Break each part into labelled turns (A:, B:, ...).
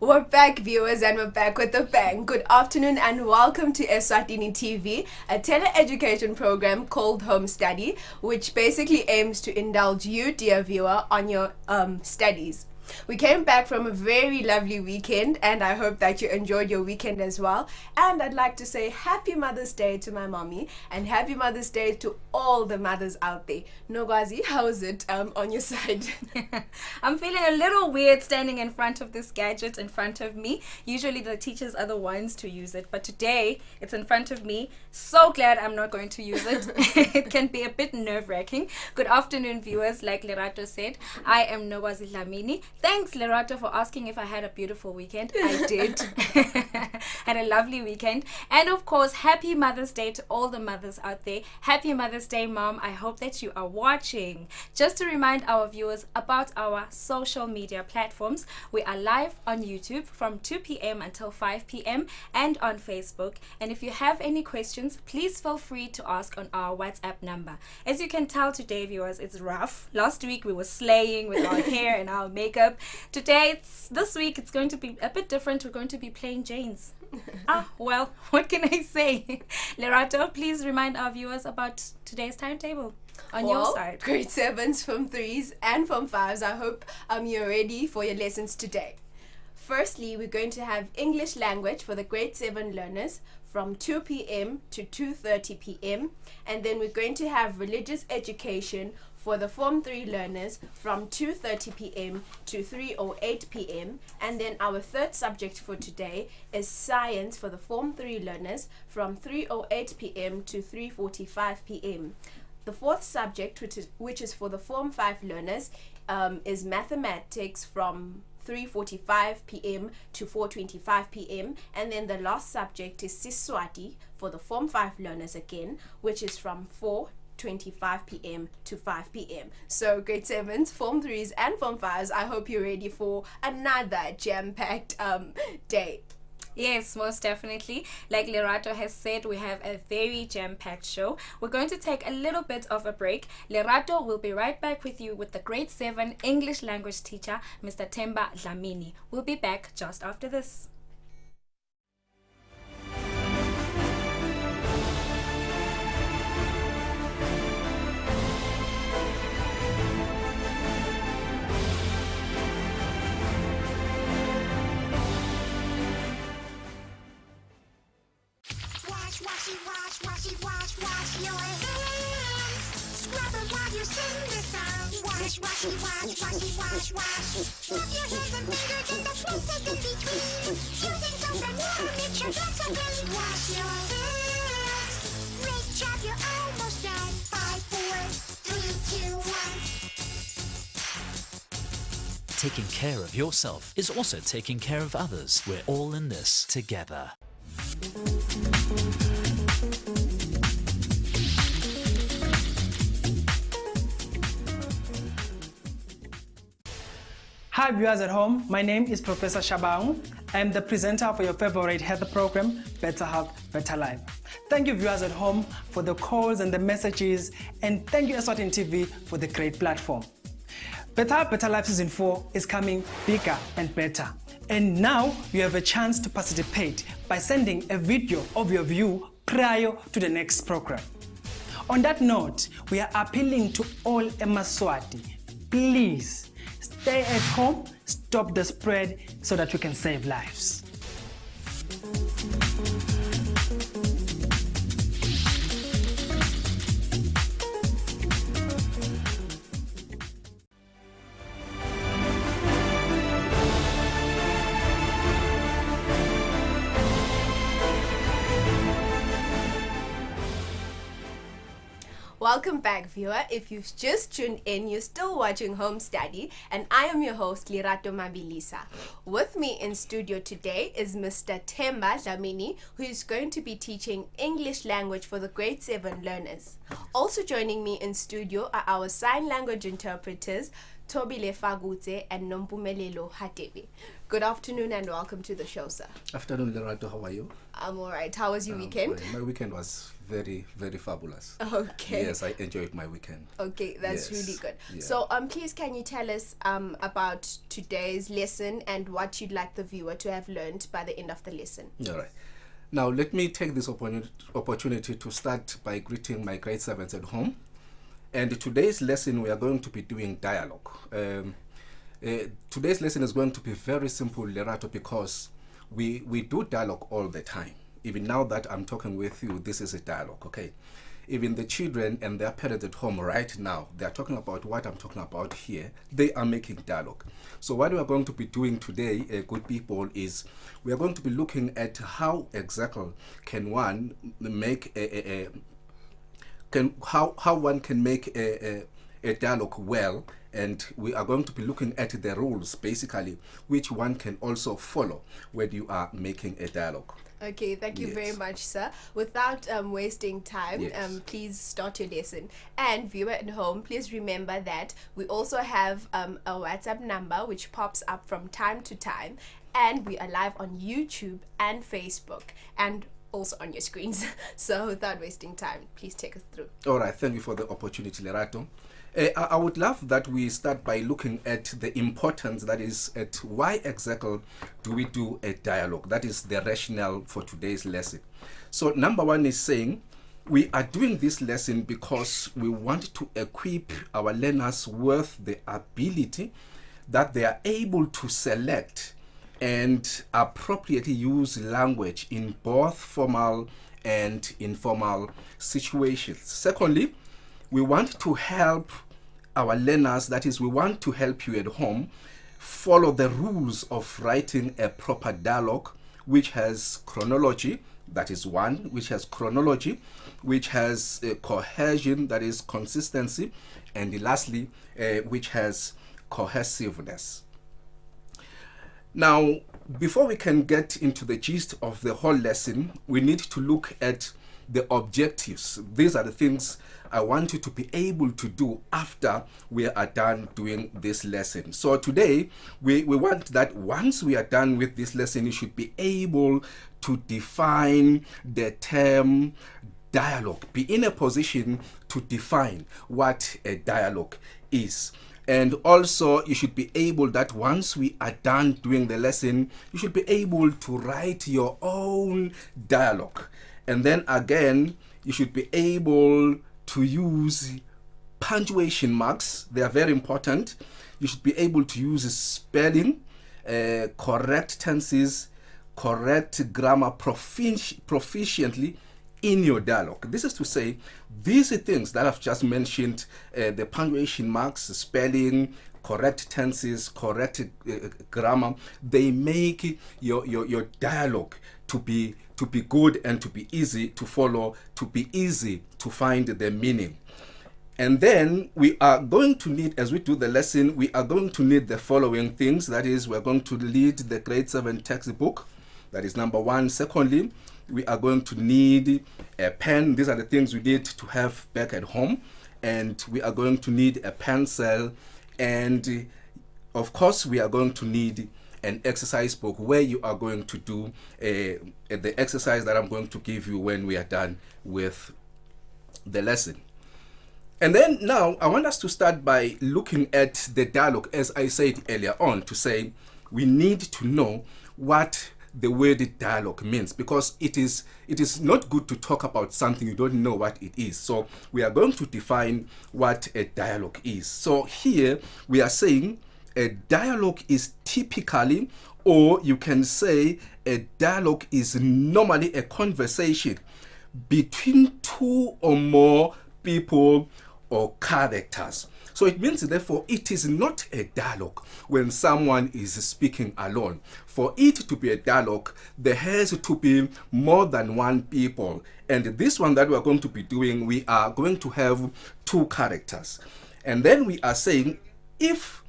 A: We're back, viewers, and we're back with a bang. Good afternoon and welcome to Eswatini TV, a tele-education program called Home Study, which basically aims to indulge you, dear viewer, on your studies. We came back from a very lovely weekend and I hope that you enjoyed your weekend as well. And I'd like to say Happy Mother's Day to my mommy and Happy Mother's Day to all the mothers out there. Nogwazi, how is it on your side?
B: I'm feeling a little weird standing in front of this gadget in front of me. Usually the teachers are the ones to use it, but today it's in front of me. So glad I'm not going to use it. It can be a bit nerve-wracking. Good afternoon, viewers. Like Lerato said, I am Nogwazi Dlamini. Thanks, Lerato, for asking if I had a beautiful weekend. I did. Had a lovely weekend. And of course, Happy Mother's Day to all the mothers out there. Happy Mother's Day, Mom. I hope that you are watching. Just to remind our viewers about our social media platforms, we are live on YouTube from 2 p.m. until 5 p.m. and on Facebook. And if you have any questions, please feel free to ask on our WhatsApp number. As you can tell today, viewers, it's rough. Last week we were slaying with our hair and our makeup. This week it's going to be a bit different. We're going to be playing Janes. Well, what can I say? Lerato, please remind our viewers about today's timetable on your side.
A: Grade 7s, Form 3s and Form 5s. I hope you're ready for your lessons today. Firstly, we're going to have English language for the grade 7 learners from 2 p.m. to 2:30 p.m. and then we're going to have religious education for the Form 3 learners from 2:30 p.m. to 3:08 p.m. and then our third subject for today is science for the Form 3 learners from 3:08 p.m. to 3:45 p.m. The fourth subject, which is for the Form 5 learners, is mathematics from 3:45 p.m. to 4:25 p.m. and then the last subject is Siswati for the Form 5 learners again, which is from 4:25 p.m. to 5 p.m. So grade 7s, Form 3s and Form 5s, I hope you're ready for another jam-packed day.
B: Yes, most definitely. Like Lerato has said, we have a very jam-packed show. We're going to take a little bit of a break. Lerato will be right back with you with the grade 7 English language teacher, Mr. Themba Dlamini. We'll be back just after this.
C: Wash your hands. Scrub them while you sing this song. Wash. Move your hands and fingers in the places in between. Using soap and water makes your hands so clean. Wash your hands. Great job, you're almost done. 5, 4, 3, 2, 1.
D: Taking care of yourself is also taking care of others. We're all in this together.
E: Hi viewers at home, my name is Professor Shabang. I am the presenter for your favorite health program, Better Health, Better Life. Thank you viewers at home for the calls and the messages, and thank you Eswatini TV for the great platform. Better Health, Better Life Season 4 is coming bigger and better. And now you have a chance to participate by sending a video of your view prior to the next program. On that note, we are appealing to all Eswatini. Please, stay at home, stop the spread so that we can save lives.
A: Welcome back, viewer. If you've just tuned in, you're still watching Home Study, and I am your host, Lerato Mabilisa. With me in studio today is Mr. Themba Dlamini, who is going to be teaching English language for the grade 7 learners. Also joining me in studio are our sign language interpreters, Fakudze and Nomfumdo. Good afternoon and welcome to the show, sir.
F: Afternoon, Lerato. How are you?
A: I'm all right. How was your weekend?
F: My weekend was very, very fabulous.
A: Okay.
F: Yes, I enjoyed my weekend.
A: Okay, that's
F: Yes,
A: really good.
F: yeah.
A: So, please can you tell us about today's lesson and what you'd like the viewer to have learned by the end of the lesson?
F: All right. Now, let me take this opportunity to start by greeting my grade 7s at home. And today's lesson, we are going to be doing dialogue. Today's lesson is going to be very simple, Lerato, because we do dialogue all the time. Even now that I'm talking with you, this is a dialogue, okay? Even the children and their parents at home right now, they are talking about what I'm talking about here. They are making dialogue. So what we are going to be doing today, good people, is we are going to be looking at how exactly can one make how one can make a dialogue well, and we are going to be looking at the rules basically which one can also follow when you are making a dialogue.
A: Okay, thank you
F: Yes.
A: very much, sir. Without wasting time,
F: Yes.
A: please start your lesson. And viewer at home, please remember that we also have a WhatsApp number which pops up from time to time, and we are live on YouTube and Facebook and also on your screens. So without wasting time, please take us through.
F: All right, thank you for the opportunity, Lerato. I would love that we start by looking at the importance, that is, at why exactly do we do a dialogue. That is the rationale for today's lesson. So number one is saying we are doing this lesson because we want to equip our learners with the ability that they are able to select and appropriately use language in both formal and informal situations. Secondly, we want to help our learners, that is, we want to help you at home follow the rules of writing a proper dialogue which has chronology, that is one, which has chronology, which has cohesion, that is consistency, and lastly, which has cohesiveness. Now, before we can get into the gist of the whole lesson, we need to look at the objectives. These are the things I want you to be able to do after we are done doing this lesson. So today, we want that once we are done with this lesson, you should be able to define the term dialogue, be in a position to define what a dialogue is. And also, you should be able that once we are done doing the lesson, you should be able to write your own dialogue. And then again, you should be able to use punctuation marks. They are very important. You should be able to use spelling, correct tenses, correct grammar proficiently in your dialogue. This is to say, these things that I've just mentioned, the punctuation marks, spelling, correct tenses, correct grammar, they make your dialogue to be good and to be easy to follow, to be easy to find the meaning. And then we are going to need, as we do the lesson, we are going to need the following things. That is, we're going to read the grade 7 textbook. That is number one. Secondly, we are going to need a pen. These are the things we need to have back at home. And we are going to need a pencil. And of course, we are going to need an exercise book where you are going to do the exercise that I'm going to give you when we are done with the lesson. And then now I want us to start by looking at the dialogue, as I said earlier on, to say we need to know what the word dialogue means, because it is not good to talk about something you don't know what it is. So we are going to define what a dialogue is. So here we are saying a dialogue is typically, or you can say a dialogue is normally a conversation between two or more people or characters. So it means, therefore, it is not a dialogue when someone is speaking alone. For it to be a dialogue, there has to be more than one people. And this one that we are going to be doing, we are going to have two characters. And then we are saying, if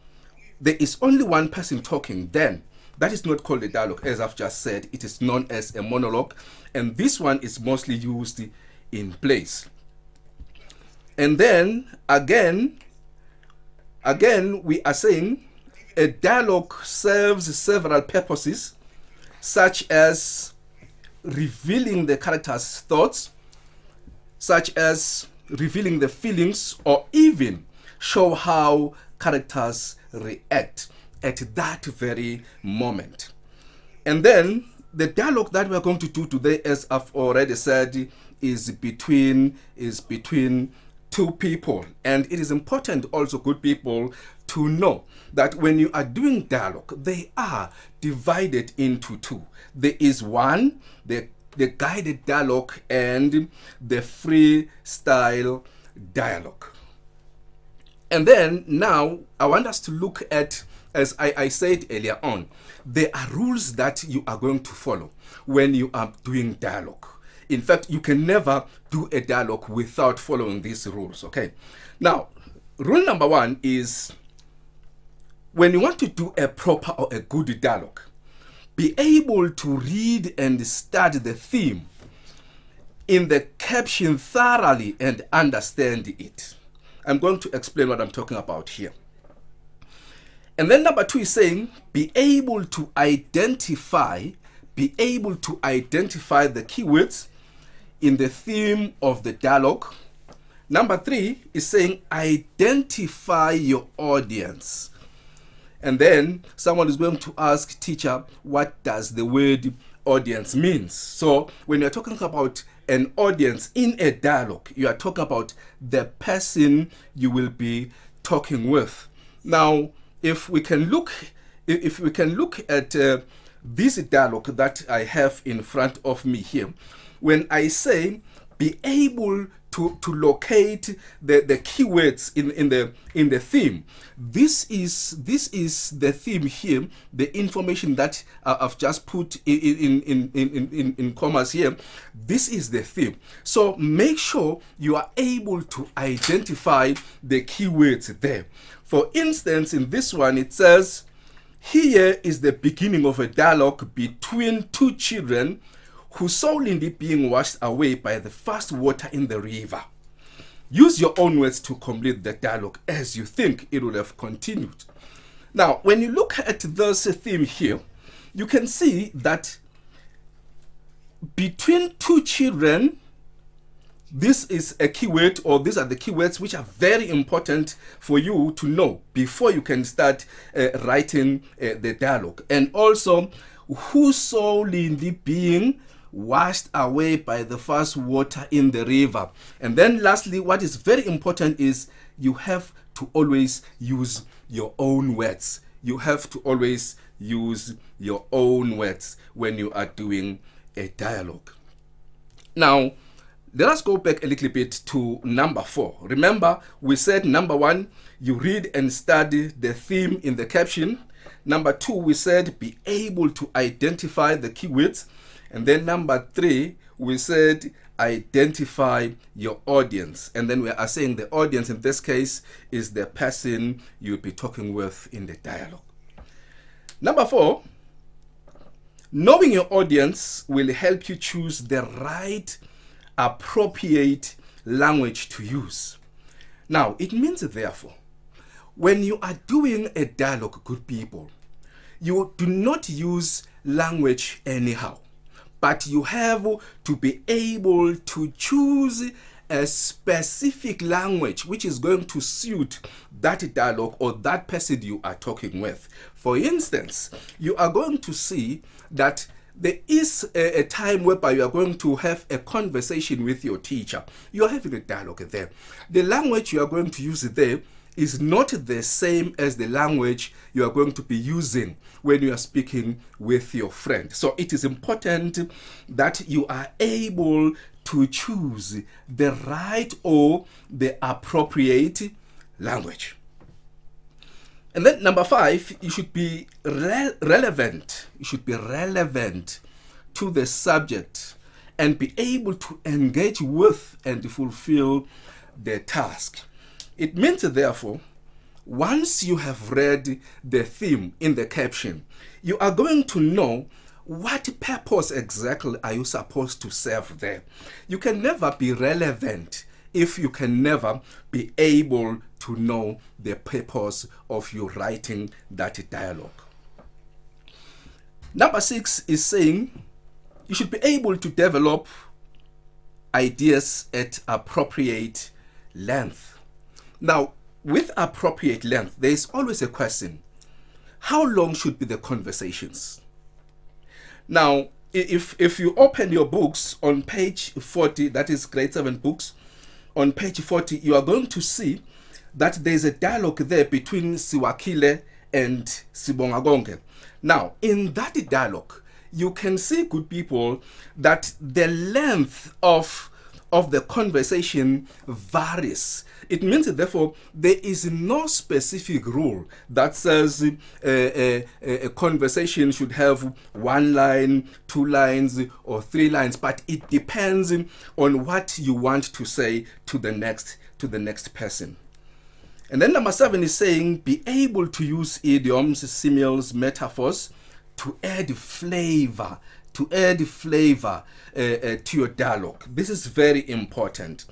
F: there is only one person talking, then that is not called a dialogue. As I've just said, it is known as a monologue. And this one is mostly used in plays. And then again, we are saying a dialogue serves several purposes, such as revealing the character's thoughts, such as revealing the feelings, or even show how characters react at that very moment. And then the dialogue that we're going to do today, as I've already said, is between two people. And it is important also, good people, to know that when you are doing dialogue, they are divided into two. There is one, the guided dialogue, and the freestyle dialogue. And then now I want us to look at, as I said earlier on, there are rules that you are going to follow when you are doing dialogue. In fact, you can never do a dialogue without following these rules, okay? Now, rule number one is, when you want to do a proper or a good dialogue, be able to read and study the theme in the caption thoroughly and understand it. I'm going to explain what I'm talking about here. And then number two is saying, be able to identify the keywords in the theme of the dialogue. Number three is saying, identify your audience. And then someone is going to ask, teacher, what does the word audience means? So when you're talking about an audience in a dialogue, you are talking about the person you will be talking with. Now, if we can look at this dialogue that I have in front of me here, when I say be able to locate the keywords in the theme, this is the theme here, the information that I've just put in commas here. This is the theme. So make sure you are able to identify the keywords there. For instance, in this one it says, here is the beginning of a dialogue between two children who saw Lindiwe being washed away by the fast water in the river. Use your own words to complete the dialogue as you think it would have continued. Now, when you look at this theme here, you can see that between two children, this is a keyword, or these are the keywords which are very important for you to know before you can start writing the dialogue. And also, who saw Lindiwe being washed away by the fast water in the river. And then lastly, what is very important is you have to always use your own words. You have to always use your own words when you are doing a dialogue. Now, let us go back a little bit to number 4. Remember, we said number 1, you read and study the theme in the caption. Number 2, we said be able to identify the keywords. And then number 3, we said identify your audience. And then we are saying the audience in this case is the person you'll be talking with in the dialogue. Number 4, knowing your audience will help you choose the right, appropriate language to use. Now, it means therefore, when you are doing a dialogue, good people, you do not use language anyhow, but you have to be able to choose a specific language which is going to suit that dialogue or that person you are talking with. For instance, you are going to see that there is a time whereby you are going to have a conversation with your teacher. You are having a dialogue there. The language you are going to use there is not the same as the language you are going to be using when you are speaking with your friend. So it is important that you are able to choose the right or the appropriate language. And then number 5, you should be relevant. You should be relevant to the subject and be able to engage with and fulfill the task. It means therefore, once you have read the theme in the caption, you are going to know what purpose exactly are you supposed to serve there. You can never be relevant if you can never be able to know the purpose of you writing that dialogue. Number 6 is saying you should be able to develop ideas at appropriate length. Now, with appropriate length, there is always a question. How long should be the conversations? Now, if you open your books on page 40, that is grade 7 books, on page 40, you are going to see that there is a dialogue there between Siwakile and Sibongagonge. Now, in that dialogue, you can see, good people, that the length of the conversation varies. It means that, therefore, there is no specific rule that says a conversation should have 1 line, 2 lines, or 3 lines, but it depends on what you want to say to the next person. And then number 7 is saying, be able to use idioms, similes, metaphors to add flavor, to your dialogue. This is very important.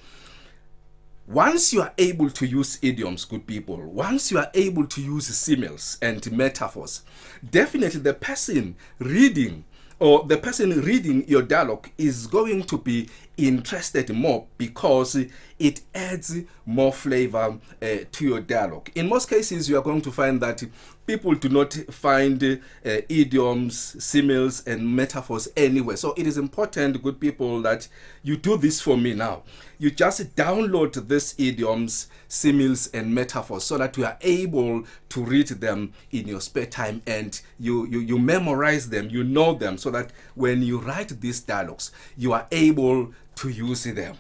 F: Once you are able to use idioms, good people, once you are able to use similes and metaphors, definitely the person reading your dialogue is going to be interested more, because it adds more flavor to your dialogue. In most cases, you are going to find that people do not find idioms, similes, and metaphors anywhere. So it is important, good people, that you do this for me now. You just download these idioms, similes, and metaphors so that you are able to read them in your spare time, and you memorize them, you know them, so that when you write these dialogues, you are able to use them.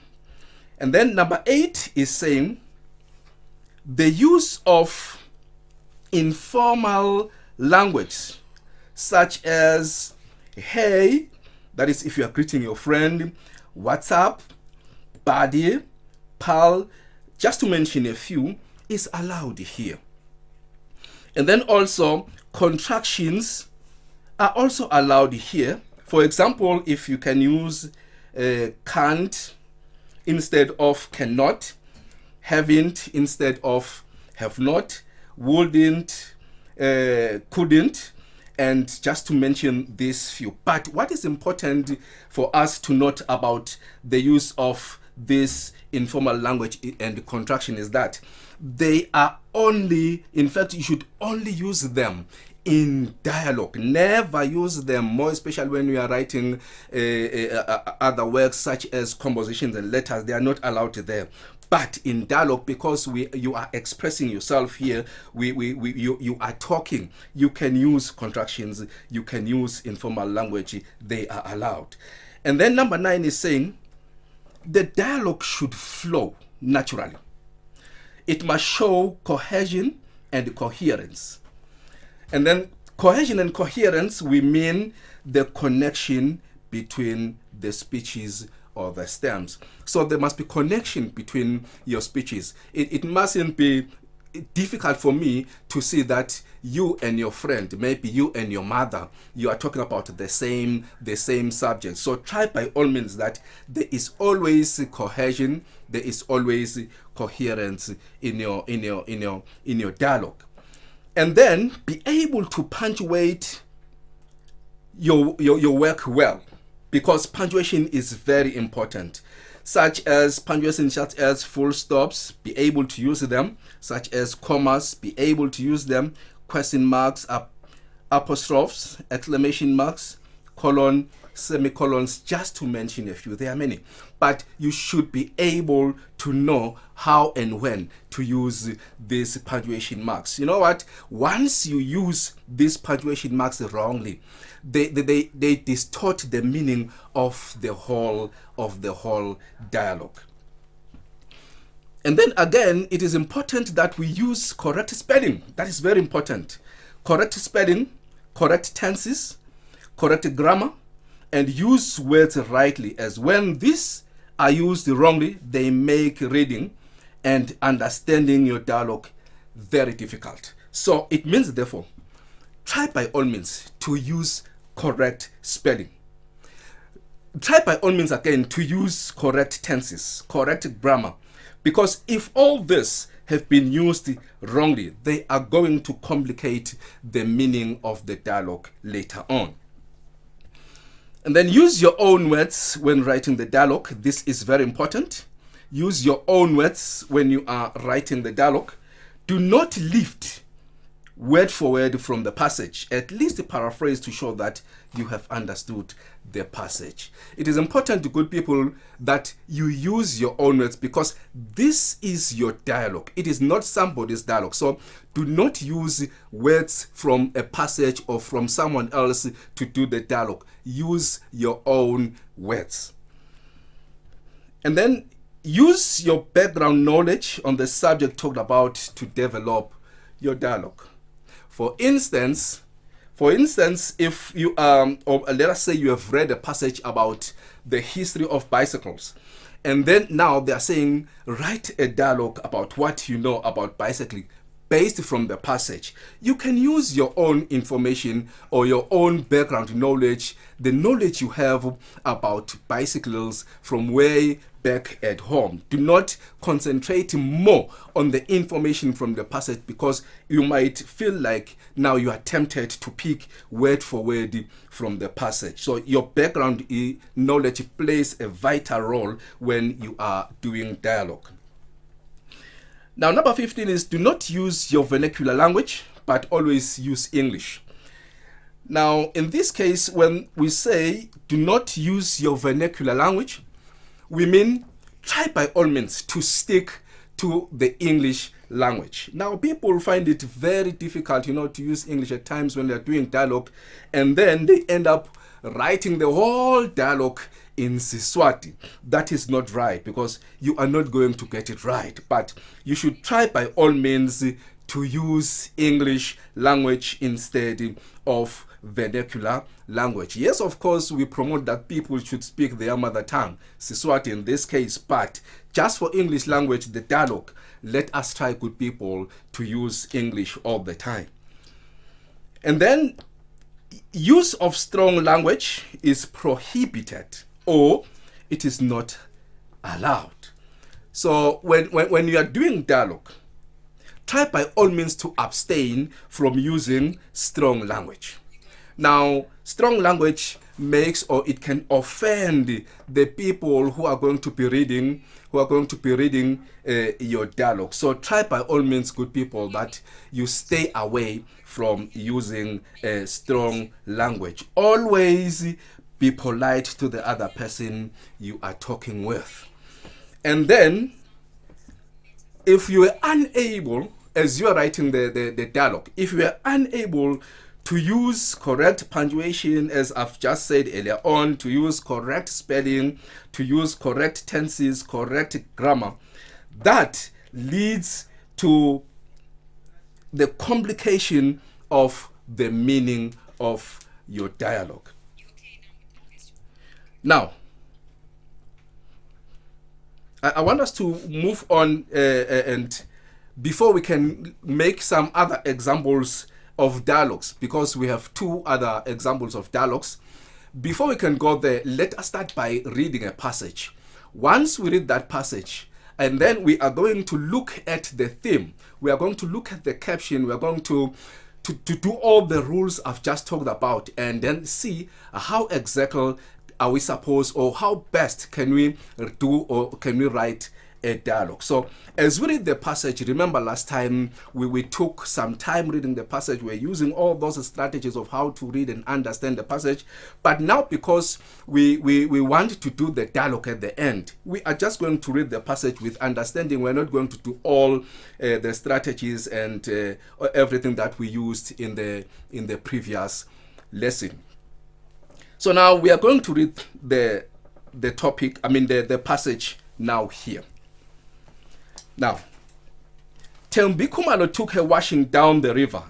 F: And then number 8 is saying the use of informal language, such as hey, that is if you are greeting your friend, what's up, buddy, pal, just to mention a few, is allowed here. And then also contractions are also allowed here. For example, if you can use can't instead of cannot, haven't instead of have not, wouldn't, couldn't, and just to mention these few. But what is important for us to note about the use of this informal language and contraction is that they are only, in fact, you should only use them in dialogue. Never use them, more especially when we are writing other works such as compositions and letters. They are not allowed there. But in dialogue, because you are expressing yourself here, you are talking, you can use contractions, you can use informal language. They are allowed. And then number 9 is saying the dialogue should flow naturally. It must show cohesion and coherence. And then cohesion and coherence, we mean the connection between the speeches or the stems. So there must be connection between your speeches. It mustn't be difficult for me to see that you and your friend, maybe you and your mother, you are talking about the same subject. So try by all means that there is always cohesion, there is always coherence in your dialogue. And then be able to punctuate your work well, because punctuation is very important. Such as punctuation, such as full stops, be able to use them. Such as commas, be able to use them. Question marks, apostrophes, exclamation marks, colon, semicolons, just to mention a few. There are many. But you should be able to know how and when to use these punctuation marks. You know what? Once you use these punctuation marks wrongly, they distort the meaning of the whole dialogue. And then again, it is important that we use correct spelling. That is very important. Correct spelling, correct tenses, correct grammar, and use words rightly, as when these are used wrongly, they make reading and understanding your dialogue very difficult. So it means, therefore, try by all means to use correct spelling. Try by all means again to use correct tenses, correct grammar, because if all this have been used wrongly, they are going to complicate the meaning of the dialogue later on. And then use your own words when writing the dialogue. This is very important. Use your own words when you are writing the dialogue. Do not lift word for word from the passage. At least paraphrase to show that you have understood the passage. It is important, good people, that you use your own words, because this is your dialogue. It is not somebody's dialogue. So do not use words from a passage or from someone else to do the dialogue. Use your own words. And then use your background knowledge on the subject talked about to develop your dialogue. For instance, if you or let us say you have read a passage about the history of bicycles, and then now they are saying write a dialogue about what you know about bicycling based from the passage. You can use your own information or your own background knowledge, the knowledge you have about bicycles from way back at home. Do not concentrate more on the information from the passage, because you might feel like now you are tempted to pick word for word from the passage. So your background knowledge plays a vital role when you are doing dialogue. Now, number 15 is do not use your vernacular language, but always use English. Now, in this case, when we say do not use your vernacular language, we mean try by all means to stick to the English language. Now, people find it very difficult, to use English at times when they're doing dialogue, and then they end up writing the whole dialogue in Siswati. That is not right, because you are not going to get it right. But you should try by all means to use English language instead of vernacular language. Yes, of course, we promote that people should speak their mother tongue, Siswati in this case, but just for English language, the dialogue, let us try, good people, to use English all the time. And then use of strong language is prohibited, or it is not allowed. So when you are doing dialogue, try by all means to abstain from using strong language. Now, strong language makes, or it can offend the people who are going to be reading your dialogue. So try by all means, good people, that you stay away from using strong language. Always be polite to the other person you are talking with. And then, if you are unable, as you are writing the dialogue, if you are unable to use correct punctuation, as I've just said earlier on, to use correct spelling, to use correct tenses, correct grammar, that leads to the complication of the meaning of your dialogue. Now, I want us to move on, and before we can make some other examples of dialogues, because we have two other examples of dialogues. Before we can go there, let us start by reading a passage. Once we read that passage, and then we are going to look at the theme, we are going to look at the caption, we are going to do all the rules I've just talked about, and then see how exactly are we supposed, or how best can we do, or can we write a dialogue. So as we read the passage, remember last time we took some time reading the passage. We're using all those strategies of how to read and understand the passage. But now, because we want to do the dialogue at the end, we are just going to read the passage with understanding. We're not going to do all the strategies and everything that we used in the previous lesson. So now we are going to read the topic, the passage now here. Now, Themba took her washing down the river.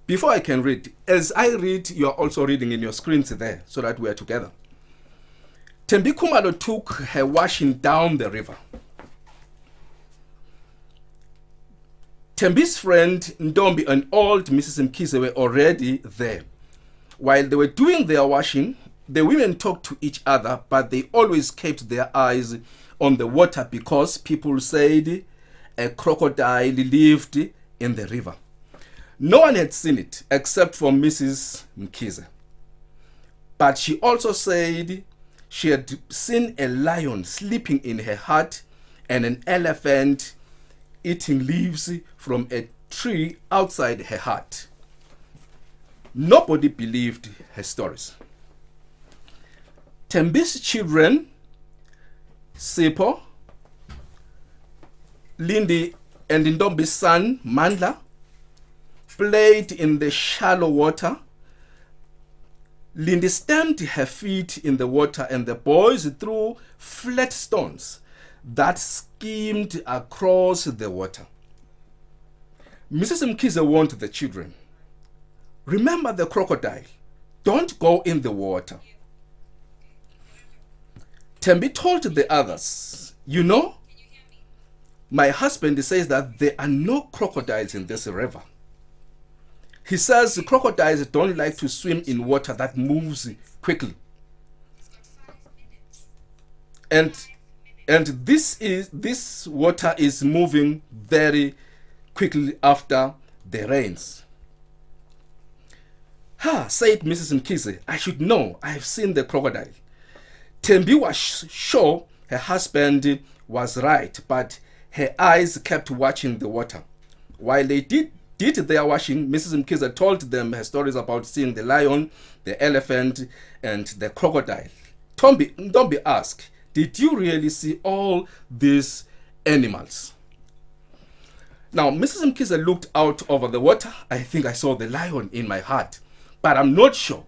F: Before I can read, as I read, you are also reading in your screens there, so that we are together. Themba took her washing down the river. Themba's friend Ndombi and old Mrs. Mkhize were already there. While they were doing their washing, the women talked to each other, but they always kept their eyes on the water, because people said a crocodile lived in the river. No one had seen it except for Mrs. Mkhize. But she also said she had seen a lion sleeping in her hut and an elephant eating leaves from a tree outside her hut. Nobody believed her stories. Themba's children, Sipho, Lindy, and Ndombi's son, Mandla, played in the shallow water. Lindy stamped her feet in the water and the boys threw flat stones that skimmed across the water. Mrs. Mkhize warned the children, "Remember the crocodile. Don't go in the water." Themba told the others, "You know, my husband says that there are no crocodiles in this river. He says crocodiles don't like to swim in water that moves quickly. And this water is moving very quickly after the rains." "Ha," said Mrs. Mkhize, "I should know. I have seen the crocodile." Themba was sure her husband was right, but her eyes kept watching the water. While they did their washing, Mrs. Mkhize told them her stories about seeing the lion, the elephant, and the crocodile. Ndombi asked, "Did you really see all these animals?" Now, Mrs. Mkhize looked out over the water. "I think I saw the lion in my heart, but I'm not sure,"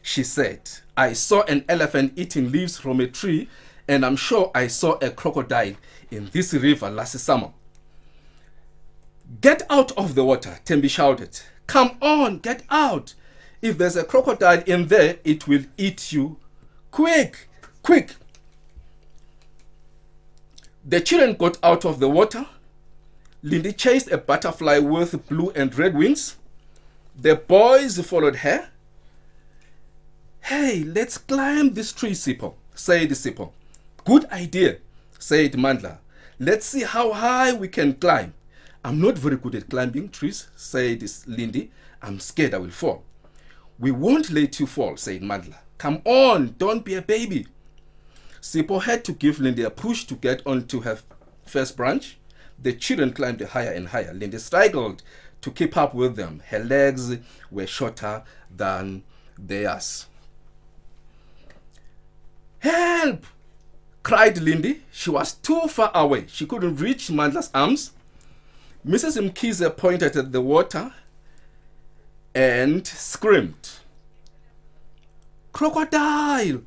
F: she said. "I saw an elephant eating leaves from a tree, and I'm sure I saw a crocodile in this river last summer." "Get out of the water," Themba shouted. "Come on, get out. If there's a crocodile in there, it will eat you. Quick, quick." The children got out of the water. Lindy chased a butterfly with blue and red wings. The boys followed her. "Hey, let's climb this tree, Sipho," said Sipho. "Good idea," said Mandla. "Let's see how high we can climb." "I'm not very good at climbing trees," said Lindy. "I'm scared I will fall." "We won't let you fall," said Mandla. "Come on, don't be a baby." Sipho had to give Lindy a push to get onto her first branch. The children climbed higher and higher. Lindy struggled to keep up with them. Her legs were shorter than theirs. "Help!" cried Lindy. She was too far away. She couldn't reach Mandla's arms. Mrs. Mkhize pointed at the water and screamed, "Crocodile!"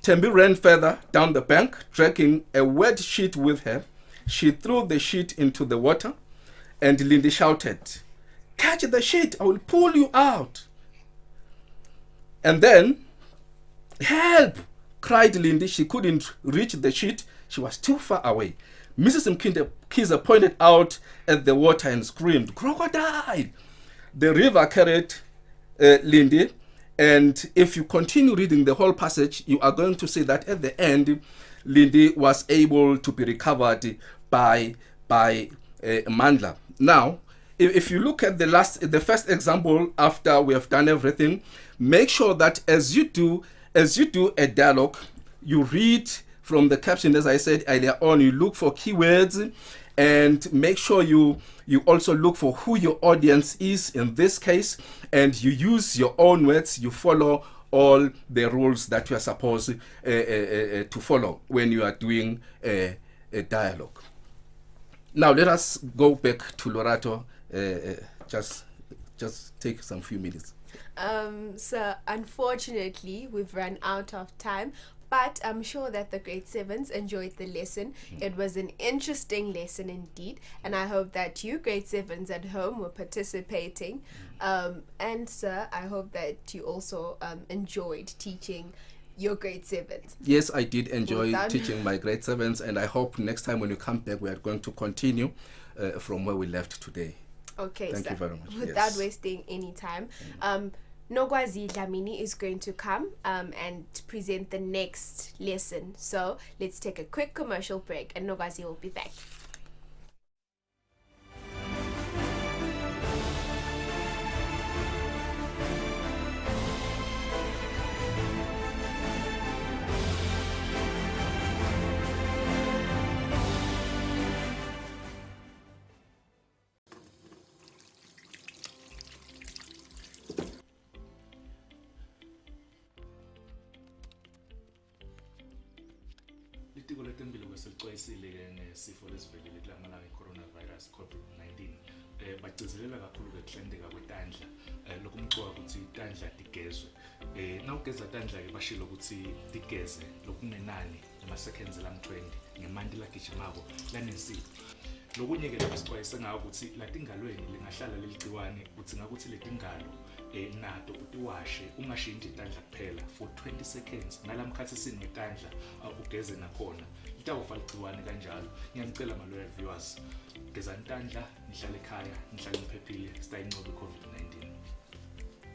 F: Themba ran further down the bank, dragging a wet sheet with her. She threw the sheet into the water, and Lindy shouted, "Catch the sheet, I will pull you out." And then, "Help!" cried Lindy. She couldn't reach the sheet. She was too far away. Mrs. Mkhize pointed out at the water and screamed, "Crocodile!" The river carried Lindy, and if you continue reading the whole passage, you are going to see that at the end, Lindy was able to be recovered by Mandla. Now, if you look at the first example after we have done everything, make sure that as you do a dialogue, you read from the caption, as I said earlier on, you look for keywords, and make sure you also look for who your audience is in this case, and you use your own words. You follow all the rules that you are supposed to follow when you are doing a dialogue. Now let us go back to Lorato. Just take some few minutes.
A: So unfortunately, we've run out of time, but I'm sure that the grade 7s enjoyed the lesson. It was an interesting lesson indeed, and I hope that you grade 7s at home were participating. And sir, I hope that you also enjoyed teaching your grade 7s.
F: Yes, I did enjoy teaching my grade 7s, and I hope next time when you come back, we are going to continue from where we left today.
A: Okay,
F: Thank you very much.
A: Without wasting any time, Nogwazi Dlamini is going to come and present the next lesson. So let's take a quick commercial break, and Nogwazi will be back.
G: selixwayisile ke ngesifo lesivelile kulamalanga i-coronavirus COVID-19 bagcizelela kakhulu ukuhlendeka kwetandla lokumcoka ukuthi itandla digezwe nawugeza tandla ke bashilo ukuthi digeze lokungenani ama-seconds lam-20 ngemanti lagijimako lanesipho lokunye ke labasixwayise ngawo ukuthi latingalweni lingahlala leligciwane uthi ngakuthi letingalo nato utiwashe ungashintsha itandla kuphela for 20 seconds nalamkhathi sinetandla ugeze nakhona litawufa ligciwane kanjalo ngiyamcela ma-loyal viewers geza intandla nihlale ekhaya nihlale niphephile sitayinqobe i-COVID-19.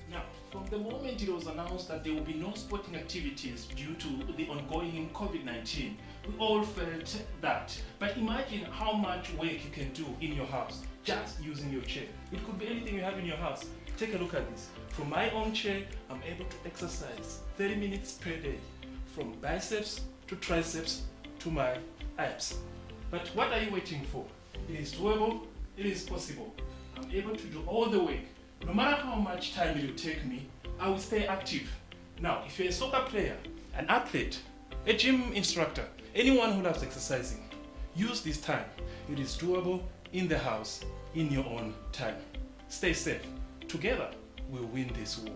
H: Now, from the moment it was announced that there will be no sporting activities due to the ongoing COVID-19, we all felt that. But imagine how much work you can do in your house just using your chair. It could be anything you have in your house. Take a look at this. From my own chair, I'm able to exercise 30 minutes per day, from biceps to triceps to my abs. But what are you waiting for? It is doable, it is possible. I'm able to do all the work. No matter how much time it will take me, I will stay active. Now, if you're a soccer player, an athlete, a gym instructor, anyone who loves exercising, use this time. It is doable in the house, in your own time. Stay safe. Together, we'll win this war.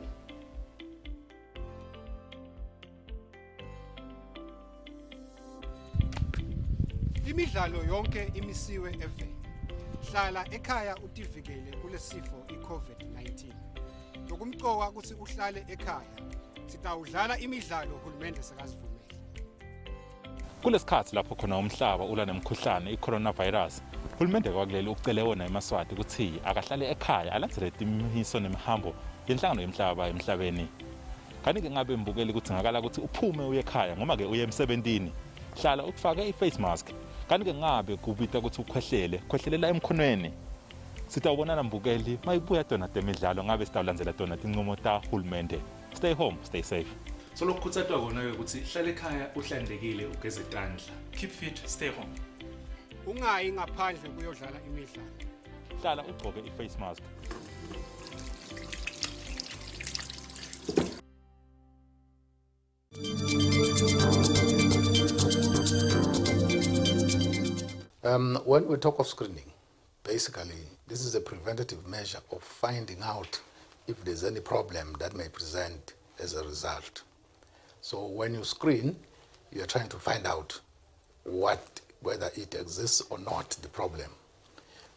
I: Imidlalo yonke imisiwe eveni. Hlala ekhaya utivikele kulesifo iCovid-19. Lokumcoka ukuthi uhlale ekhaya. Sitawudlala imidlalo uhulumende sekazivumele.
J: Kulesikhathi lapho khona umhlaba ula nemkhuhlane iCoronavirus, uhulumende kwakuleli ucele wona eMaswati ukuthi akahlale ekhaya alandzele timiso nemihambo yenhlangano yomhlaba emhlabeni. Kanike ngabe mbukeli ukuthi ngakala ukuthi uphume uye ekhaya ngoba ke uye emsebentini. Hlala ukufake i-face mask. Kanike ngabe kubita ukuthi khwehlelela emkhonweni. Sitawubonana mbukeli mayibuya tona temidlalo ngabe sitawulandzela tona tinqumo ta hulumende. Stay home, stay safe.
G: So lokukhutsatwa kona ke ukuthi hlale ekhaya uhlandekile ugeze tandla.
H: Keep fit, stay home.
I: Ungayi ngaphandle kuyodlala imidlalo.
J: Hlala ugcoke i-face mask.
K: When we talk of screening, basically, this is a preventative measure of finding out if there's any problem that may present as a result. So when you screen, you're trying to find out whether it exists or not, the problem.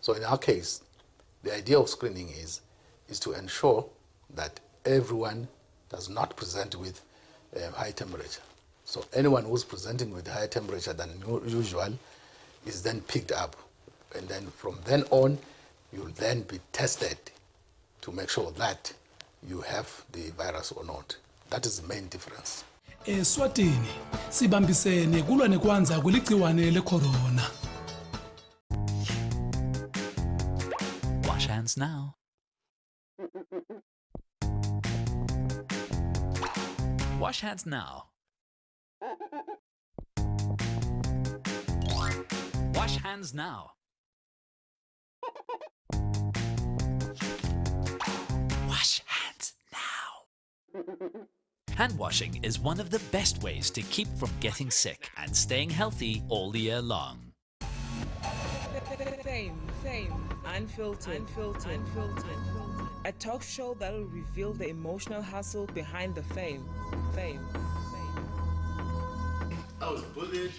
K: So in our case, the idea of screening is to ensure that everyone does not present with high temperature. So anyone who's presenting with higher temperature than usual is then picked up, and then from then on you'll then be tested to make sure that you have the virus or not. That is the main difference.
L: Eswatini sibambisene kulwa nekwanza kuligciwane lecorona.
D: Wash hands now. Wash hands now. Wash hands now. Wash hands now. Hand washing is one of the best ways to keep from getting sick and staying healthy all the year long.
M: Fame, unfiltered. A talk show that will reveal the emotional hustle behind the fame.
N: I was bullied.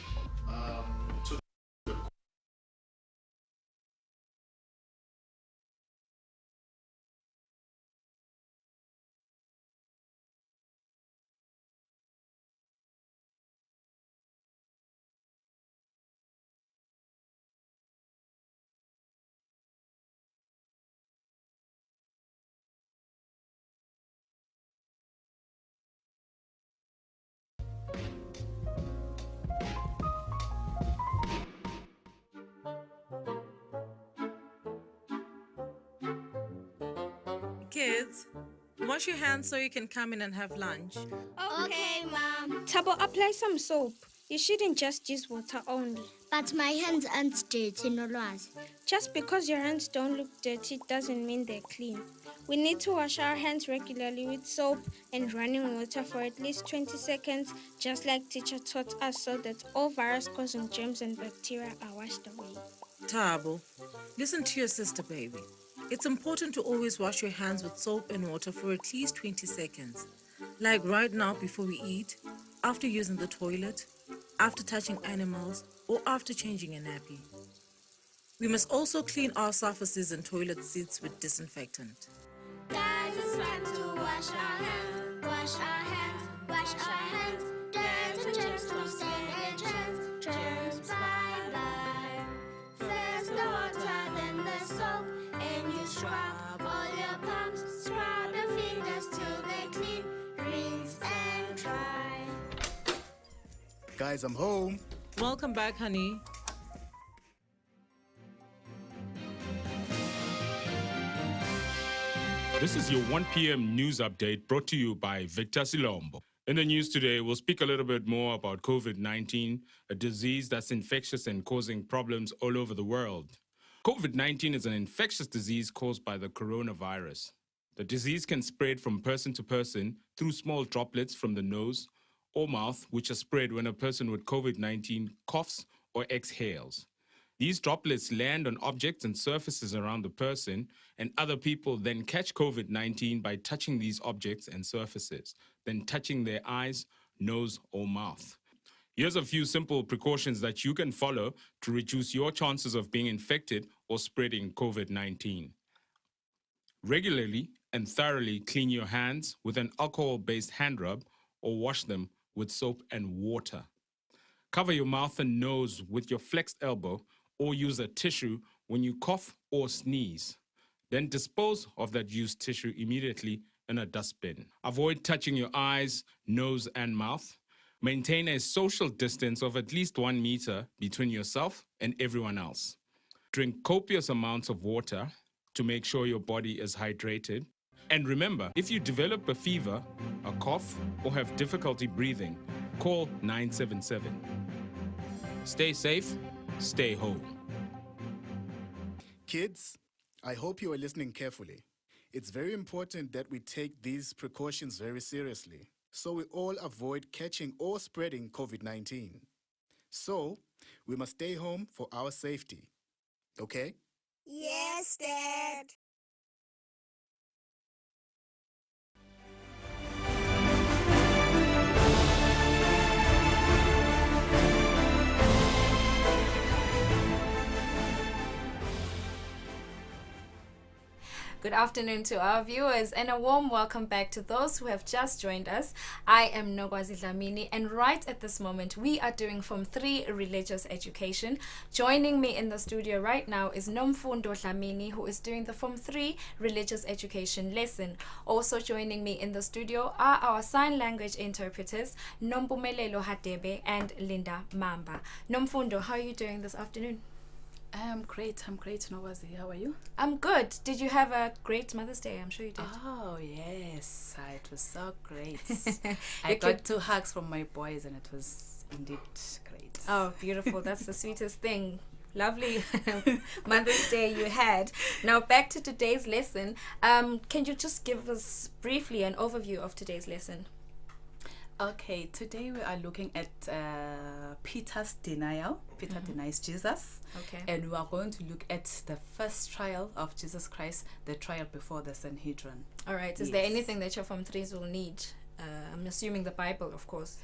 O: Kids, wash your hands so you can come in and have lunch.
P: Okay, Mom. Tabo, apply some soap.
O: You shouldn't just use water only.
C: But my hands aren't dirty, Nolwazi.
O: Just because your hands don't look dirty doesn't mean they're clean. We need to wash our hands regularly with soap and running water for at least 20 seconds, just like teacher taught us, so that all virus-causing germs and bacteria are washed away.
M: Tabo, listen to your sister, baby. It's important to always wash your hands with soap and water for at least 20 seconds. Like right now before we eat, after using the toilet, after touching animals, or after changing a nappy. We must also clean our surfaces and toilet seats with disinfectant.
C: Guys, it's time to wash our hands, wash our hands, wash our hands. Dirt and germs don't stain entrance, germs by life. First the water, then the soap, and you scrub all your palms, scrub your fingers till they clean, rinse and dry.
N: Guys, I'm home.
M: Welcome back, honey.
P: This is your 1 p.m. news update brought to you by Victor Silombo. In the news today, we'll speak a little bit more about COVID-19, a disease that's infectious and causing problems all over the world. COVID-19 is an infectious disease caused by the coronavirus. The disease can spread from person to person through small droplets from the nose or mouth, which are spread when a person with COVID-19 coughs or exhales. These droplets land on objects and surfaces around the person, and other people then catch COVID-19 by touching these objects and surfaces, then touching their eyes, nose, or mouth. Here's a few simple precautions that you can follow to reduce your chances of being infected or spreading COVID-19. Regularly and thoroughly clean your hands with an alcohol-based hand rub or wash them with soap and water. Cover your mouth and nose with your flexed elbow or use a tissue when you cough or sneeze. Then dispose of that used tissue immediately in a dustbin. Avoid touching your eyes, nose, and mouth. Maintain a social distance of at least 1 meter between yourself and everyone else. Drink copious amounts of water to make sure your body is hydrated. And remember, if you develop a fever, a cough, or have difficulty breathing, call 977. Stay safe, stay home.
N: Kids, I hope you are listening carefully. It's very important that we take these precautions very seriously, so we all avoid catching or spreading COVID-19. So, we must stay home for our safety. Okay?
C: Yes, Dad.
B: Good afternoon to our viewers and a warm welcome back to those who have just joined us. I am Dlamini, and right at this moment we are doing Form 3 religious education. Joining me in the studio right now is Nomfumdo Dlamini, who is doing the Form 3 religious education lesson. Also joining me in the studio are our sign language interpreters Nompumelelo Hadebe and Linda Mamba. Nomfundo, how are you doing this afternoon?
Q: I'm great, Nowazi. How are you?
B: I'm good. Did you have a great Mother's Day? I'm sure you did.
Q: Oh, yes. It was so great. I got 2 hugs from my boys and it was indeed great.
B: Oh, beautiful. That's the sweetest thing. Lovely Mother's Day you had. Now back to today's lesson. Can you just give us briefly an overview of today's lesson?
Q: Okay, today we are looking at Peter's denial. Peter denies Jesus.
B: Okay.
Q: And we are going to look at the first trial of Jesus Christ, the trial before the Sanhedrin.
B: All right. Is there anything that your Form 3s will need? I'm assuming the Bible, of course.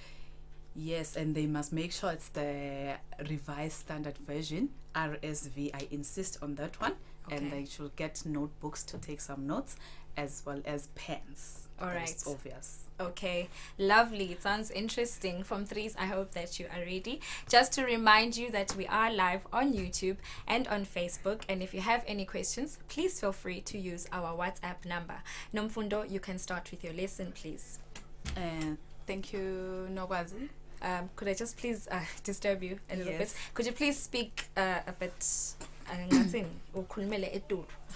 Q: Yes, and they must make sure it's the Revised Standard Version, RSV. I insist on that one.
B: Okay.
Q: And they should get notebooks to take some notes, as well as pens.
B: All right.
Q: It's obvious.
B: Okay, lovely. It sounds interesting. Form 3s, I hope that you are ready. Just to remind you that we are live on YouTube and on Facebook. And if you have any questions, please feel free to use our WhatsApp number. Nomfundo, you can start with your lesson, please.
Q: Thank you, Nogwazi.
B: Could I just please disturb you a little
Q: Yes.
B: bit? Could you please speak a bit?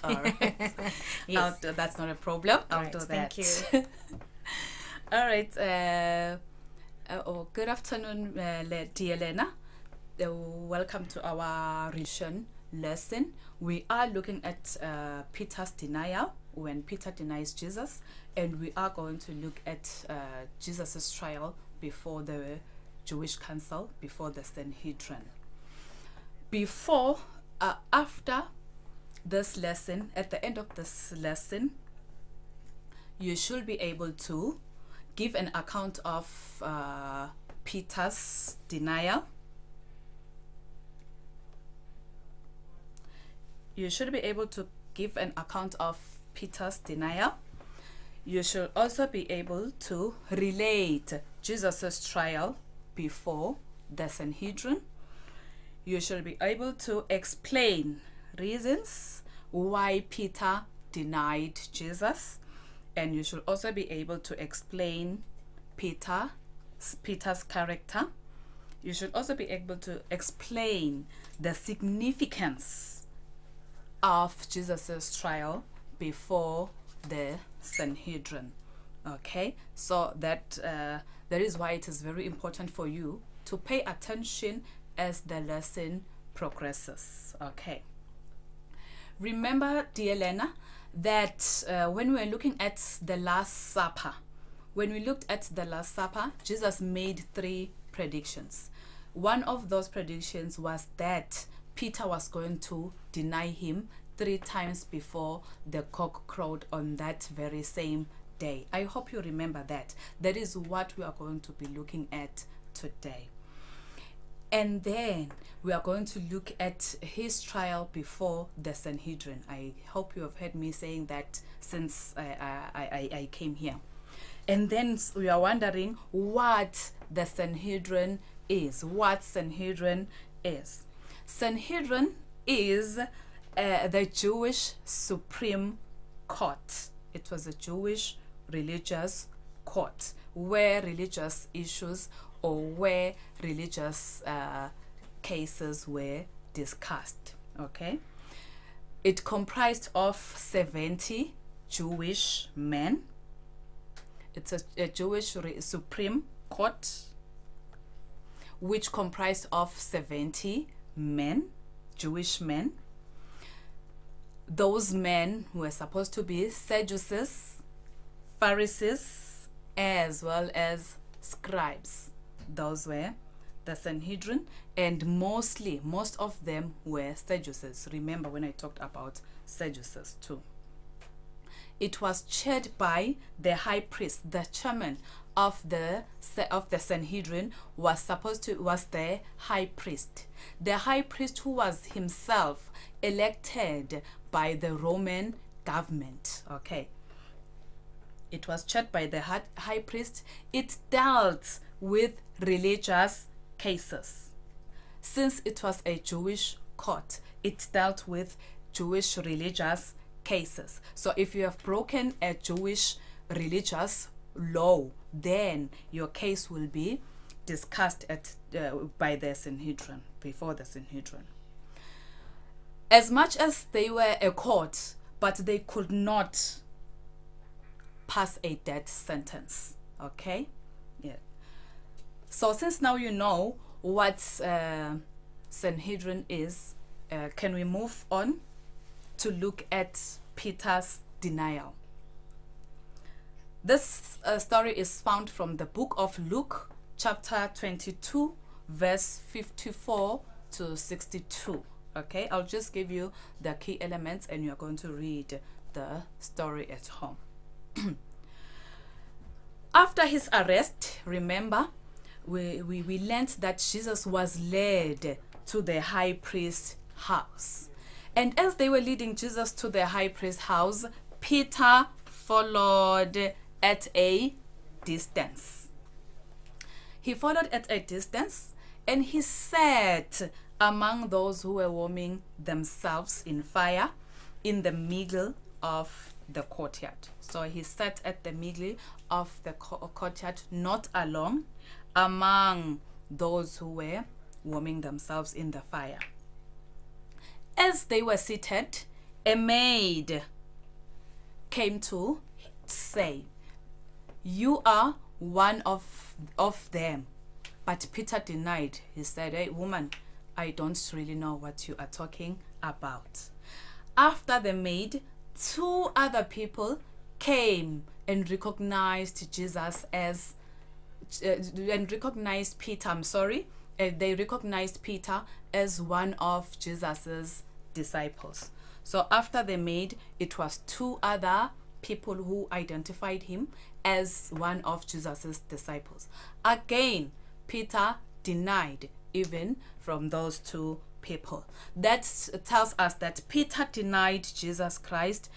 Q: All right.
B: Yes.
Q: That's not a problem. I'll
B: Right,
Q: do that.
B: thank you.
Q: All right. Good afternoon, dear Lena. Welcome to our religion lesson. We are looking at Peter's denial, when Peter denies Jesus, and we are going to look at Jesus' trial before the Jewish council, before the Sanhedrin. After this lesson, at the end of this lesson, you should be able to give an account of Peter's denial. You should be able to give an account of Peter's denial. You should also be able to relate Jesus' trial before the Sanhedrin. You should be able to explain reasons why Peter denied Jesus. And you should also be able to explain Peter's character. You should also be able to explain the significance of Jesus' trial before the Sanhedrin. Okay, so that is why it is very important for you to pay attention as the lesson progresses. Okay. Remember, dear Lena, that when we were looking at the Last Supper, Jesus made 3 predictions. One of those predictions was that Peter was going to deny him 3 times before the cock crowed on that very same day. I hope you remember that. That is what we are going to be looking at today. And then we are going to look at his trial before the Sanhedrin. I hope you have heard me saying that since I came here. And then we are wondering what the Sanhedrin is. Sanhedrin is the Jewish Supreme Court. It was a Jewish religious court where religious issues or where religious cases were discussed. Okay, it comprised of 70 Jewish men. It's a Jewish Supreme Court which comprised of 70 men, Jewish men. Those men were supposed to be Sadducees, Pharisees, as well as scribes. Those were the Sanhedrin, and most of them were Sadducees. Remember when I talked about Sadducees too. It was chaired by the high priest. The chairman of the Sanhedrin was the high priest. The high priest who was himself elected by the Roman government. Okay. It was chaired by the high priest. It dealt with religious cases. Since it was a Jewish court, it dealt with Jewish religious cases. So if you have broken a Jewish religious law, then your case will be discussed by the Sanhedrin, before the Sanhedrin. As much as they were a court, but they could not pass a death sentence. Okay? Yeah. So since now you know what Sanhedrin is, can we move on to look at Peter's denial? This story is found from the book of Luke, chapter 22, verse 54 to 62. Okay, I'll just give you the key elements and you're going to read the story at home. After his arrest, remember, we learned that Jesus was led to the high priest's house. And as they were leading Jesus to the high priest's house, Peter followed at a distance. He followed at a distance and he sat among those who were warming themselves in fire in the middle of the courtyard. So he sat at the middle of the courtyard, not alone, among those who were warming themselves in the fire. As they were seated, a maid came to say, "You are one of of them. But Peter denied. He said, "Hey, woman, I don't really know what you are talking about." After the maid, 2 other people came and recognized Jesus as and recognized Peter. They recognized Peter as one of Jesus's disciples. So after the maid, it was 2 other people who identified him as one of Jesus's disciples. Again, Peter denied even from those 2 people. That tells us that Peter denied Jesus Christ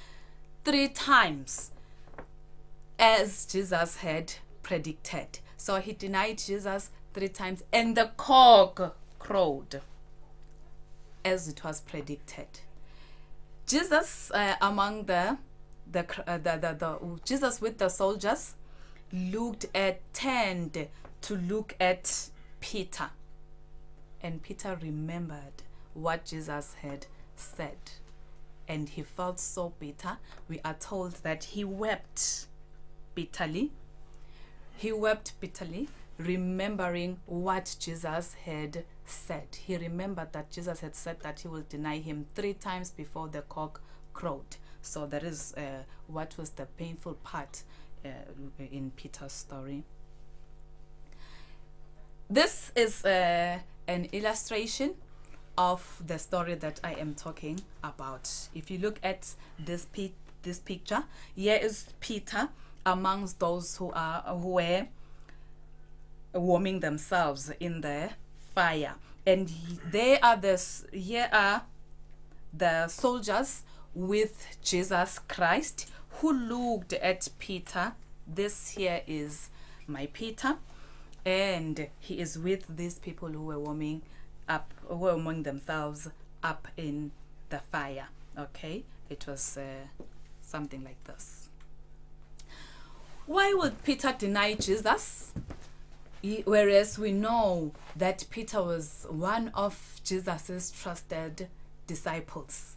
Q: 3 times as Jesus had predicted. So he denied Jesus 3 times and the cock crowed as it was predicted. Jesus among Jesus with the soldiers turned to look at Peter, and Peter remembered what Jesus had said, and he felt so bitter. We are told that he wept bitterly. He wept bitterly, remembering what Jesus had said. He remembered that Jesus had said that he will deny him 3 times before the cock crowed. So that is what was the painful part in Peter's story. This is an illustration of the story that I am talking about. If you look at this picture, here is Peter amongst those who were warming themselves in the fire, and here are the soldiers with Jesus Christ who looked at Peter. This here is my Peter, and he is with these people who were warming themselves up in the fire. Okay, it was something like this. Why would Peter deny Jesus? Whereas we know that Peter was one of Jesus's trusted disciples.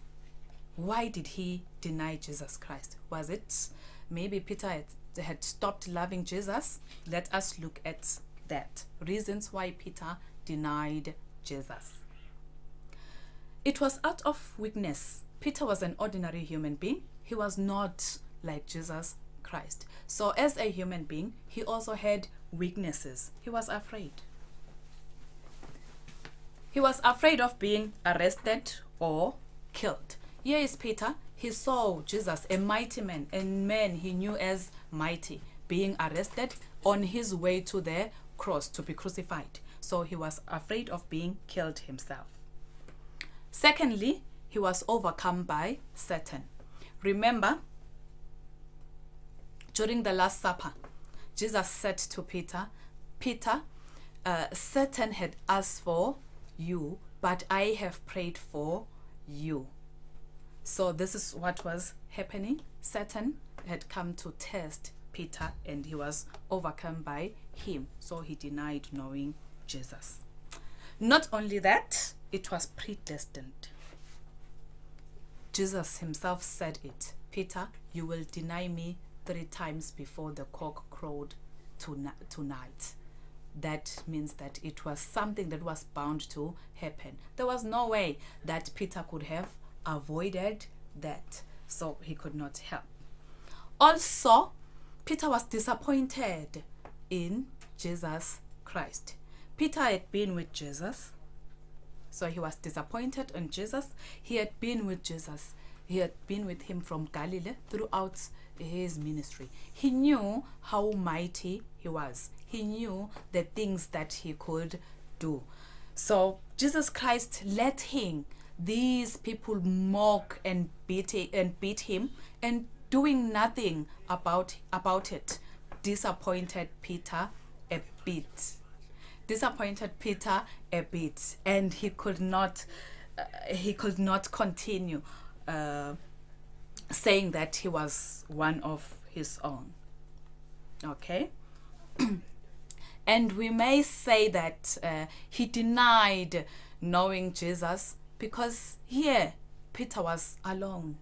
Q: Why did he deny Jesus Christ? Was it maybe Peter had stopped loving Jesus? Let us look at that. Reasons why Peter denied Jesus. It was out of weakness. Peter was an ordinary human being. He was not like Jesus Christ. So as a human being, he also had weaknesses. He was afraid. He was afraid of being arrested or killed. Here is Peter. He saw Jesus, a mighty man, a man he knew as mighty, being arrested on his way to the cross to be crucified. So he was afraid of being killed himself. Secondly, he was overcome by Satan. Remember, during the Last Supper, Jesus said to Peter, "Peter, Satan had asked for you, but I have prayed for you." So this is what was happening. Satan had come to test Peter, and he was overcome by him. So he denied knowing Jesus. Not only that, it was predestined. Jesus himself said it. "Peter, you will deny me 3 times before the cock crowed tonight." That means that it was something that was bound to happen. There was no way that Peter could have avoided that, so he could not help. Also, Peter was disappointed in Jesus Christ. Peter had been with Jesus, so he was disappointed in Jesus. He had been with Jesus. He had been with him from Galilee throughout his ministry. He knew how mighty he was. He knew the things that he could do. So Jesus Christ letting these people mock and beat him and doing nothing about it disappointed Peter a bit. And he could not continue saying that he was one of his own. Okay. And we may say that he denied knowing Jesus because here Peter was alone.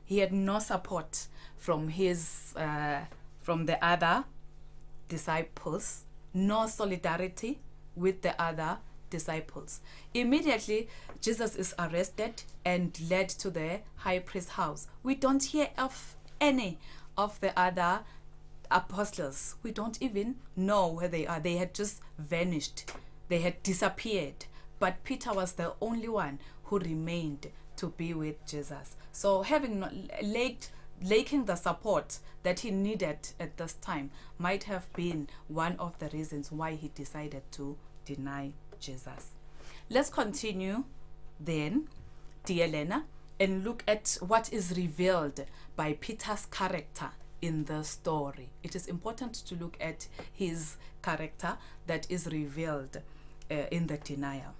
Q: He had no support from the other disciples no solidarity with the other disciples. Immediately, Jesus is arrested and led to the high priest's house. We don't hear of any of the other apostles. We don't even know where they are. They had just vanished. They had disappeared. But Peter was the only one who remained to be with Jesus. So having lacking the support that he needed at this time might have been one of the reasons why he decided to deny Jesus. Let's continue then, dear Lena, and look at what is revealed by Peter's character in the story. It is important to look at his character that is revealed in the denial.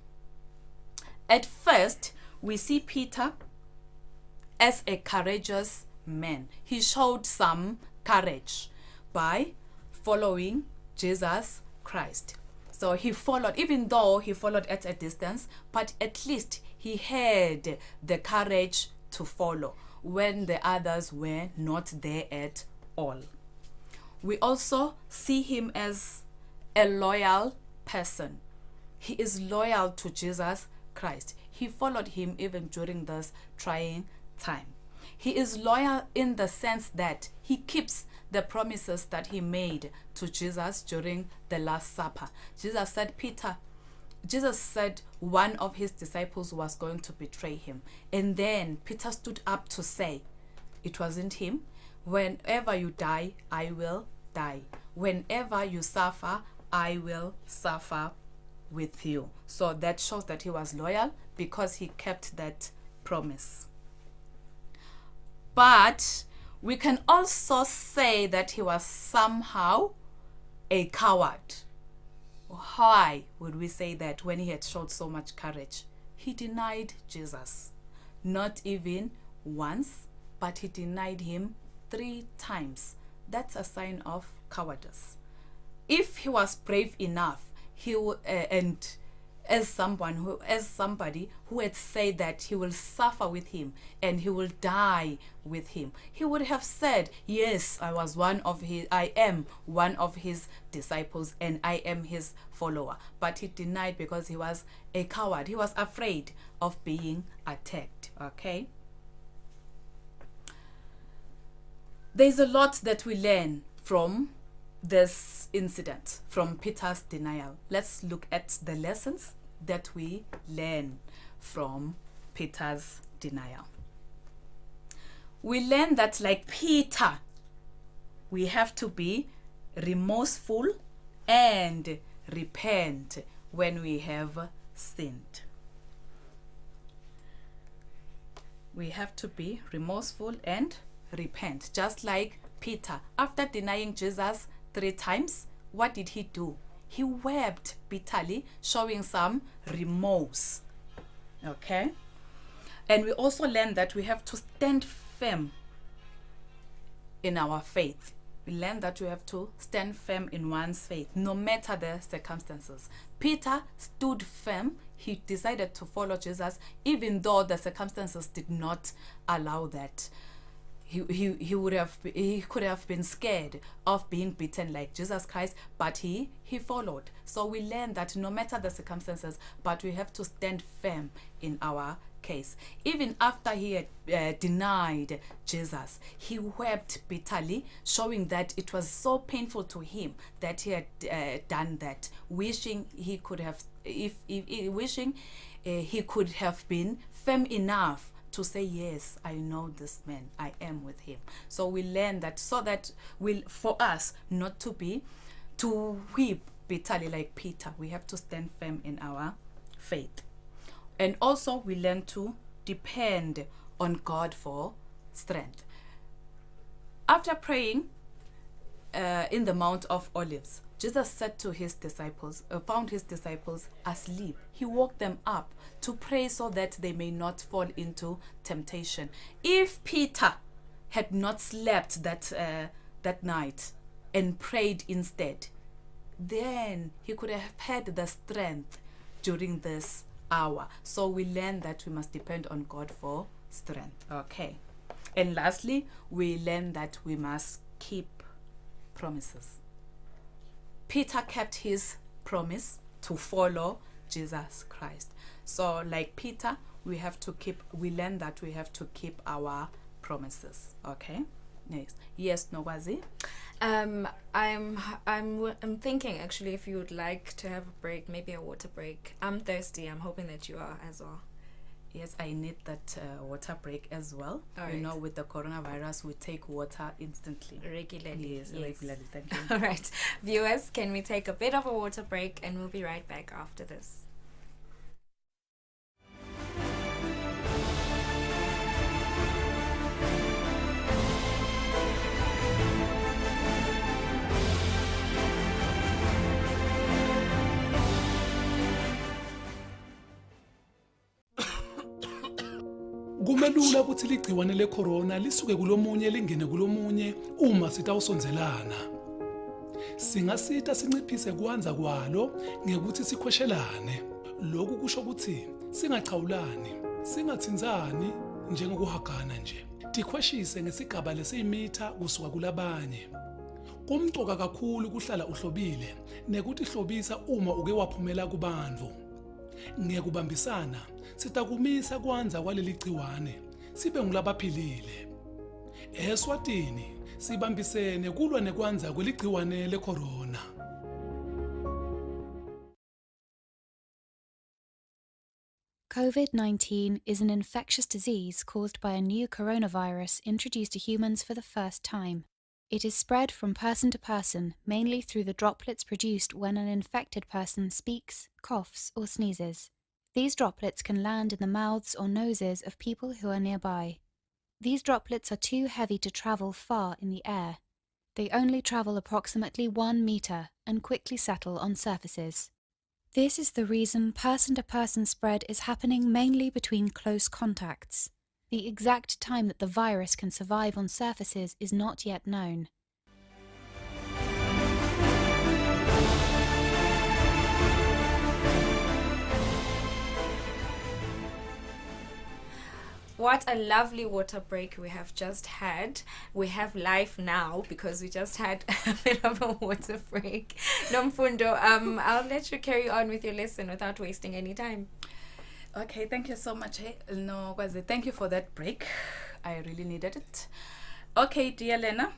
Q: At first, we see Peter as a courageous man. He showed some courage by following Jesus Christ. So he followed, even though he followed at a distance, but at least he had the courage to follow when the others were not there at all. We also see him as a loyal person. He is loyal to Jesus Christ. He followed him even during this trying time. He is loyal in the sense that he keeps the promises that he made to Jesus during the Last Supper. Jesus said one of his disciples was going to betray him. And then Peter stood up to say, it wasn't him. Whenever you die, I will die. Whenever you suffer, I will suffer with you. So that shows that he was loyal because he kept that promise. But we can also say that he was somehow a coward. Why would we say that when he had showed so much courage? He denied Jesus. Not even once, but he denied him 3 times. That's a sign of cowardice. If he was brave enough, he would, and as somebody who had said that he will suffer with him and he will die with him, he would have said, yes, I am one of his disciples and I am his follower. But he denied because he was a coward. He was afraid of being attacked. Okay, there's a lot that we learn from this incident, from Peter's denial. Let's look at the lessons that we learn from Peter's denial. We learn that, like Peter, we have to be remorseful and repent when we have sinned. We have to be remorseful and repent, just like Peter. After denying Jesus 3 times, what did he do? He wept bitterly, showing some remorse. Okay? And we also learn that we have to stand firm in our faith. We learn that we have to stand firm in one's faith, no matter the circumstances. Peter stood firm. He decided to follow Jesus, even though the circumstances did not allow that. He could have been scared of being beaten like Jesus Christ, but he followed. So we learn that no matter the circumstances, but we have to stand firm in our case. Even after he had denied Jesus, he wept bitterly, showing that it was so painful to him that he had done that, wishing he could have, he could have been firm enough to say, yes, I know this man, I am with him. So we learn that, so that for us not to weep bitterly like Peter, we have to stand firm in our faith. And also we learn to depend on God for strength. After praying in the Mount of Olives, Jesus said to his disciples, found his disciples asleep. He woke them up to pray so that they may not fall into temptation. If Peter had not slept that night and prayed instead, then he could have had the strength during this hour. So we learn that we must depend on God for strength. Okay. And lastly, we learn that we must keep promises. Peter kept his promise to follow Jesus Christ. So like Peter, we learn that we have to keep our promises. Okay. Yes, Nogwazi.
B: I'm thinking actually if you would like to have a break, maybe a water break. I'm thirsty. I'm hoping that you are as well.
Q: Yes, I need that water break as well.
B: All
Q: you
B: right.
Q: know, with the coronavirus, we take water instantly.
B: Regularly.
Q: Yes, regularly. Thank you.
B: All right. Viewers, can we take a bit of a water break and we'll be right back after this.
L: Kumelula ukuthi ligciwane lecorona lisuke kulomunye lingene kulomunye uma sitawusonzelana. Singasita sinciphise kuanza kwalo ngekuthi sikhweshelane. Lokhu kusho ukuthi singachawulani, singathinzani njengokuhagana nje. Tikhweshise ngesigaba lesiyimitha kusuka kulabanye. Kumcoka kakhulu kuhlala uhlobile nekuthi hlobisa uma uke waphumela kubantu. Ngekubambisana sitakumisa kwanza kwaleli gciwane sibe ngulabaphilile. Eswatini sibambisene kulwa nekwanza kweligciwane lecorona.
R: COVID-19 is an infectious disease caused by a new coronavirus introduced to humans for the first time. It is spread from person to person, mainly through the droplets produced when an infected person speaks, coughs, or sneezes. These droplets can land in the mouths or noses of people who are nearby. These droplets are too heavy to travel far in the air. They only travel approximately 1 meter and quickly settle on surfaces. This is the reason person-to-person spread is happening mainly between close contacts. The exact time that the virus can survive on surfaces is not yet known.
B: What a lovely water break we have just had. We have life now because we just had a bit of a water break. Nomfumdo, I'll let you carry on with your lesson without wasting any time.
Q: Okay, thank you so much. No, thank you for that break. I really needed it. Okay, dear Lena.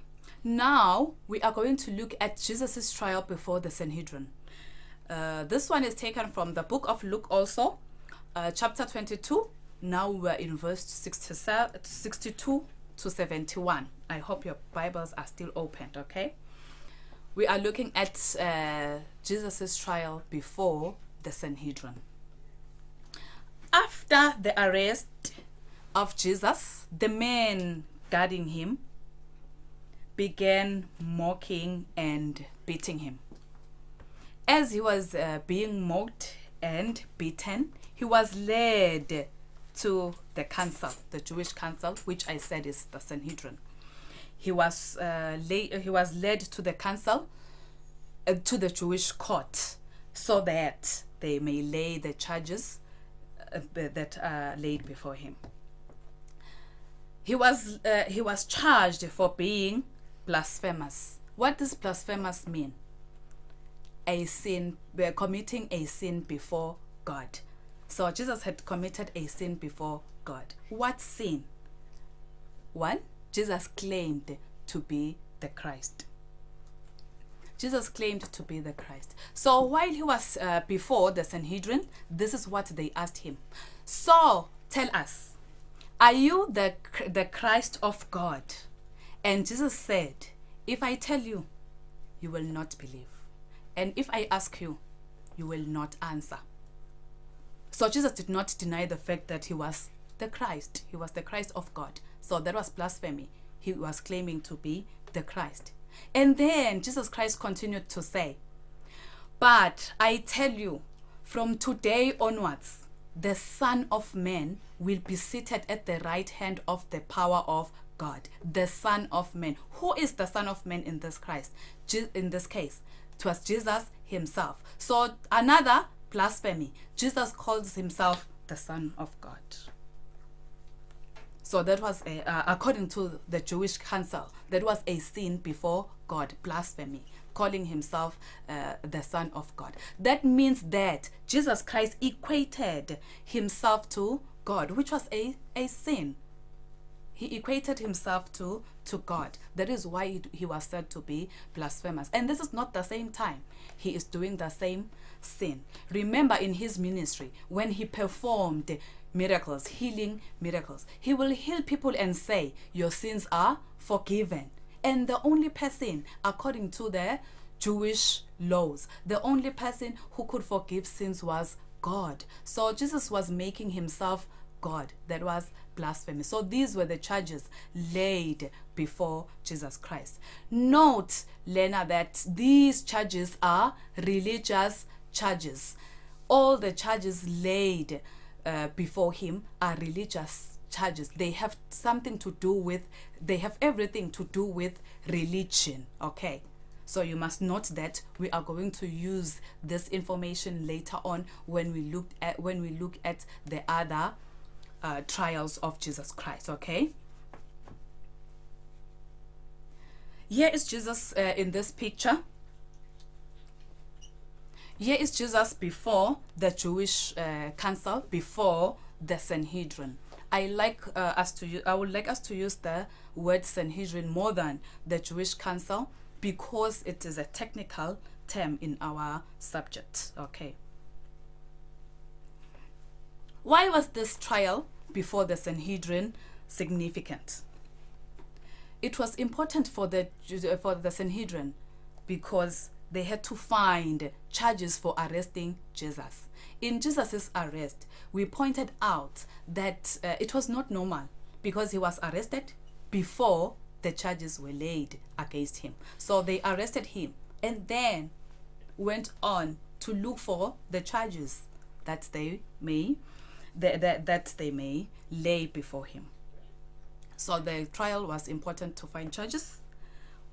Q: Now we are going to look at Jesus' trial before the Sanhedrin. This one is taken from the book of Luke also, chapter 22. Now we're in verse 62 to 71. I hope your Bibles are still opened, okay? We are looking at Jesus' trial before the Sanhedrin. After the arrest of Jesus, the men guarding him began mocking and beating him. As he was being mocked and beaten, he was led to the council, the Jewish council, which I said is the Sanhedrin. He was led to the council, to the Jewish court, so that they may lay the charges that are laid before him. He was charged for being blasphemous. What does blasphemous mean? A sin, committing a sin before God. So Jesus had committed a sin before God. What sin? One, Jesus claimed to be the Christ. Jesus claimed to be the Christ. So while he was before the Sanhedrin, this is what they asked him. So tell us, are you the Christ of God? And Jesus said, if I tell you, you will not believe. And if I ask you, you will not answer. So Jesus did not deny the fact that he was the Christ. He was the Christ of God. So that was blasphemy. He was claiming to be the Christ. And then Jesus Christ continued to say, but I tell you, from today onwards, the Son of Man will be seated at the right hand of the power of God. The Son of Man. Who is the Son of Man in this Christ? In this case, it was Jesus himself. So another blasphemy. Jesus calls himself the Son of God. So that was, according to the Jewish council, that was a sin before God, blasphemy, calling himself the Son of God. That means that Jesus Christ equated himself to God, which was a sin. He equated himself to God. That is why he was said to be blasphemous. And this is not the same time. He is doing the same sin. Remember, in his ministry, when he performed miracles, healing miracles, he will heal people and say, your sins are forgiven. And the only person, according to the Jewish laws, the only person who could forgive sins was God. So Jesus was making himself God. That was blasphemy. So these were the charges laid before Jesus Christ. Note, Lena, that these charges are religious charges. All the charges laid before him are religious charges. They have something to do with, they have everything to do with religion. Okay. So you must note that we are going to use this information later on when we look at the other trials of Jesus Christ. Okay. Here is Jesus in this picture. Here is Jesus before the Jewish council, before the Sanhedrin. I would like us to use the word Sanhedrin more than the Jewish council, because it is a technical term in our subject. Okay. Why was this trial before the Sanhedrin significant? It was important for the Sanhedrin because they had to find charges for arresting Jesus. In Jesus' arrest, we pointed out that it was not normal because he was arrested before the charges were laid against him. So they arrested him and then went on to look for the charges that they may lay before him. So the trial was important to find charges.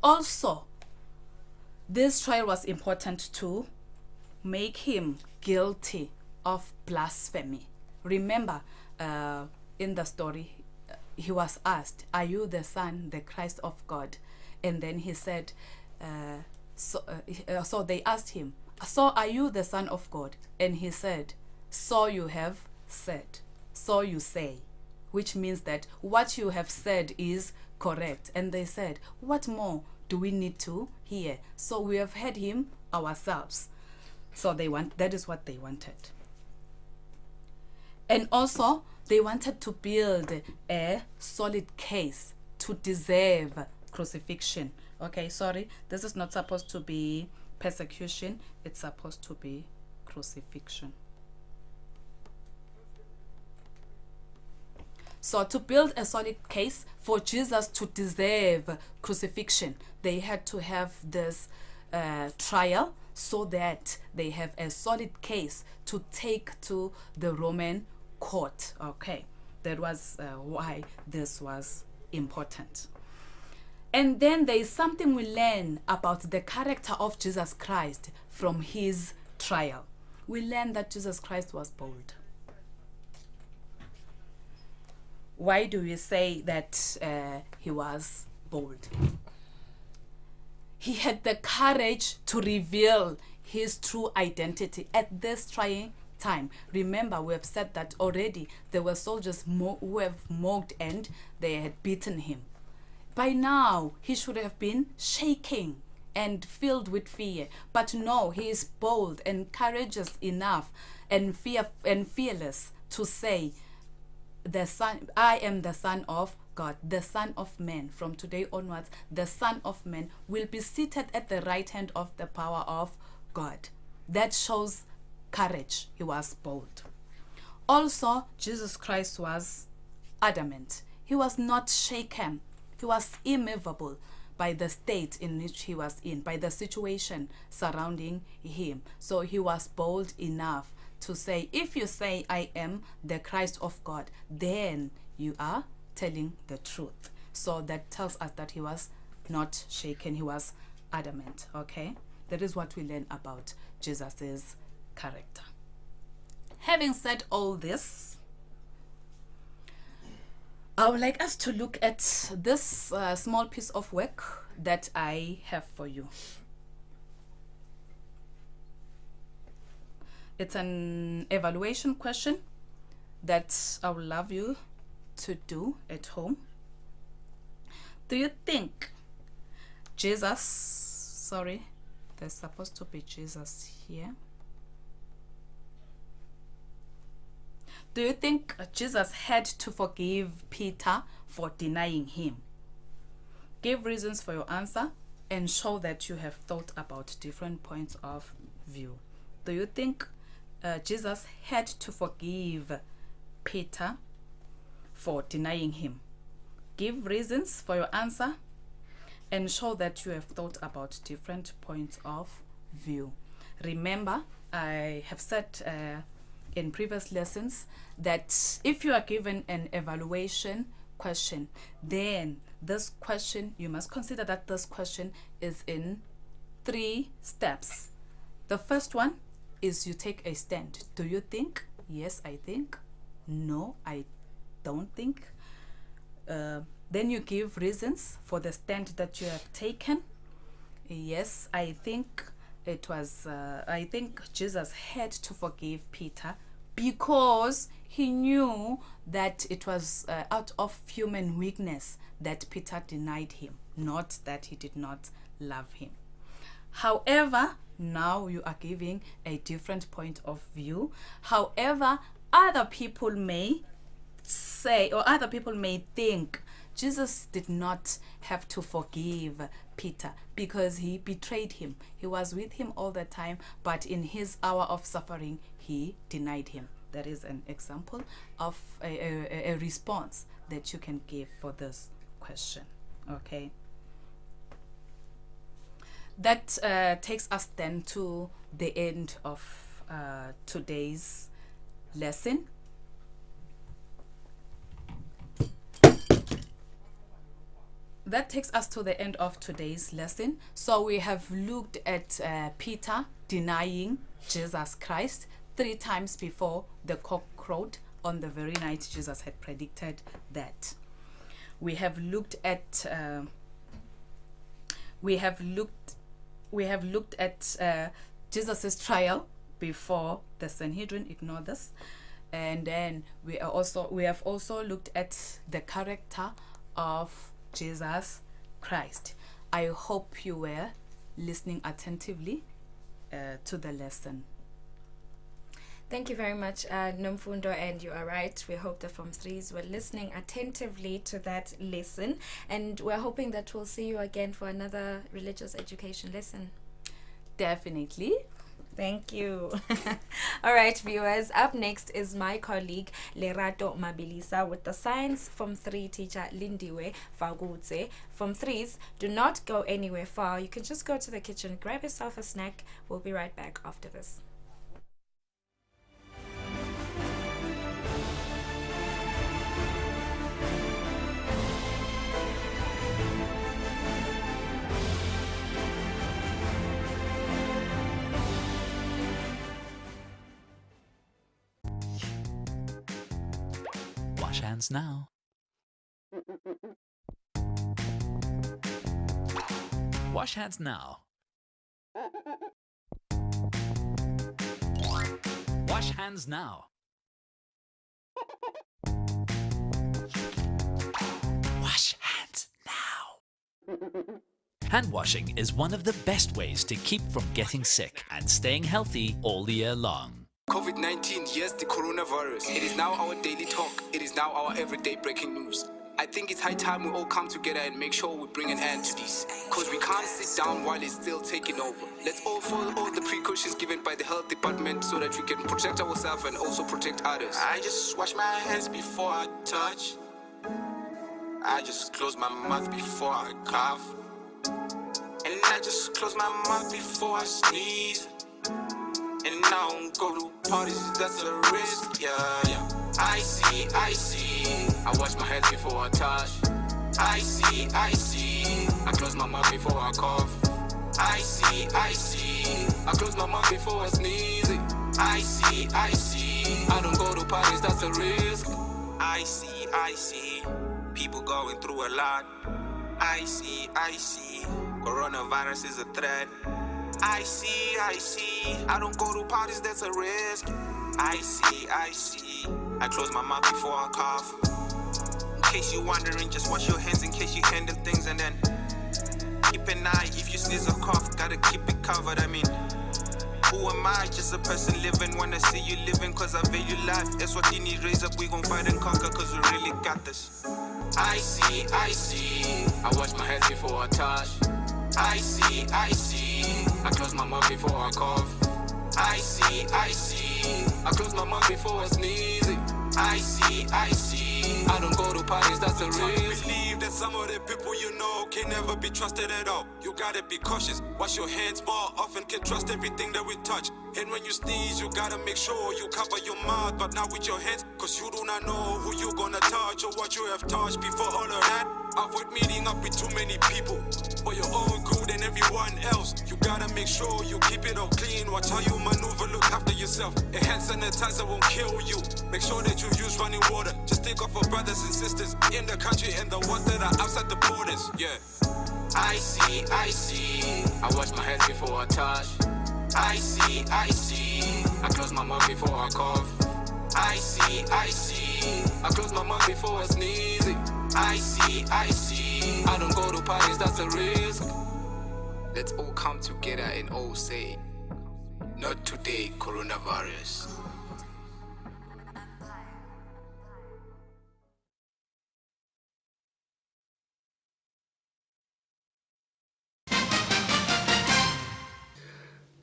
Q: Also, this trial was important to make him guilty of blasphemy. Remember, in the story, he was asked, are you the Son, the Christ of God? And then he said, so they asked him, so are you the Son of God? And he said, so you have said, so you say, which means that what you have said is correct. And they said, what more do we need to hear? So we have heard him ourselves. So that is what they wanted. And also, they wanted to build a solid case to deserve crucifixion. Okay, sorry, this is not supposed to be persecution, it's supposed to be crucifixion. So to build a solid case for Jesus to deserve crucifixion, they had to have this trial so that they have a solid case to take to the Roman court. Okay, that was why this was important. And then there is something we learn about the character of Jesus Christ from his trial. We learn that Jesus Christ was bold. Why do we say that he was bold? He had the courage to reveal his true identity at this trying time. Remember, we have said that already. There were soldiers who have mocked and they had beaten him. By now, he should have been shaking and filled with fear. But no, he is bold and courageous enough and fearless to say, I am the Son of God, the Son of Man. From today onwards, the Son of Man will be seated at the right hand of the power of God. That shows courage. He was bold. Also, Jesus Christ was adamant. He was not shaken. He was immovable by the state in which he was in, by the situation surrounding him. So he was bold enough to say, if you say I am the Christ of God, then you are telling the truth. So that tells us that he was not shaken. He was adamant. Okay, that is what we learn about Jesus's character. Having said all this, I would like us to look at this small piece of work that I have for you. It's an evaluation question that I would love you to do at home. Do you think Jesus, sorry, there's supposed to be Jesus here. Do you think Jesus had to forgive Peter for denying him? Give reasons for your answer and show that you have thought about different points of view. Do you think Jesus had to forgive Peter for denying him? Give reasons for your answer and show that you have thought about different points of view. Remember, I have said in previous lessons that if you are given an evaluation question, then this question, you must consider that this question is in 3 steps. The first one is you take a stand. Do you think? Yes, I think. No, I don't think. Then you give reasons for the stand that you have taken. Yes, I think it was, I think Jesus had to forgive Peter because he knew that it was out of human weakness that Peter denied him, not that he did not love him. However, now you are giving a different point of view. However, other people may say, or other people may think, Jesus did not have to forgive Peter because he betrayed him. He was with him all the time, but in his hour of suffering, he denied him. That is an example of a response that you can give for this question. Okay. That takes us then to the end of today's lesson. That takes us to the end of today's lesson. So we have looked at Peter denying Jesus Christ 3 times before the cock crowed on the very night Jesus had predicted that. We have looked at Jesus's trial before the Sanhedrin. Ignore this. And then we have also looked at the character of Jesus Christ. I hope you were listening attentively to the lesson.
B: Thank you very much, Nomfumdo, and you are right. We hope the Form 3s were listening attentively to that lesson, and we're hoping that we'll see you again for another religious education lesson.
Q: Definitely.
B: Thank you. All right, viewers, up next is my colleague Lerato Mabilisa with the Science Form 3 teacher Lindiwe Fakudze. Form 3s, do not go anywhere far. You can just go to the kitchen, grab yourself a snack. We'll be right back after this.
D: Wash hands now. Wash hands now. Wash hands now. Wash hands now. Hand washing is one of the best ways to keep from getting sick and staying healthy all year long.
S: COVID-19, yes, the coronavirus. It is now our daily talk. It is now our everyday breaking news. I think it's high time we all come together and make sure we bring an end to this. Cause we can't sit down while it's still taking over. Let's all follow all the precautions given by the health department so that we can protect ourselves and also protect others.
T: I just wash my hands before I touch. I just close my mouth before I cough. And I just close my mouth before I sneeze. And I don't go to parties, that's a risk, yeah. I see.
S: I wash my hands before I touch.
T: I see.
S: I close my mouth before I cough.
T: I see.
S: I close my mouth before I sneeze.
T: I see.
S: I don't go to parties, that's a risk.
T: I see. People going through a lot. I see. Coronavirus is a threat. I see. I don't go to parties, that's a risk. I see. I close my mouth before I cough. In case you're wondering, just wash your hands in case you handle things, and then keep an eye if you sneeze or cough, gotta keep it covered. I mean, who am I? Just a person living, wanna see you living, cause I value life. Eswatini, raise up, we gon' fight and conquer, cause we really got this. I see. I wash my hands before I touch. I see. I close my mouth before I cough. I see. I close my mouth before I sneeze. I see. I don't go to parties, that's a risk.
U: Believe that some of the people you know can never be trusted at all. You gotta be cautious. Wash your hands more often, can trust everything that we touch. And when you sneeze, you gotta make sure you cover your mouth, but not with your hands, cause you do not know who you gonna touch or what you have touched before all of that. Avoid meeting up with too many people for your own good and everyone else. You gotta make sure you keep it all clean. Watch how you maneuver, look after yourself. A hand sanitizer won't kill you. Make sure that you use running water. Just think of our brothers and sisters in the country and the ones that are outside the borders. Yeah.
T: I see. I wash my hands before I touch. I see. I close my mouth before I cough. I see. I close my mouth before I sneeze. I see. I don't go to parties, that's a risk. Let's all come together and all say, not today, coronavirus.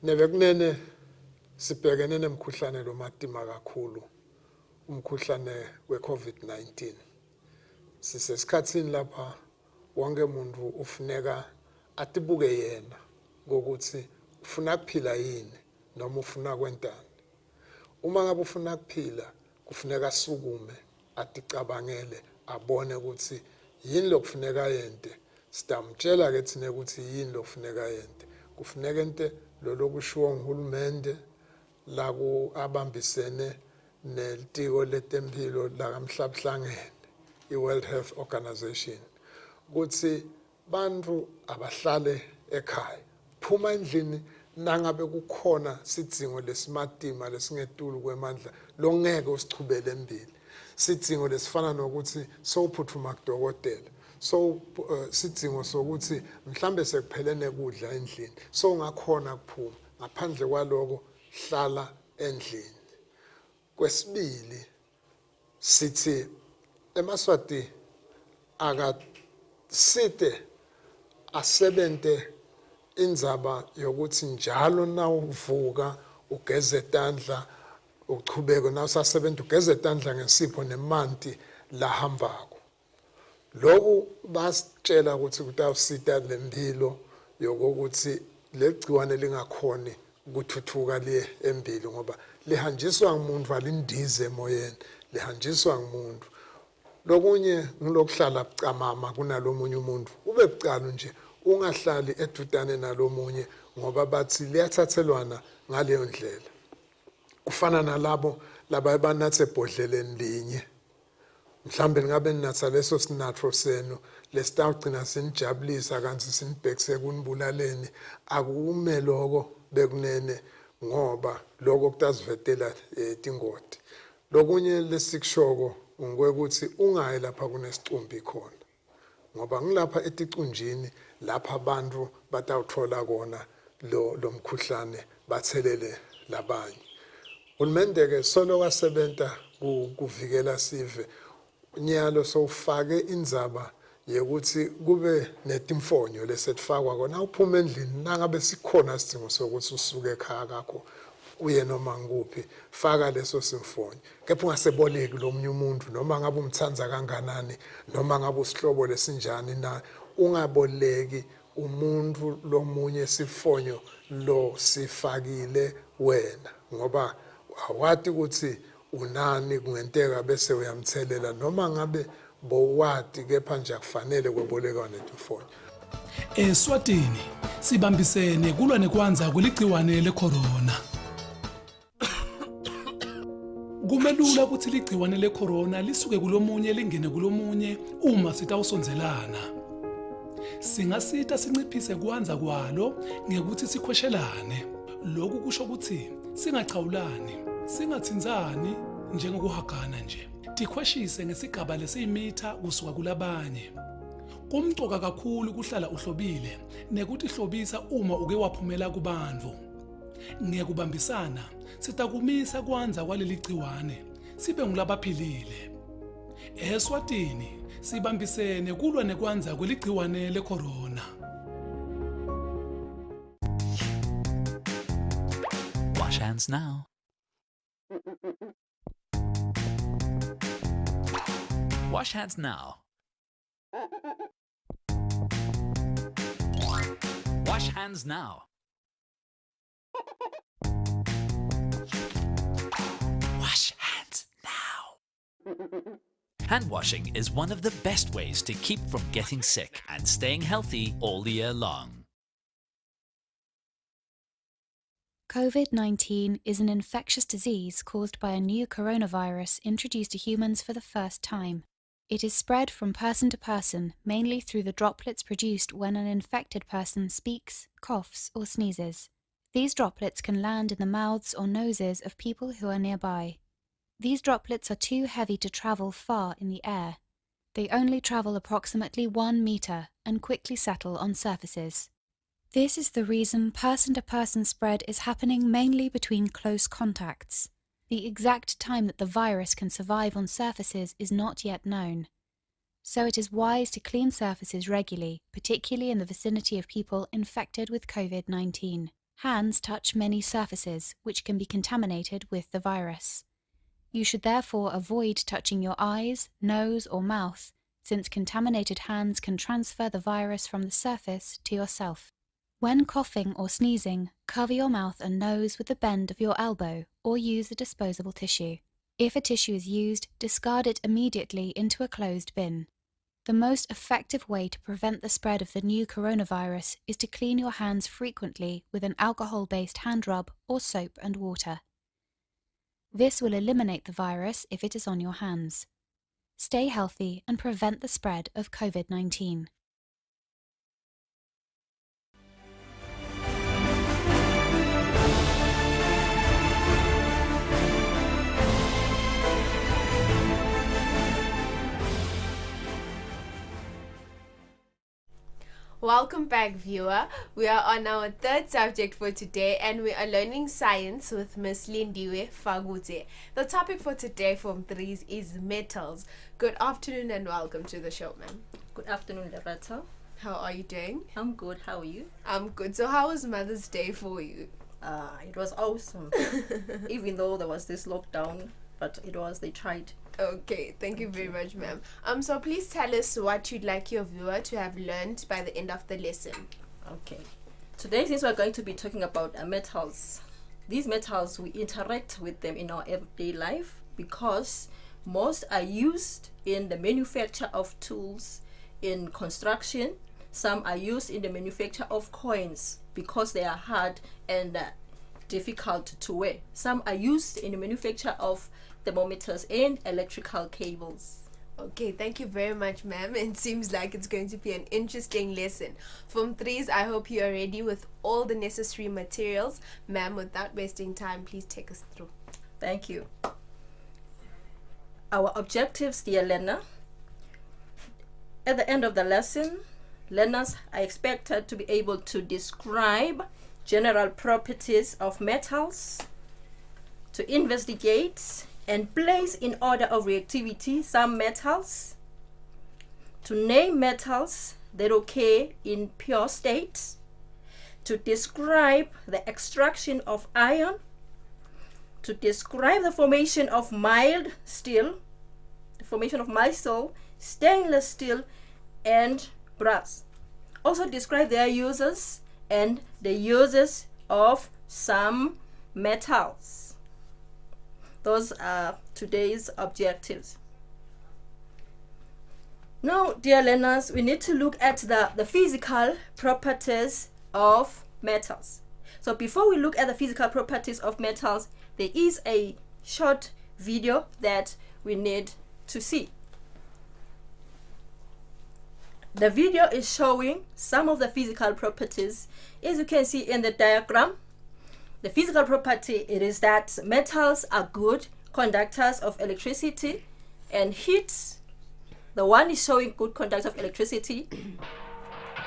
V: Nebekunene sibhekene nemkhuhlane lo matima kakhulu umkhuhlane we-COVID-19. Sisesikhatsini lapha wonke umuntu ufuneka atibuke yena ngokuthi ufuna kuphila yini noma ufuna kwentani. Uma ngabe ufuna kuphila kufuneka asukume aticabangele abone ukuthi yini lokufuneka yente. Sitamtshela ke thina ukuthi yini lokufuneka yente. Kufuneka ente lo lokushiwo nguhulumende la ku abambisene nelitiko letempilo la kamhlabuhlangene i-World Health Organization ukuthi bantu abahlale ekhaya phuma endlini nangabe kukhona sidingo lesimatima lesingetulu kwemandla longeke usichubele embili sidingo lesifana nokuthi sowuphuthuma kudokotela so sidingo sokuthi mhlambe sekuphelene kudla endlini so ungakhona kuphuma ngaphandle kwaloko hlala endlini. Kwesibili sithi eMaswati akasite asebente indzaba yokuthi njalo nawuvuka ugeze izandla uchubeke nawusasebenza ugeze izandla ngesipho nemanti lahambako. Lokhu basitshela ukuthi kutawusita lempilo yokuthi legciwane lingakhoni ukuthuthuka liye embili ngoba lihanjiswa ngumuntu alindize emoyeni lihanjiswa ngumuntu. Lokunye ngilokuhlala bucamama kunalomunye umuntu ube bucala nje ungahlali edudane nalomunye ngoba bathi liyathathelwana ngaleyo ndlela. Kufana nalabo laba banathe ebhodleleni linye mhlambe ngabe ninatha leso sinatho senu lesitawugcina sinijabulisa kanti sinibhekise kunibulaleni akume lokho bekunene ngoba lokho kutazivetela tingoti. Lokunye lesikushoko ngwekuthi ungayi lapha kunesicumbi khona ngoba ngilapha eticunjini lapha abantu batawuthola kona lo mkhuhlane bathelele labanye. Uhulumende ke solo wasebenta kuvikela sive nyalo sowufake indzaba yokuthi kube netimfonyo lesetifakwa kona uphuma endlini nangabe sikhona isidingo sokuthi usuke ekhaya kakho uye noma nguphi faka leso simfonyo kepha ungaseboleki lomunye umuntu noma ngabe umthanza kanganani noma ngabe usihlobo lesinjani na ungaboleki umuntu lomunye sifonyo lo sifakile wena ngoba awati ukuthi unani kungenteka bese uyamthelela noma ngabe bowati kepha nje akufanele kweboleka netimfonyo.
L: Eswatini sibambisene kulwa nekwanza kuligciwane lecorona. Kumelula ukuthi ligciwane lecorona lisuke kulomunye lingene kulomunye uma sitawusonzelana. Singasita sinciphise kwanza kwalo ngekuthi sikhweshelane. Lokhu kusho ukuthi singachawulani, singathinzani njengokuhagana nje. Tikhweshise ngesigaba lesiyimitha kusuka kulabanye. Kumcoka kakhulu kuhlala uhlobile nekuthi hlobisa uma uke waphumela kubantu. Ngekubambisana sitakumisa kwanza kwaleli gciwane sibe ngulabaphilile. Eswatini sibambisene kulwa nekwanza kweligciwane lecorona.
D: Wash hands now. Wash hands now. Wash hands now. Wash hands now. Hand washing is one of the best ways to keep from getting sick and staying healthy all the year long.
R: COVID-19 is an infectious disease caused by a new coronavirus introduced to humans for the first time. It is spread from person to person, mainly through the droplets produced when an infected person speaks, coughs, or sneezes. These droplets can land in the mouths or noses of people who are nearby. These droplets are too heavy to travel far in the air. They only travel approximately 1 meter and quickly settle on surfaces. This is the reason person-to-person spread is happening mainly between close contacts. The exact time that the virus can survive on surfaces is not yet known. So it is wise to clean surfaces regularly, particularly in the vicinity of people infected with COVID-19. Hands touch many surfaces, which can be contaminated with the virus. You should therefore avoid touching your eyes, nose, or mouth, since contaminated hands can transfer the virus from the surface to yourself. When coughing or sneezing, cover your mouth and nose with the bend of your elbow or use a disposable tissue. If a tissue is used, discard it immediately into a closed bin. The most effective way to prevent the spread of the new coronavirus is to clean your hands frequently with an alcohol-based hand rub or soap and water. This will eliminate the virus if it is on your hands. Stay healthy and prevent the spread of COVID-19.
A: Welcome back, viewer. We are on our third subject for today and we are learning science with Miss Lindiwe Fakudze. The topic for today from 3s is metals. Good afternoon and welcome to the show, ma'am.
E: Good afternoon, Loretta.
A: How are you doing?
E: I'm good. How are you?
A: I'm good. So how was Mother's Day for you?
E: It was awesome. Even though there was this lockdown, but they tried.
A: Okay, thank you very much, ma'am. So please tell us what you'd like your viewer to have learned by the end of the lesson.
E: Okay. Today, since we're going to be talking about metals, these metals, we interact with them in our everyday life because most are used in the manufacture of tools, in construction. Some are used in the manufacture of coins because they are hard and difficult to wear. Some are used in the manufacture of thermometers and electrical cables.
A: Okay, thank you very much, ma'am. It seems like it's going to be an interesting lesson. From 3s, I hope you are ready with all the necessary materials. Ma'am, without wasting time, please take us through.
E: Thank you. Our objectives, dear learner. At the end of the lesson, learners are expected to be able to describe general properties of metals, to investigate and place in order of reactivity some metals, to name metals that occur in pure states, to describe the extraction of iron, to describe the formation of mild steel, stainless steel, and brass. Also describe their uses and the uses of some metals. Those are today's objectives. Now, dear learners, we need to look at the physical properties of metals. So before we look at the physical properties of metals, there is a short video that we need to see. The video is showing some of the physical properties. As you can see in the diagram, the physical property, it is that metals are good conductors of electricity and heat. The one is showing good conductors of electricity.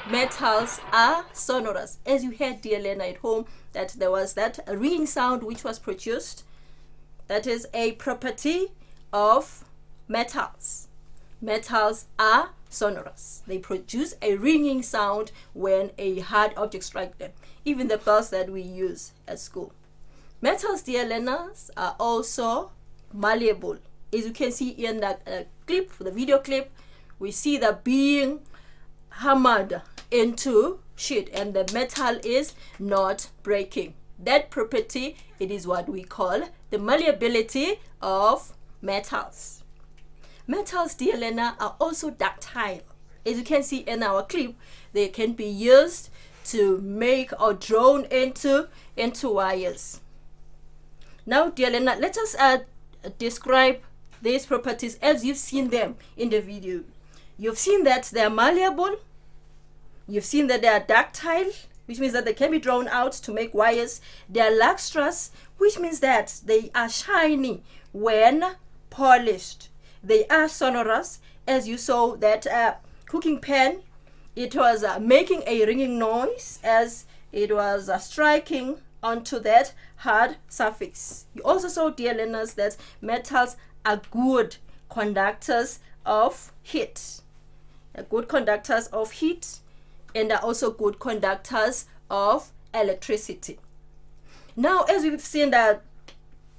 E: Metals are sonorous. As you heard, dear learner, at home, that there was that ringing sound which was produced. That is a property of metals. Metals are sonorous. They produce a ringing sound when a hard object strikes them, even the bells that we use at school. Metals, dear learners, are also malleable. As you can see in the clip, the video clip, we see that being hammered into sheet and the metal is not breaking. That property, it is what we call the malleability of metals. Metals, dear learner, are also ductile. As you can see in our clip, they can be used to make or drawn into wires. Now, dear learner, let us describe these properties as you've seen them in the video. You've seen that they are malleable. You've seen that they are ductile, which means that they can be drawn out to make wires. They are lustrous, which means that they are shiny when polished. They are sonorous, as you saw that cooking pan, it was making a ringing noise as it was striking onto that hard surface. You also saw, dear learners, that metals are good conductors of heat. They're good conductors of heat and are also good conductors of electricity. Now, as we've seen that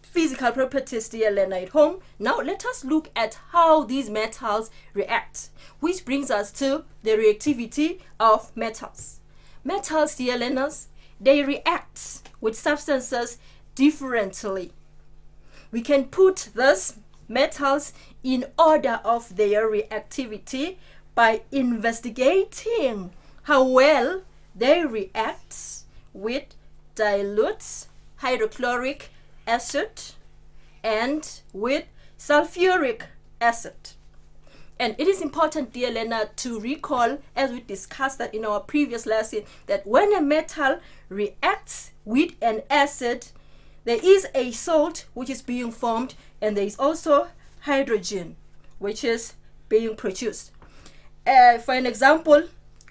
E: physical properties, dear learner at home, now let us look at how these metals react, which brings us to the reactivity of metals. Metals, dear learners, they react with substances differently. We can put these metals in order of their reactivity by investigating how well they react with dilute hydrochloric acid and with sulfuric acid. And it is important, dear learner, to recall, as we discussed that in our previous lesson, that when a metal reacts with an acid, there is a salt which is being formed and there is also hydrogen which is being produced. For an example,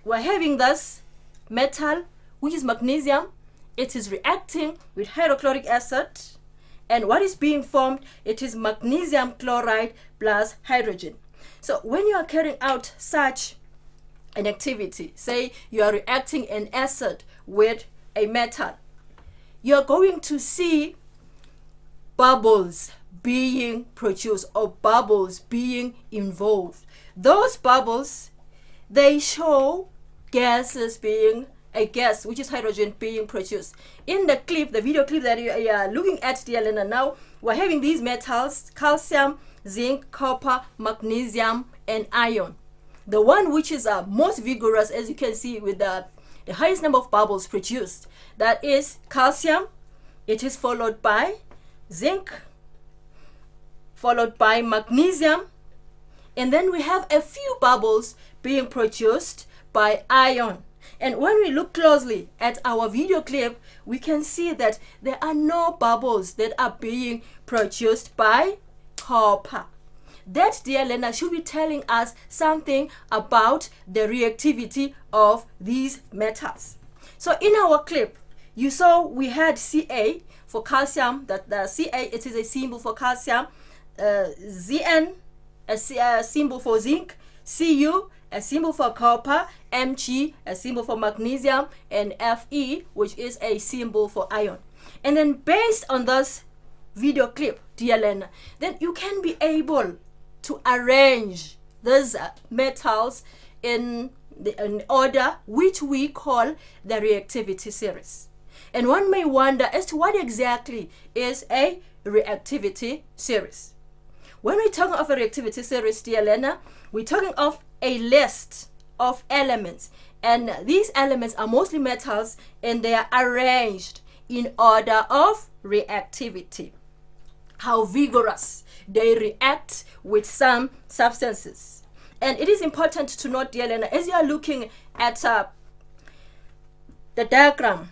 E: we're having this metal which is magnesium. It is reacting with hydrochloric acid, and what is being formed, it is magnesium chloride plus hydrogen. So when you are carrying out such an activity, say you are reacting an acid with a metal, you are going to see bubbles being produced or bubbles being involved. Those bubbles, they show gases being a gas, which is hydrogen, being produced. In the clip, the video clip that you are looking at, dear learner, now we're having these metals: calcium, zinc, copper, magnesium, and iron. The one which is most vigorous, as you can see, with the highest number of bubbles produced, that is calcium. It is followed by zinc, followed by magnesium, and then we have a few bubbles being produced by iron. And when we look closely at our video clip, we can see that there are no bubbles that are being produced by copper. That, dear learner, should be telling us something about the reactivity of these metals. So in our clip, you saw we had Ca for calcium, that the Ca, it is a symbol for calcium, Zn, a symbol for zinc, Cu, a symbol for copper, Mg, a symbol for magnesium, and Fe, which is a symbol for iron. And then based on this video clip, dear learner, then you can be able to arrange these metals in order which we call the reactivity series. And one may wonder as to what exactly is a reactivity series. When we're talking of a reactivity series, dear learner, we're talking of a list of elements, and these elements are mostly metals and they are arranged in order of reactivity. how vigorous they react with some substances. And it is important to note, dear learner, as you are looking at the diagram,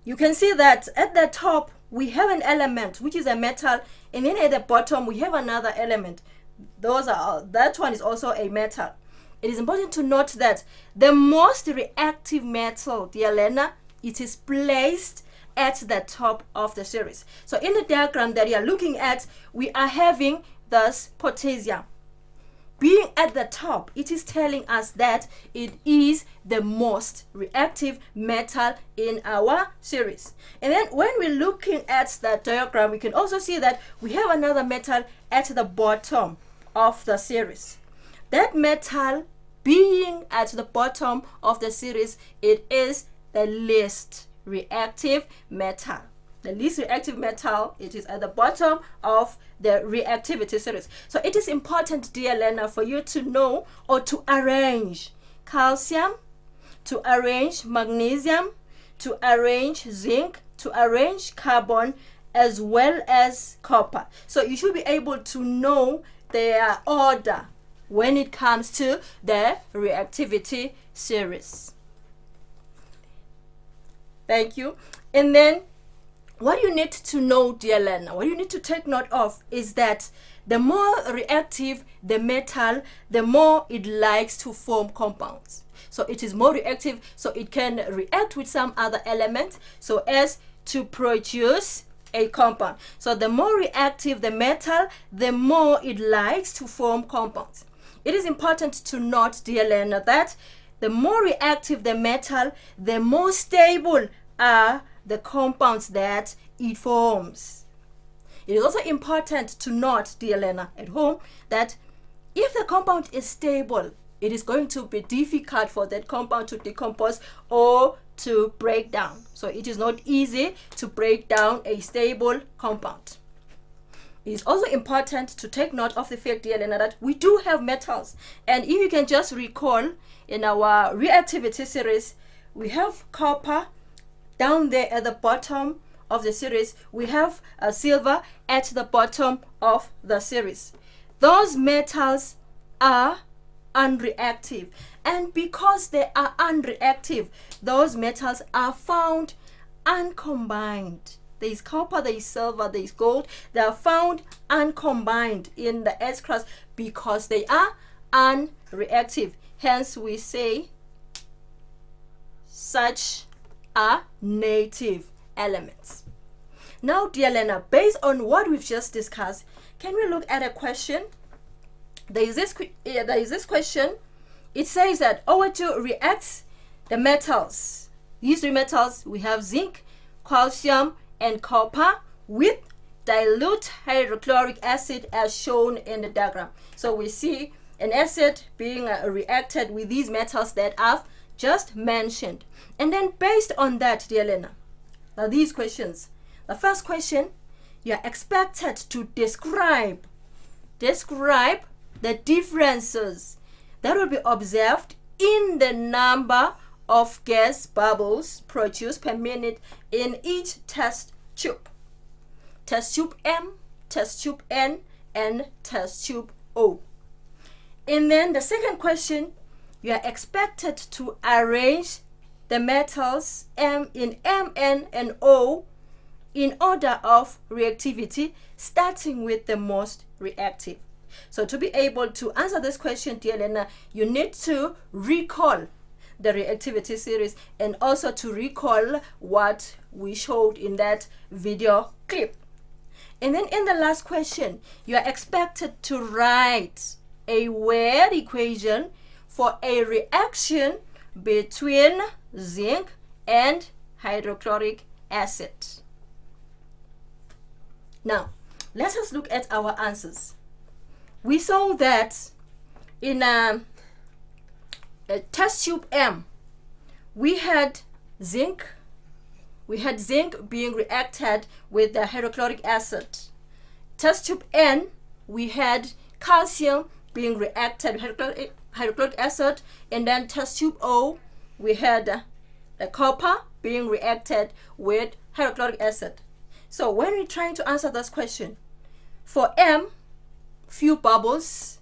E: you can see that at the top we have an element which is a metal, and then at the bottom we have another element. That one is also a metal. It is important to note that the most reactive metal, dear learner, it is placed at the top of the series. So in the diagram that you are looking at, we are having thus potassium. Being at the top, it is telling us that it is the most reactive metal in our series. And then when we're looking at the diagram, we can also see that we have another metal at the bottom of the series. That metal being at the bottom of the series, it is the least reactive metal. The least reactive metal, it is at the bottom of the reactivity series. So it is important, dear learner, for you to know or to arrange calcium, to arrange magnesium, to arrange zinc, to arrange carbon, as well as copper. So you should be able to know their order when it comes to the reactivity series. Thank you. And then what you need to know, dear learner, what you need to take note of is that the more reactive the metal, the more it likes to form compounds. So it is more reactive, so it can react with some other element so as to produce a compound. So the more reactive the metal, the more it likes to form compounds. It is important to note, dear learner, that the more reactive the metal, the more stable are the compounds that it forms. It is also important to note, dear learner, at home, that if the compound is stable, it is going to be difficult for that compound to decompose or to break down. So it is not easy to break down a stable compound. It is also important to take note of the fact, dear learner, that we do have metals. And if you can just recall, in our reactivity series, we have copper down there at the bottom of the series. We have silver at the bottom of the series. Those metals are unreactive, and because they are unreactive, those metals are found uncombined. There is copper, there is silver, there is gold. They are found uncombined in the S class because they are unreactive. Hence we say such are native elements. Now, dear learner, based on what we've just discussed, can we look at a question? There is this question. It says that O2 reacts the metals. These three metals, we have zinc, calcium, and copper with dilute hydrochloric acid as shown in the diagram. So we see an acid being reacted with these metals that I've just mentioned. And then based on that, dear learner, now these questions. The first question, you are expected to describe the differences that will be observed in the number of gas bubbles produced per minute in each test tube. Test tube M, test tube N, and test tube O. And then the second question, you are expected to arrange the metals M in M, N, and O in order of reactivity, starting with the most reactive. So to be able to answer this question, dear learner, you need to recall the reactivity series and also to recall what we showed in that video clip. And then in the last question, you are expected to write a word equation for a reaction between zinc and hydrochloric acid. Now, let us look at our answers. We saw that in a test tube M, we had zinc being reacted with the hydrochloric acid. Test tube N, we had calcium being reacted with hydrochloric acid, and then test tube O, we had the copper being reacted with hydrochloric acid. So when we're trying to answer this question, For M, few bubbles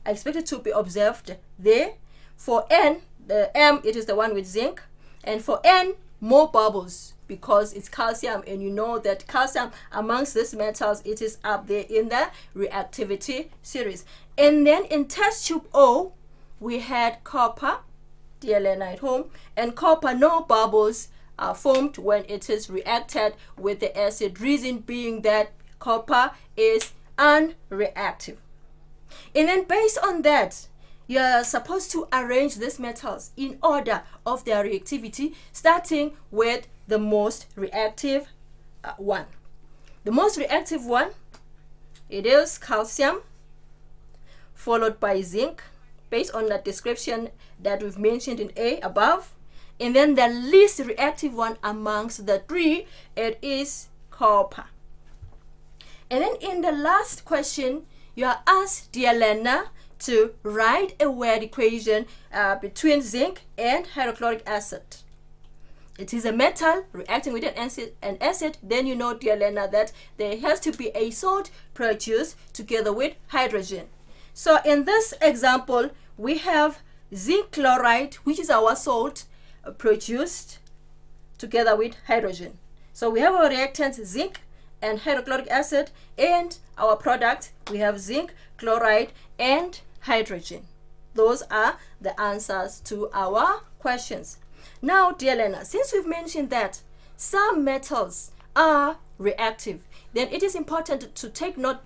E: are expected to be observed there. For N, the M, it is the one with zinc. And for N, more bubbles because it's calcium, and you know that calcium amongst these metals, it is up there in the reactivity series. And then in test tube O, we had copper, dear learner at home, and copper, no bubbles are formed when it is reacted with the acid, reason being that copper is unreactive. And then based on that, you are supposed to arrange these metals in order of their reactivity, starting with the most reactive one. The most reactive one, it is calcium, followed by zinc, based on the description that we've mentioned in A above. And then the least reactive one amongst the three, it is copper. And then in the last question, you are asked, dear learner, to write a word equation between zinc and hydrochloric acid. It is a metal reacting with an acid. Then you know, dear learner, that there has to be a salt produced together with hydrogen. So in this example, we have zinc chloride, which is our salt, produced together with hydrogen. So we have our reactants zinc and hydrochloric acid, and our product, we have zinc chloride and hydrogen. Those are the answers to our questions. Now, dear learner, since we've mentioned that some metals are reactive, then it is important to take note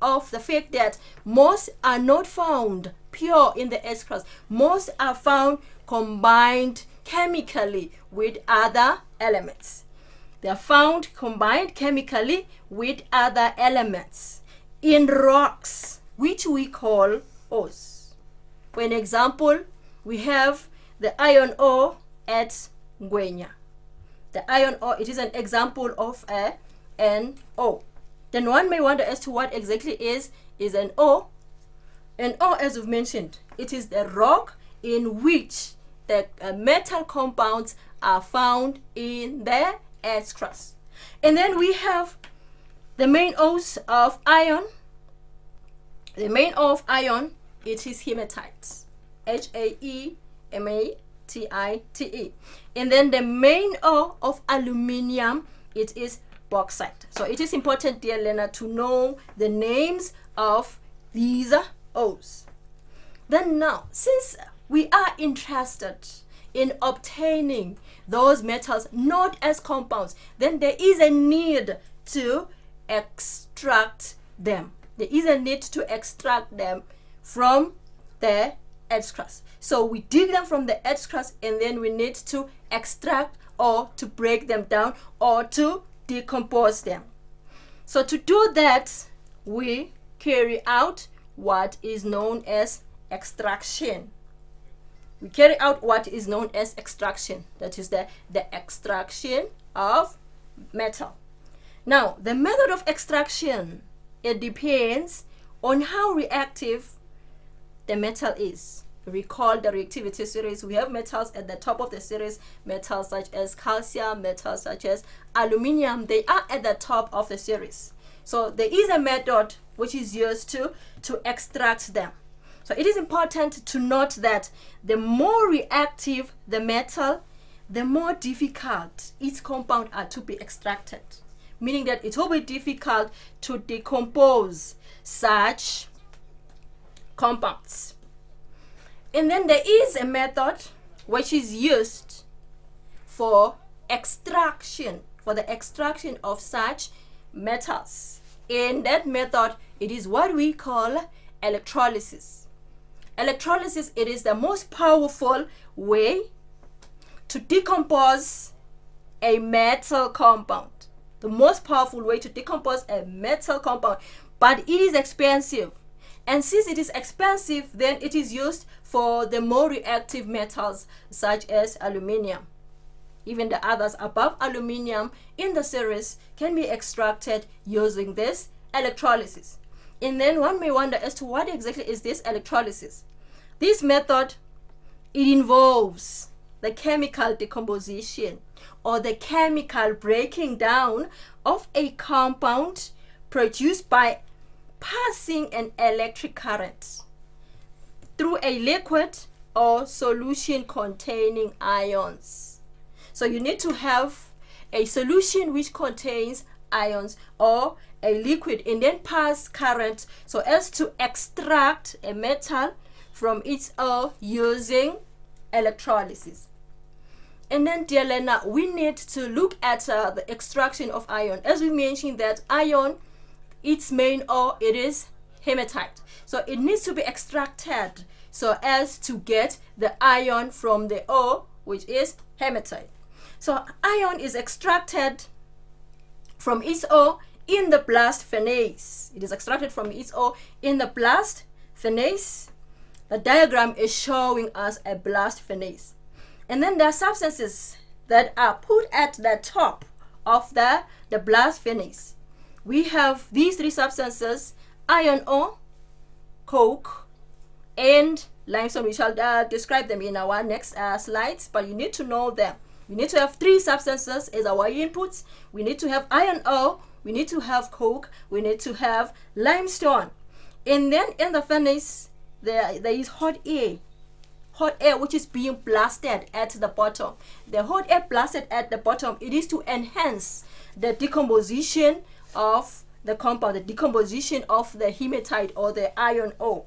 E: of the fact that most are not found pure in the S crust. Most are found combined chemically with other elements. They are found combined chemically with other elements in rocks, which we call ores. For an example, we have the iron ore at Ngwenya. The iron ore, it is an example of an ore. Then one may wonder as to what exactly is an ore. An ore, as we've mentioned, it is the rock in which the metal compounds are found in the earth's crust. And then we have the main ores of iron. The main ore of iron, it is hematite. Hematite. And then the main ore of aluminium, it is bauxite. So it is important, dear learner, to know the names of these ores. Then now, since we are interested in obtaining those metals not as compounds, then there is a need to extract them. There is a need to extract them from the earth's crust. So we dig them from the earth's crust, and then we need to extract or to break them down or to decompose them. So to do that, we carry out what is known as extraction. We carry out what is known as extraction. That is the extraction of metal. Now, the method of extraction, it depends on how reactive the metal is. Recall the reactivity series. We have metals at the top of the series, metals such as calcium, metals such as aluminium. They are at the top of the series. So there is a method which is used to extract them. So it is important to note that the more reactive the metal, the more difficult its compound are to be extracted. Meaning that it will be difficult to decompose such compounds. And then there is a method which is used for extraction, for the extraction of such metals. In that method, it is what we call electrolysis. Electrolysis, it is the most powerful way to decompose a metal compound. The most powerful way to decompose a metal compound, but it is expensive. And since it is expensive, then it is used for the more reactive metals such as aluminium. Even the others above aluminium in the series can be extracted using this electrolysis. And then one may wonder as to what exactly is this electrolysis. This method, it involves the chemical decomposition or the chemical breaking down of a compound produced by passing an electric current through a liquid or solution containing ions. So you need to have a solution which contains ions or a liquid and then pass current so as to extract a metal from its ore using electrolysis. And then, dear learner, we need to look at the extraction of iron. As we mentioned that iron, its main ore, it is hematite. So it needs to be extracted so as to get the iron from the ore, which is hematite. So iron is extracted from its ore in the blast furnace. It is extracted from its ore in the blast furnace. The diagram is showing us a blast furnace. And then there are substances that are put at the top of the blast furnace. We have these three substances: iron ore, coke, and limestone. We shall describe them in our next slides, but you need to know them. We need to have three substances as our inputs. We need to have iron ore, we need to have coke, we need to have limestone. And then in the furnace, there is hot air which is being blasted at the bottom. The hot air blasted at the bottom, it is to enhance the decomposition of the compound, the decomposition of the hematite or the iron ore,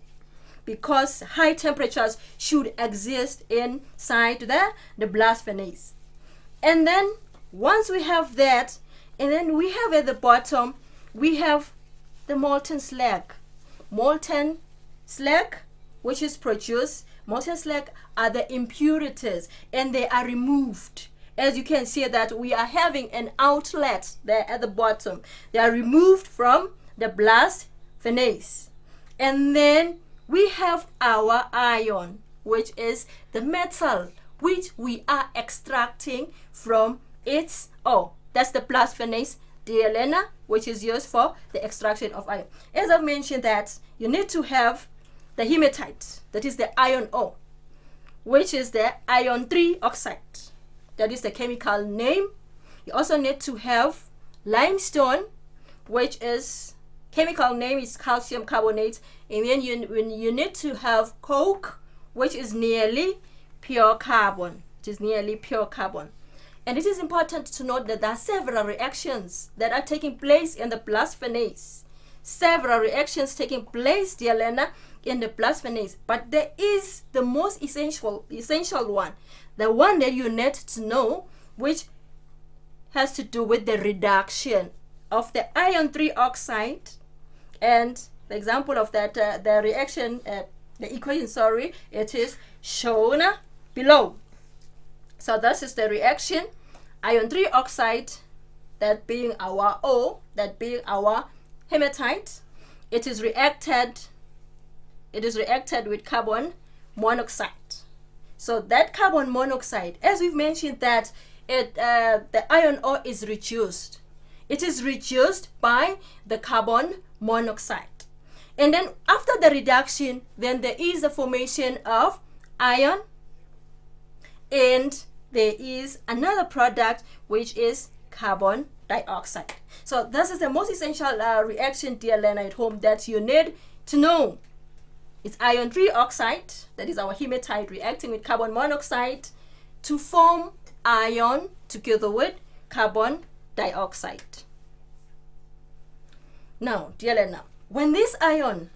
E: because high temperatures should exist inside the blast furnace. And then once we have that, and then we have at the bottom, we have the molten slag. Molten slag, which is produced, molten slag are the impurities, and they are removed. As you can see that we are having an outlet there at the bottom. They are removed from the blast furnace. And then we have our iron, which is the metal which we are extracting from its ore. That's the blast furnace, dear learner, which is used for the extraction of iron. As I've mentioned that you need to have the hematite, that is the iron ore, which is the iron 3 oxide. That is the chemical name. You also need to have limestone, which is chemical name is calcium carbonate. And then you need to have coke, which is nearly pure carbon. It is nearly pure carbon. And it is important to note that there are several reactions that are taking place in the blast furnace. Several reactions taking place, dear learner, in the blast furnace. But there is the most essential one, the one that you need to know, which has to do with the reduction of the iron 3 oxide. And the example of that, the reaction, the equation, sorry, it is shown below. So this is the reaction: iron 3 oxide, that being our ore, that being our hematite, it is reacted with carbon monoxide. So that carbon monoxide, as we've mentioned, that the iron ore is reduced. It is reduced by the carbon monoxide. And then after the reduction, then there is the formation of iron, and there is another product which is carbon dioxide. So this is the most essential reaction, dear learner at home, that you need to know. It's iron 3 oxide, that is our hematite, reacting with carbon monoxide to form iron together with carbon dioxide. Now, dear learner, when this iron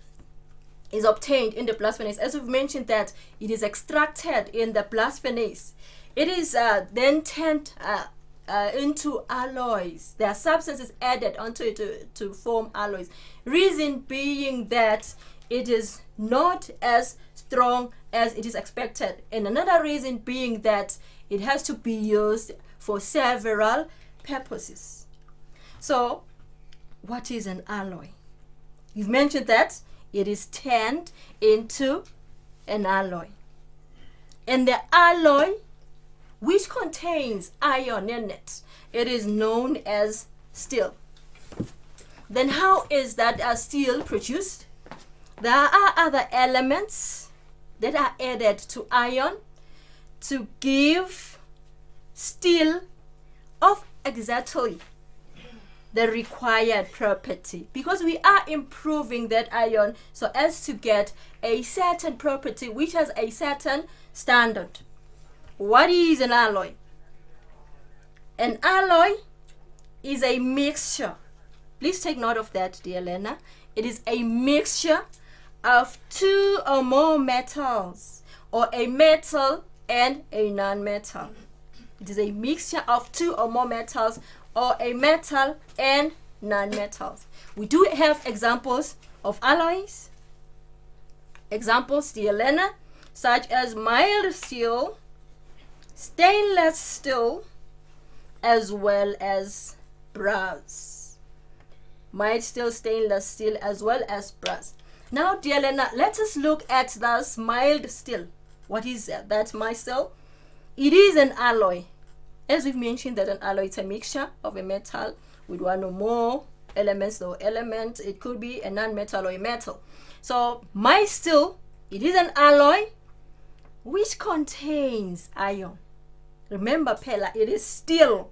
E: is obtained in the blast furnace, as we've mentioned that it is extracted in the blast furnace, it is then turned into alloys. There are substances added onto it to form alloys. Reason being that it is not as strong as it is expected, and another reason being that it has to be used for several purposes. So what is an alloy? You've mentioned that it is turned into an alloy, and the alloy which contains iron in it, it is known as steel. Then how is that steel produced? There are other elements that are added to iron to give steel of exactly the required property, because we are improving that ion so as to get a certain property which has a certain standard. What is an alloy? An alloy is a mixture. Please take note of that, dear learner. It is a mixture of two or more metals, or a metal and a non-metal. It is a mixture of two or more metals, or a metal and non-metals. We do have examples of alloys. Examples, dear learner, such as mild steel, stainless steel, as well as brass. Mild steel, stainless steel, as well as brass. Now, dear learner, let us look at this mild steel. What is that mild steel? It is an alloy. As we've mentioned, that an alloy is a mixture of a metal with one or more elements or elements. It could be a non-metal or a metal. So mild steel, it is an alloy which contains iron. Remember, Pella, it is steel.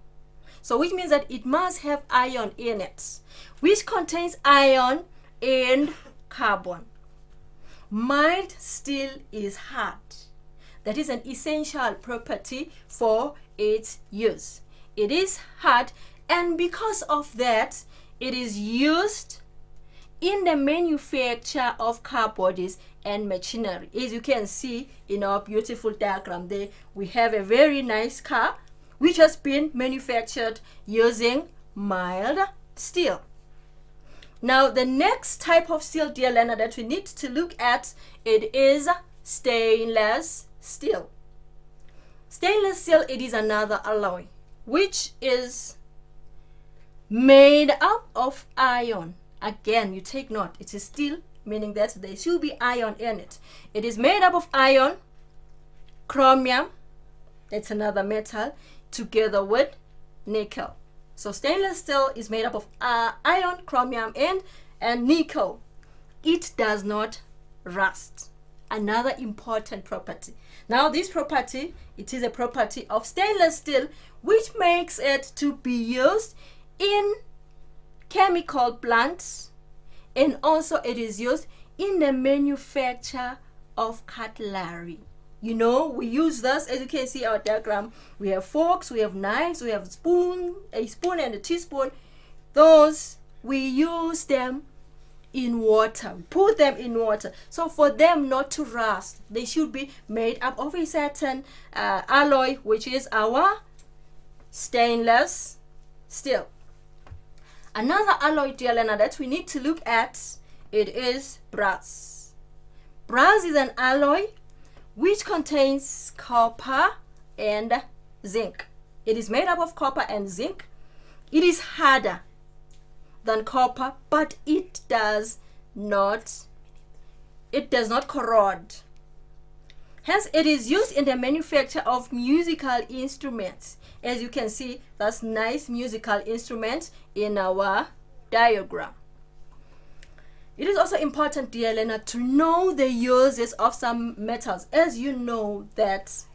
E: So which means that it must have iron in it, which contains iron and carbon. Mild steel is hard. That is an essential property for its use. It is hard, and because of that, it is used in the manufacture of car bodies and machinery. As you can see in our beautiful diagram there, we have a very nice car which has been manufactured using mild steel. Now, the next type of steel, dear learner, that we need to look at, it is stainless steel. Stainless steel, it is another alloy which is made up of iron. Again, you take note, it is steel, meaning that there should be iron in it. It is made up of iron, chromium, that's another metal, together with nickel. So stainless steel is made up of iron, chromium, and nickel. It does not rust. Another important property. Now, this property, it is a property of stainless steel which makes it to be used in chemical plants, and also it is used in the manufacture of cutlery. You know, we use this, as you can see our diagram. We have forks, we have knives, we have a spoon and a teaspoon. Those, we use them in water. We put them in water. So for them not to rust, they should be made up of a certain alloy, which is our stainless steel. Another alloy, dear learner, that we need to look at, it is brass. Brass is an alloy which contains copper and zinc. It is made up of copper and zinc. It is harder than copper, but it does not corrode. Hence, it is used in the manufacture of musical instruments. As you can see, that's nice musical instruments in our diagram. It is also important, dear learner, to know the uses of some metals. As you know that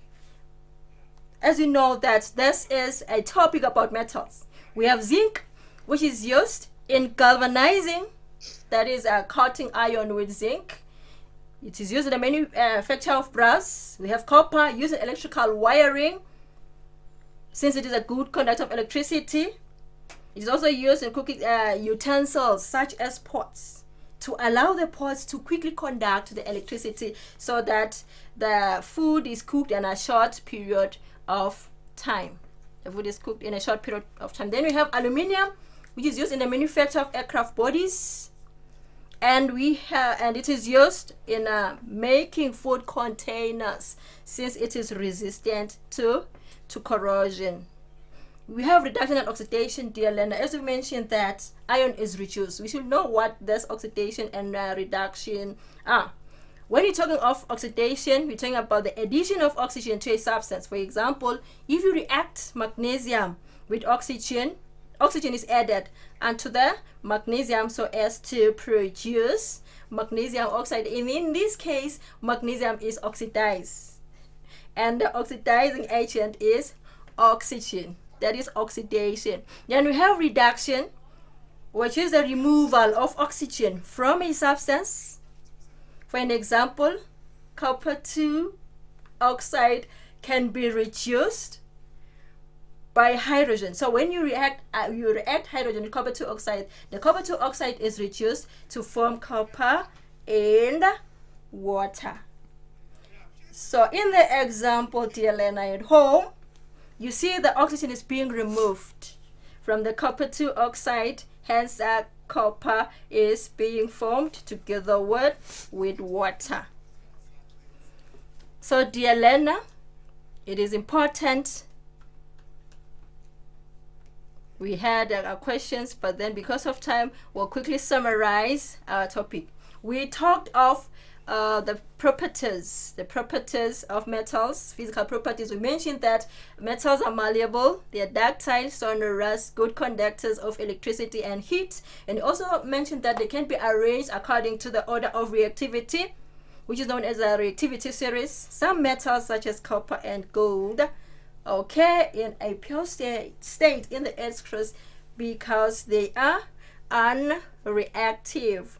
E: this is a topic about metals. We have zinc, which is used in galvanizing, that is coating iron with zinc. It is used in the manufacture of brass. We have copper, used in electrical wiring, since it is a good conductor of electricity. It is also used in cooking utensils such as pots, to allow the pots to quickly conduct the electricity so that the food is cooked in a short period of time. The food is cooked in a short period of time. Then we have aluminium, which is used in the manufacture of aircraft bodies, and it is used in making food containers, since it is resistant to corrosion. We have reduction and oxidation, dear learner. As we mentioned that iron is reduced, we should know what this oxidation and reduction are. When you're talking of oxidation, we're talking about the addition of oxygen to a substance. For example, if you react magnesium with oxygen, oxygen is added onto the magnesium so as to produce magnesium oxide. And in this case, magnesium is oxidized, and the oxidizing agent is oxygen. That is oxidation. Then we have reduction. which is the removal of oxygen from a substance. For an example, copper 2 oxide can be reduced by hydrogen. So when you react hydrogen with copper 2 oxide, the copper 2 oxide is reduced to form copper and water. So in the example, dear learner at home, you see the oxygen is being removed from the copper 2 oxide, hence copper is being formed together with water. So dear learner, it is important. We had questions, but then because of time, we'll quickly summarize our topic. We talked of the properties of metals, physical properties. We mentioned that metals are malleable, they are ductile, sonorous, good conductors of electricity and heat. And also mentioned that they can be arranged according to the order of reactivity, which is known as a reactivity series. Some metals such as copper and gold occur in a pure state in the Earth's crust because they are unreactive.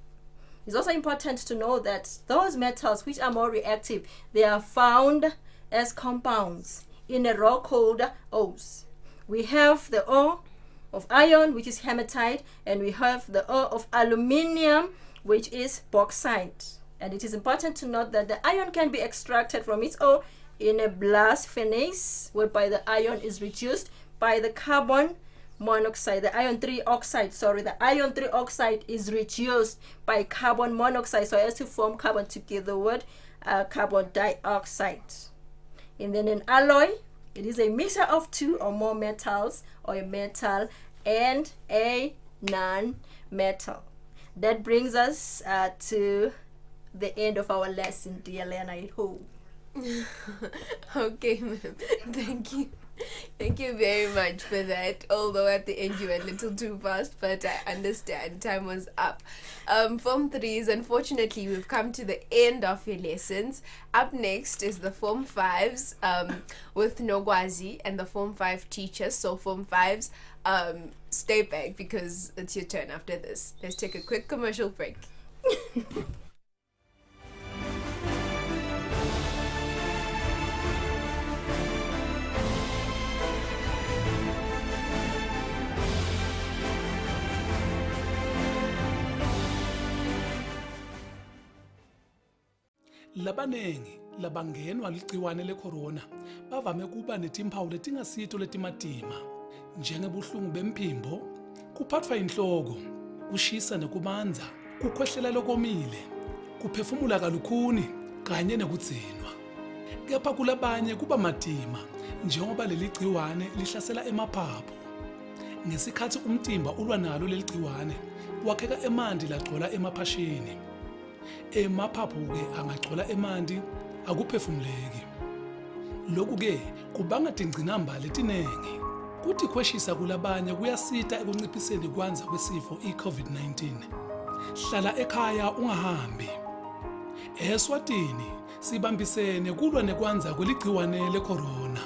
E: It's also important to know that those metals which are more reactive, they are found as compounds in a rock called ores. We have the ore of iron, which is hematite, and we have the ore of aluminium, which is bauxite. And it is important to note that the iron can be extracted from its ore in a blast furnace, whereby the iron is reduced by the carbon monoxide, the iron 3 oxide is reduced by carbon monoxide, so as to form carbon together with carbon dioxide. And then an alloy, it is a mixture of 2 or more metals, or a metal and a non-metal. That brings us to the end of our lesson, dear learner at home.
A: Okay, ma'am. Thank you. Thank you very much for that. Although at the end you went a little too fast, but I understand time was up. Form 3s, unfortunately, we've come to the end of your lessons. Up next is the Form 5s with Nogwazi and the Form 5 teachers. So Form 5s, stay back because it's your turn after this. Let's take a quick commercial break.
L: Labanengi labangenwa ligciwane lecorona bavame kuba netimpawu letingasito letimatima njengebuhlungu bemphimbo, kuphathwa inhloko, kushisa nekumanza, kukhwehlela lokomile, kuphefumula kalukhuni kanye nekudzinwa. Kepha kulabanye kuba matima njengoba leli gciwane lihlasela emaphaphu. Ngesikhathi umtimba ulwa nalo leli gciwane, wakheka emanti lagcwala emaphashini. Emaphaphu-ke angagcwala emanti akuphefumuleki. Lokhu-ke kubanga tingcinamba letinengi. Kuthi khweshisa kulabanye kuyasita ekunciphiseni kwanza kwesifo i-COVID-19. Hlala ekhaya ungahambi. Eswatini sibambisene kulwa nekwanza kweligciwane lecorona.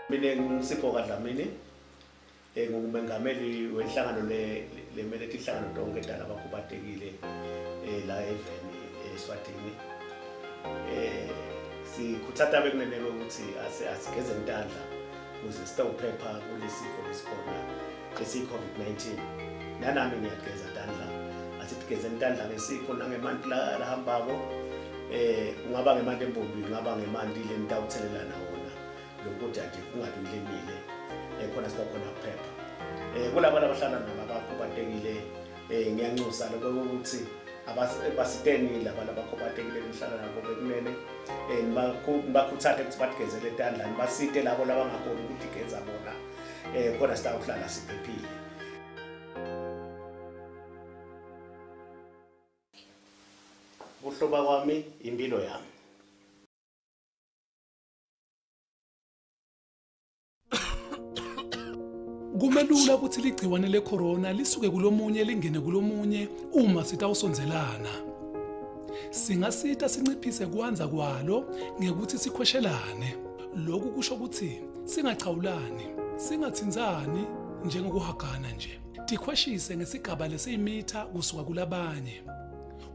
F: Mina ngisipho kaDlamini ngumengameli wenhlangano lemele inhlangano donke dala abakhubatekile la eveni eSwatini. Sikhuthatha bekunene ukuthi asigeze intandla ukuze sitawuphepha kulesifo lesikhona lesi-COVID-19. Nanami ngiyageza intandla, asigeze intandla ngesipho nangemanti lahambako, kungaba ngemanti empompi, kungaba ngemanti le nitawuthelelana wona lokuthi ade kungabi lemile khona sibakhona kuphepha. Kulabo abahlala nabakhubatekile ngiyanxusa lokho ukuthi abasitenile abantu abakhubatekile behlala nabo bekunene bakhuthathe ukuthi batigezele intandla, basite labo labangakhona ukuthi geza bona khona sitawuhlala siphephile. Uhloba kwami impilo yami.
L: Kumelula ukuthi ligciwane lecorona lisuke kulomunye lingene kulomunye uma sitawusonzelana. Singasita sinciphise kuanza kwalo ngekuthi sikhweshelane. Lokhu kusho ukuthi singachawulani, singathinzani njengokuhagana nje. Tikhweshise ngesigaba lesiyimitha kusuka kulabanye.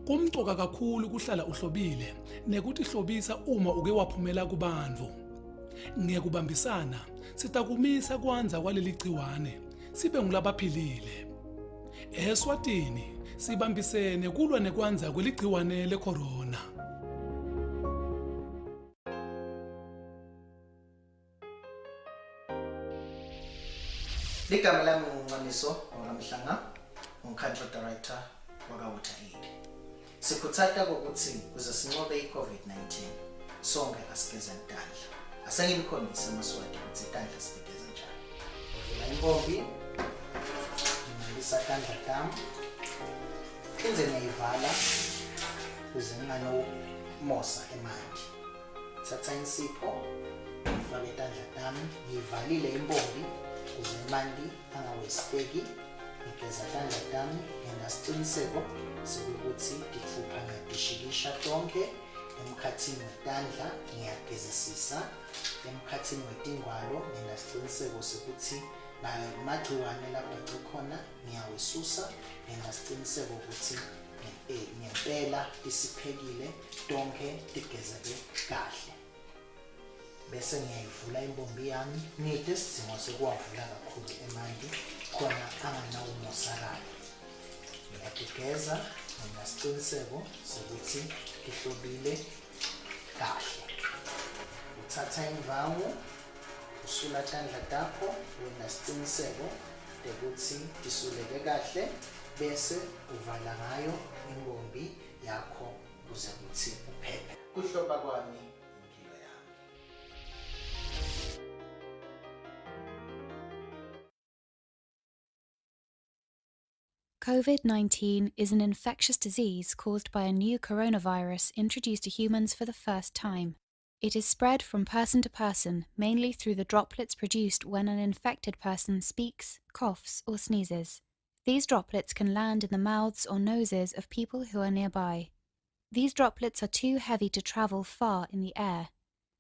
L: Kumcoka kakhulu kuhlala uhlobile nekuthi hlobisa uma uke waphumela kubantu. Ngekubambisana sitakumisa kwanza kwaleli gciwane sibe ngulabaphilile. Eswatini sibambisene kulwa nekwanza kweligciwane lecorona.
G: Ligama lami nguNcamiso Mhlanga, Country Director waka-Water Aid. Sikhuthata ukuthi kuze sinqobe i-COVID-19 sonke asigeze intandla. Asengimkhombisa amaswati ukuthi intandla sigeze njani. Uvula impompi, ngimalisa tandla tami, enze ngiyivala kuze nginganomosa emanti. Thatha insipho, ngifake itandla tami, ngiyivalile impompi kuze amanti angawesteki. Ngigeza tandla tami, ngenza isiqiniseko sokuthi ngifupha ngiyadishikisha konke. Emkhathini wetandla ngiyagezisisa, emkhathini wetingwalo ngenza isiqiniseko sokuthi amagciwane lapho ekhona ngiyawisusa, ngenza isiqiniseko ukuthi ngempela isiphekile tonke tigezeke kahle. Bese ngiyayivula impompi yami, ngide isidingo sokuwavula kakhulu emanti khona anganawumosakala. Ngiyageza nginasiqiniseko sokuthi ihlobile kahle. Uthatha imvangu, usula tandla takho, wenza isiqiniseko ukuthi isuleke kahle, bese uvala ngayo impompi yakho kuze kuthi uphephe. Kuhloba kwami impilo yami.
R: COVID-19 is an infectious disease caused by a new coronavirus introduced to humans for the first time. It is spread from person to person, mainly through the droplets produced when an infected person speaks, coughs, or sneezes. These droplets can land in the mouths or noses of people who are nearby. These droplets are too heavy to travel far in the air.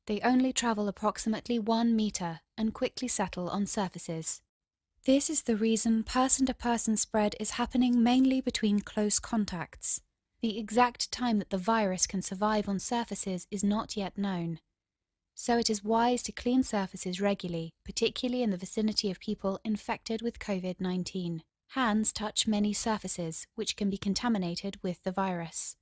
R: They only travel approximately 1 meter and quickly settle on surfaces. This is the reason person-to-person spread is happening mainly between close contacts. The exact time that the virus can survive on surfaces is not yet known. So it is wise to clean surfaces regularly, particularly in the vicinity of people infected with COVID-19. Hands touch many surfaces, which can be contaminated with the virus.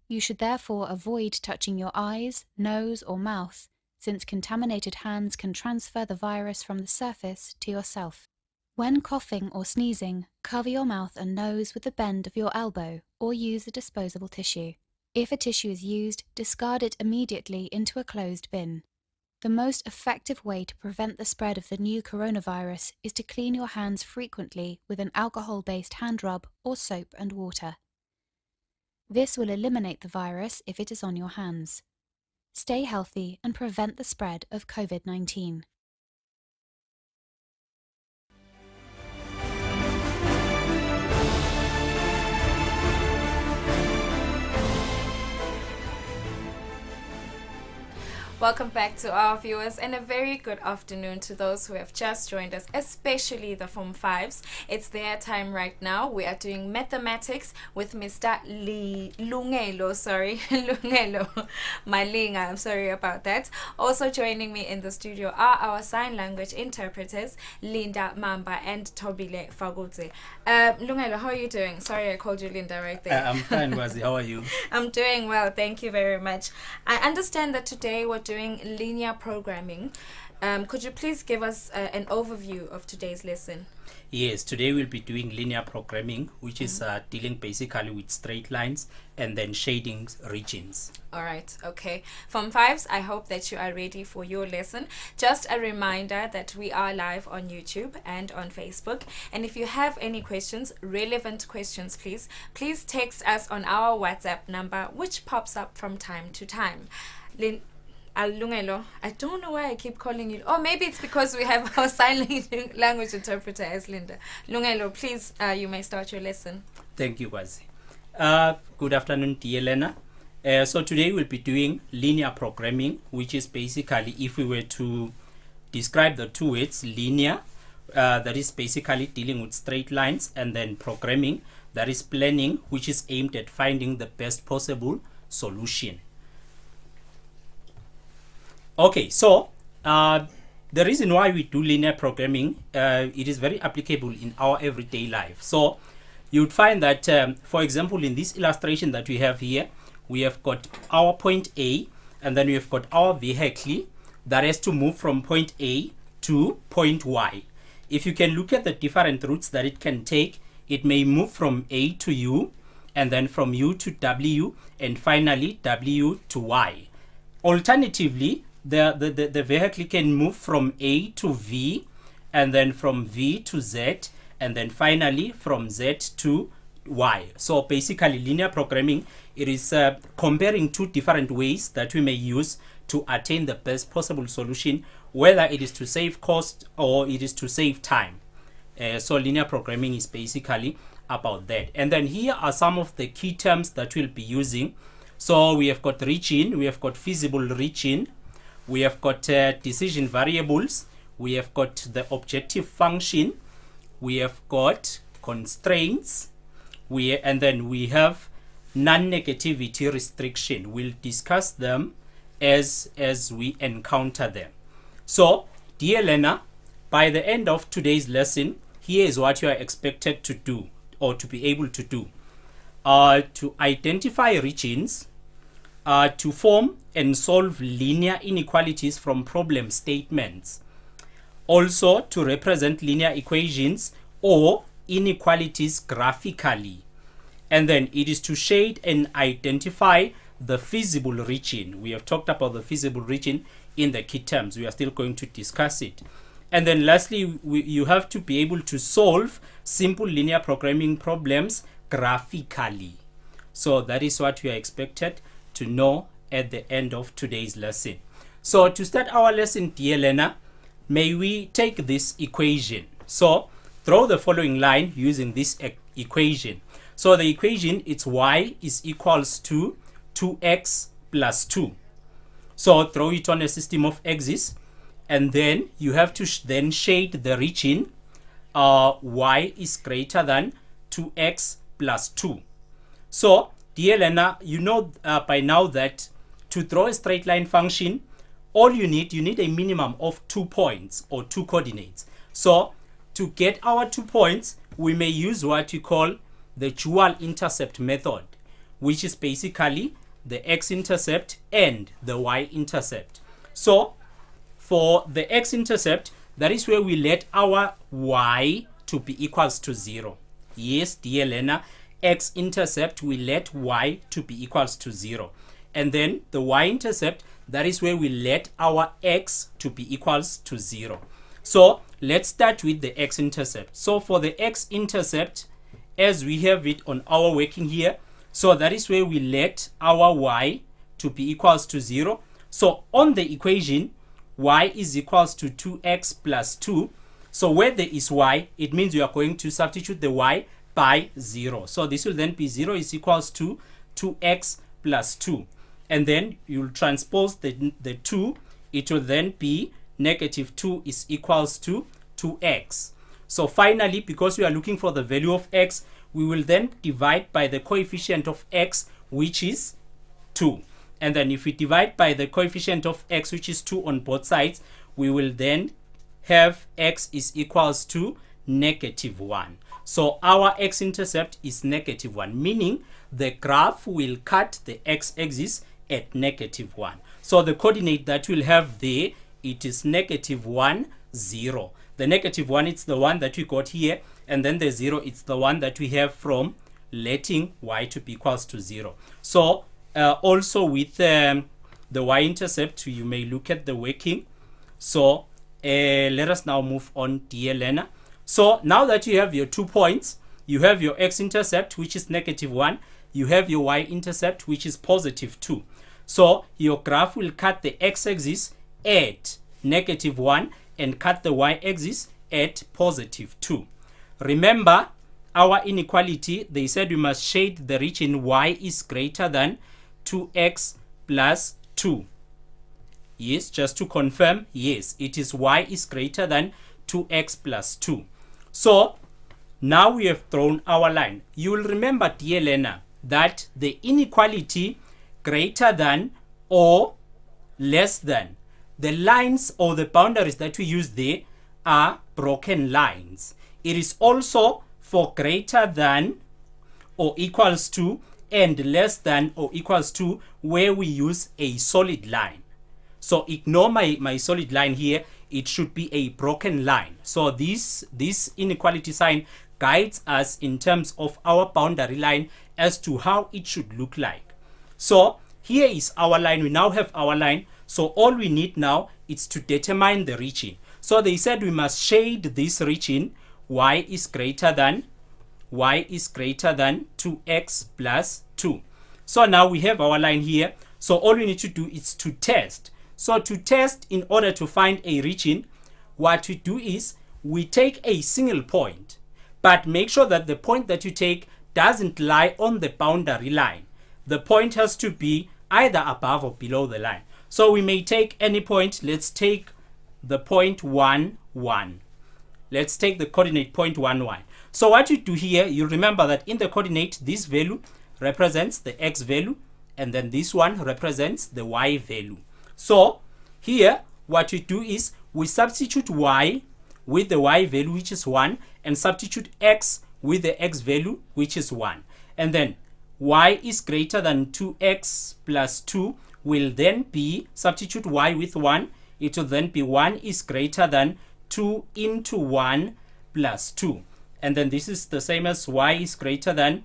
R: You should therefore avoid touching your eyes, nose, or mouth, since contaminated hands can transfer the virus from the surface to yourself. When coughing or sneezing, cover your mouth and nose with the bend of your elbow or use a disposable tissue. If a tissue is used, discard it immediately into a closed bin. The most effective way to prevent the spread of the new coronavirus is to clean your hands frequently with an alcohol-based hand rub or soap and water. This will eliminate the virus if it is on your hands. Stay healthy and prevent the spread of COVID-19.
B: Welcome back to our viewers and a very good afternoon to those who have just joined us, especially the Form 5s. It's their time right now. We are doing mathematics with Mr. Lungelo, Lungelo Malinga, I'm sorry about that. Also joining me in the studio are our sign language interpreters, Linda Mamba and Tobile Fakudze. Lungelo, how are you doing? Sorry I called you Linda right there.
H: I'm fine, Wazi. How are you?
B: I'm doing well, thank you very much. I understand that today we're doing linear programming. Could you please give us an overview of today's lesson?
H: Yes, today we'll be doing linear programming, which is dealing basically with straight lines and then shading regions.
B: All right, okay. Form 5s, I hope that you are ready for your lesson. Just a reminder that we are live on YouTube and on Facebook. And if you have any questions, relevant questions, please text us on our WhatsApp number, which pops up from time to time. Lungelo, I don't know why I keep calling you. Oh, maybe it's because we have our sign language interpreter as Linda. Lungelo, please, you may start your lesson.
H: Thank you, Kwazi. Good afternoon, dear learner. So today we'll be doing linear programming, which is basically, if we were to describe the two words, linear, that is basically dealing with straight lines, and then programming, that is planning, which is aimed at finding the best possible solution. Okay, so the reason why we do linear programming, it is very applicable in our everyday life. So you'd find that, for example, in this illustration that we have here, we have got our point A, and then we have got our vehicle that has to move from point A to point Y. If you can look at the different routes that it can take, it may move from A to U, and then from U to W, and finally W to Y. Alternatively, the vehicle can move from A to V, and then from V to Z, and then finally from Z to Y. So basically, linear programming, it is comparing two different ways that we may use to attain the best possible solution, whether it is to save cost or it is to save time. So linear programming is basically about that. And then here are some of the key terms that we'll be using. So we have got region, we have got feasible region, we have got decision variables, we have got the objective function, we have got constraints, and then we have non-negativity restriction. We'll discuss them as we encounter them. So, dear learner, by the end of today's lesson, here is what you are expected to do, or to be able to do. To identify regions, to form and solve linear inequalities from problem statements. Also, to represent linear equations or inequalities graphically. And then it is to shade and identify the feasible region. We have talked about the feasible region in the key terms. We are still going to discuss it. And then lastly, you have to be able to solve simple linear programming problems graphically. So that is what we are expected to know at the end of today's lesson. So to start our lesson, dear learner, may we take this equation. So draw the following line using this equation. So the equation, it's y is equals to 2x plus 2. So throw it on a system of axes, and then you have to then shade the region y is greater than 2x plus 2. So dear learner, you know by now that to draw a straight line function, all you need a minimum of 2 points or 2 coordinates. So to get our 2 points, we may use what we call the dual intercept method, which is basically the x-intercept and the y-intercept. So for the x-intercept, that is where we let our y to be equals to 0. Yes, dear learner, x-intercept, we let y to be equals to 0. And then the y-intercept, that is where we let our x to be equals to 0. So let's start with the x-intercept. So for the x-intercept, as we have it on our working here, so that is where we let our y to be equals to 0. So on the equation, y is equals to 2x plus 2. So where there is y, it means we are going to substitute the y by 0. So this will then be 0 is equals to 2x plus 2. And then you'll transpose the 2. It will then be negative 2 is equals to 2x. So finally, because we are looking for the value of x, we will then divide by the coefficient of x, which is 2. And then if we divide by the coefficient of x, which is 2 on both sides, we will then have x is equals to negative 1. So our x-intercept is negative 1, meaning the graph will cut the x-axis at negative 1. So the coordinate that we'll have there, it is negative 1, 0. The negative 1, it's the one that we got here, and then the 0, it's the one that we have from letting y to be equals to 0. So also with the y-intercept, you may look at the working. So let us now move on, dear learner. So now that you have your 2 points, you have your x-intercept, which is negative 1. You have your y-intercept, which is positive 2. So your graph will cut the x-axis at -1 and cut the y-axis at +2. Remember our inequality, they said we must shade the region y is greater than 2x plus 2. Yes, just to confirm, yes, it is y is greater than 2x plus 2. So now we have drawn our line. You will remember, dear learner, that the inequality greater than or less than, the lines or the boundaries that we use there are broken lines. It is also for greater than or equals to and less than or equals to where we use a solid line. So ignore my solid line here. It should be a broken line. So this inequality sign guides us in terms of our boundary line as to how it should look like. So here is our line. We now have our line. So all we need now is to determine the region. So they said we must shade this region. Y is greater than 2x plus 2. So now we have our line here. So all we need to do is to test. So to test, in order to find a region, what we do is we take a single point, but make sure that the point that you take doesn't lie on the boundary line. The point has to be either above or below the line. So we may take any point. Let's take the point 1, 1. Let's take the coordinate point 1, 1. So what you do here, you remember that in the coordinate, this value represents the x value, and then this one represents the y value. So here, what we do is we substitute y with the y value, which is 1, and substitute x with the x value, which is 1. And then y is greater than 2x plus 2 will then be, substitute y with 1, it will then be 1 is greater than 2 into 1 plus 2. And then this is the same as y is greater than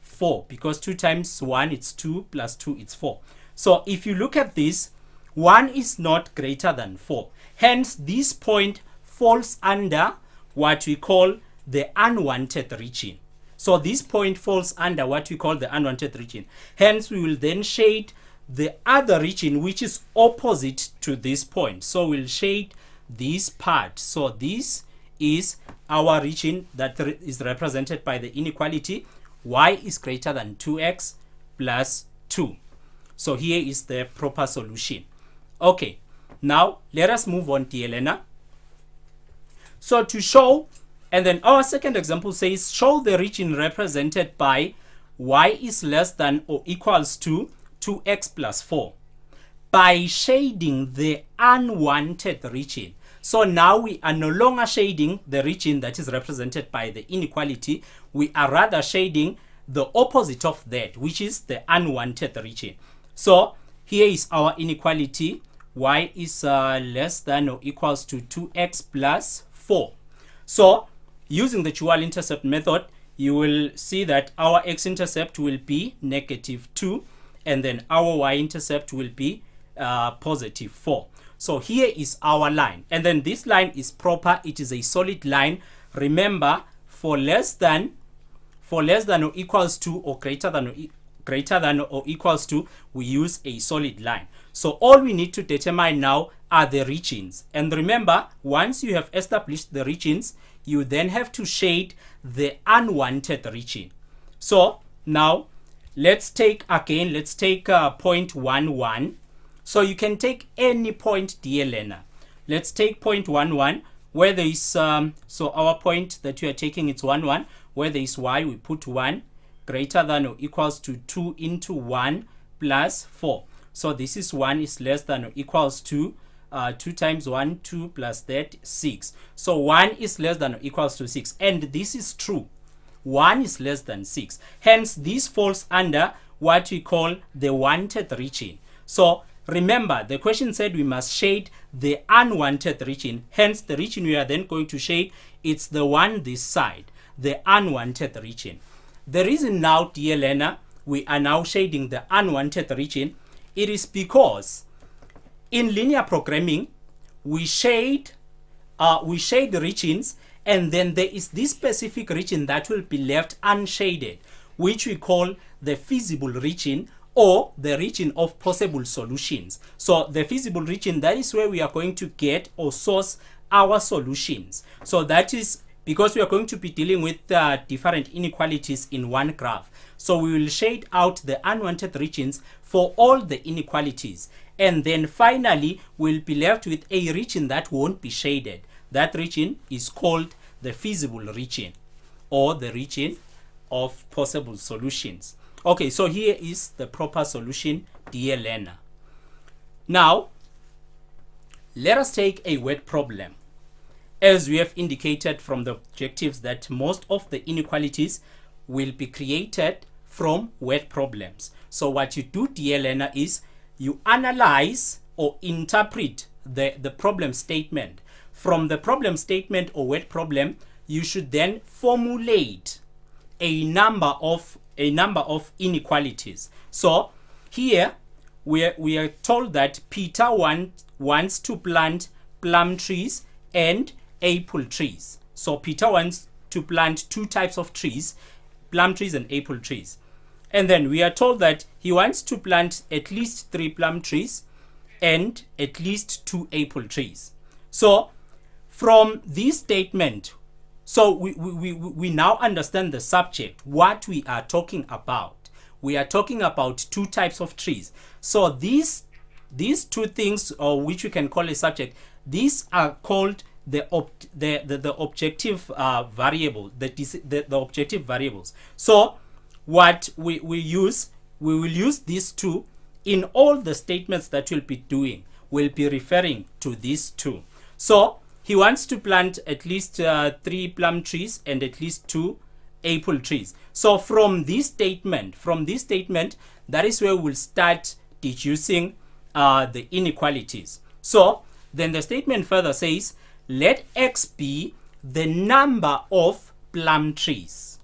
H: 4, because 2 times 1 it's 2 plus 2 it's 4. So if you look at this, 1 is not greater than 4. Hence this point falls under what we call the unwanted region. So this point falls under what we call the unwanted region. Hence we will then shade the other region which is opposite to this point. So we'll shade this part. So this is our region that is represented by the inequality y is greater than 2x plus 2. So here is the proper solution. Okay, now let us move on, dear Elena. So to show, and then our second example says show the region represented by y is less than or equals to 2x plus 4 by shading the unwanted region. So now we are no longer shading the region that is represented by the inequality. We are rather shading the opposite of that, which is the unwanted region. So here is our inequality. Y is less than or equals to 2x plus 4. So using the dual intercept method, you will see that our x-intercept will be -2, and then our y-intercept will be +4. So here is our line, and then this line is proper. It is a solid line. Remember, for less than or equals to or greater than or equals to, we use a solid line. So all we need to determine now are the regions. And remember, once you have established the regions, you then have to shade the unwanted region. So now let's take point 1, 1. So you can take any point, dear learner. Let's take point 1, 1, where there is, so our point that you are taking, it's 1, 1. Where there is y, we put 1 greater than or equals to 2 into 1 plus 4. So this is 1 is less than or equals to 2 times 1, 2 plus that, 6. So 1 is less than or equals to 6. And this is true. 1 is less than 6. Hence, this falls under what we call the wanted region. So remember, the question said we must shade the unwanted region. Hence, the region we are then going to shade, it's the one this side, the unwanted region. The reason now, dear learner, we are now shading the unwanted region, it is because in linear programming, we shade regions, and then there is this specific region that will be left unshaded, which we call the feasible region or the region of possible solutions. So the feasible region, that is where we are going to get or source our solutions. So that is because we are going to be dealing with different inequalities in one graph. So we will shade out the unwanted regions for all the inequalities. And then finally, we'll be left with a region that won't be shaded. That region is called the feasible region, or the region of possible solutions. Okay, so here is the proper solution, dear learner. Now, let us take a word problem. As we have indicated from the objectives that most of the inequalities will be created from word problems. So what you do, dear learner, is you analyze or interpret the problem statement. From the problem statement or word problem, you should then formulate a number of inequalities. So here we are told that Peter wants to plant plum trees and apple trees. So Peter wants to plant two types of trees, plum trees and apple trees. And then we are told that he wants to plant at least 3 plum trees and at least 2 apple trees. So from this statement, so we now understand the subject, what we are talking about. We are talking about 2 types of trees. So these 2 things, or which we can call a subject, these are called the objective variable, the objective variables. So what we will use these 2 in all the statements that we'll be doing. We'll be referring to these 2. So he wants to plant at least 3 plum trees and at least 2 apple trees. So from this statement, that is where we'll start deducing the inequalities. So then the statement further says, let X be the number of plum trees.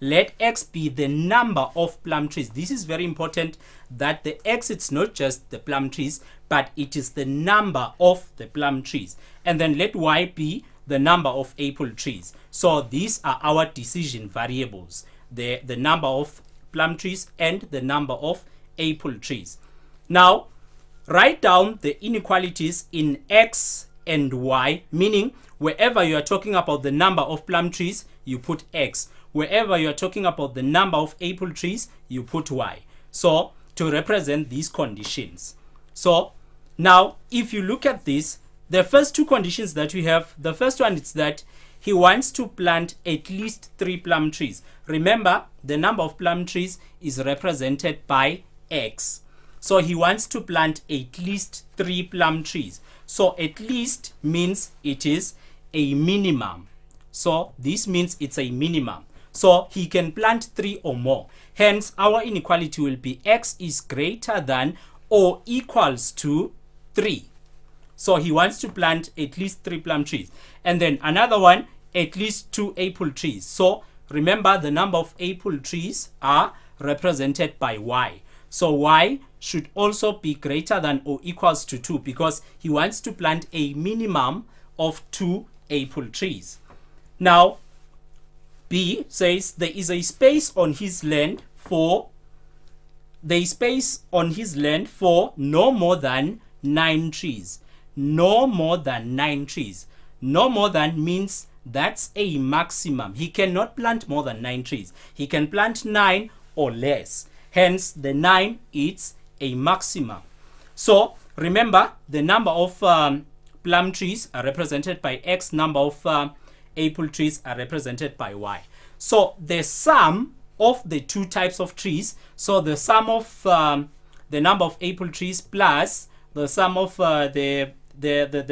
H: Let X be the number of plum trees. This is very important, that the X, it's not just the plum trees, but it is the number of the plum trees. And then let Y be the number of apple trees. So these are our decision variables, the number of plum trees and the number of apple trees. Now, write down the inequalities in X and Y, meaning wherever you are talking about the number of plum trees, you put X. Wherever you are talking about the number of apple trees, you put Y. So to represent these conditions. So now, if you look at this, the first 2 conditions that we have, the first one is that he wants to plant at least 3 plum trees. Remember, the number of plum trees is represented by X. So he wants to plant at least 3 plum trees. So at least means it is a minimum. So this means it's a minimum. So he can plant 3 or more. Hence, our inequality will be X is greater than or equals to 3. So he wants to plant at least 3 plum trees. And then another one, at least 2 apple trees. So remember, the number of apple trees are represented by Y. So Y should also be greater than or equals to 2, because he wants to plant a minimum of 2 apple trees. Now, B says there is a space on his land for no more than 9 trees. No more than 9 trees. No more than means that's a maximum. He cannot plant more than 9 trees. He can plant 9 or less. Hence, the 9 is a maximum. So remember, the number of plum trees are represented by X, number of apple trees are represented by Y. So the sum of the 2 types of trees, so the sum of the number of apple trees plus the sum of the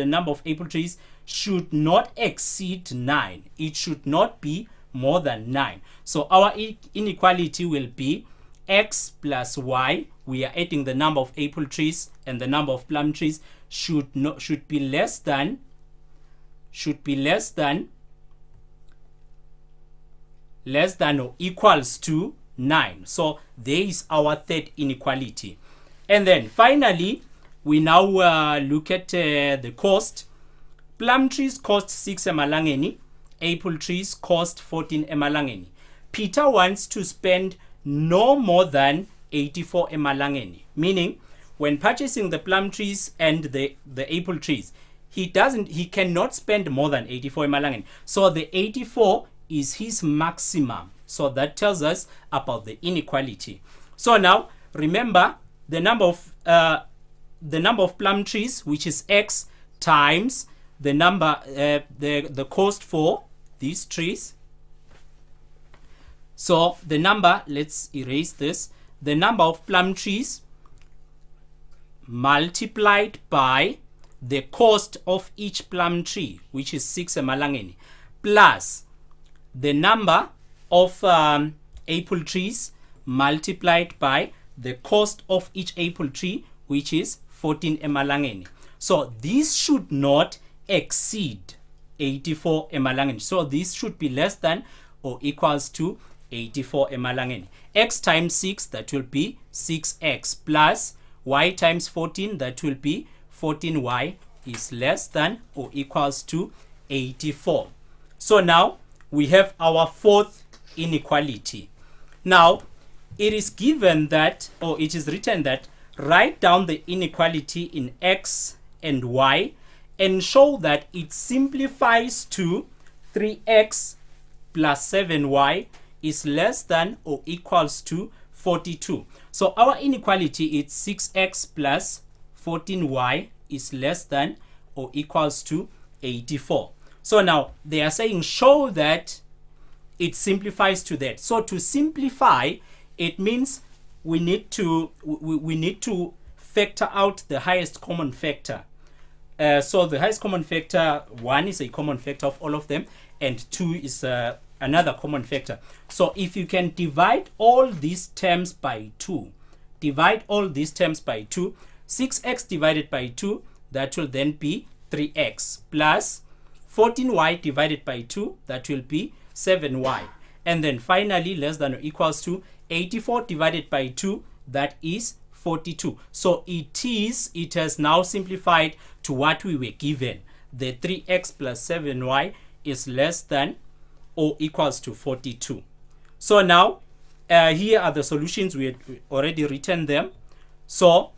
H: number of apple trees should not exceed 9. It should not be more than 9. So our inequality will be X plus Y. We are adding the number of apple trees and the number of plum trees should be less than or equals to 9. So there is our third inequality. And then finally, we now look at the cost. Plum trees cost 6 emalangeni. Apple trees cost 14 emalangeni. Peter wants to spend no more than 84 emalangeni. Meaning, when purchasing the plum trees and the apple trees, he cannot spend more than 84 emalangeni. So the 84 is his maximum. So that tells us about the inequality. So now remember the number of plum trees, which is X, times the number the cost for these trees. So the number, let's erase this, the number of plum trees multiplied by the cost of each plum tree, which is 6 emalangeni, plus the number of apple trees multiplied by the cost of each apple tree, which is 14 emalangeni. So this should not exceed 84 emalangeni. So this should be less than or equals to 84 emalangeni. X times 6, that will be 6x, plus y times 14, that will be 14y, is less than or equals to 84. So now we have our fourth inequality. Now it is given that, or it is written that, write down the inequality in x and y and show that it simplifies to 3x plus 7y is less than or equals to 42. So our inequality is 6x plus 14y is less than or equals to 84. So now they are saying show that it simplifies to that. So to simplify, it means we need to factor out the highest common factor. So the highest common factor, 1 is a common factor of all of them, and 2 is another common factor. So if you can divide all these terms by 2, 6x divided by 2, that will then be 3x, plus 14y divided by 2, that will be 7y. And then finally, less than or equals to 84 divided by 2, that is 42. So it has now simplified to what we were given. The 3x plus 7y is less than or equals to 42. So now here are the solutions. We had already written them. So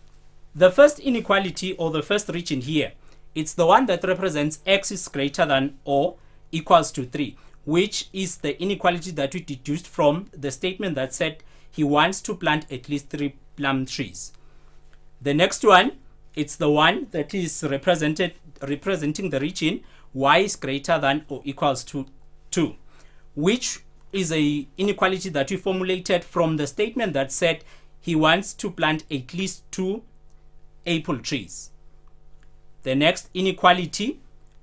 H: the first inequality, or the first region here, it's the one that represents x is greater than or equals to 3, which is the inequality that we deduced from the statement that said he wants to plant at least 3 plum trees. The next one, it's the one that is representing the region y is greater than or equals to 2, which is a inequality that we formulated from the statement that said he wants to plant at least 2 apple trees. The next inequality,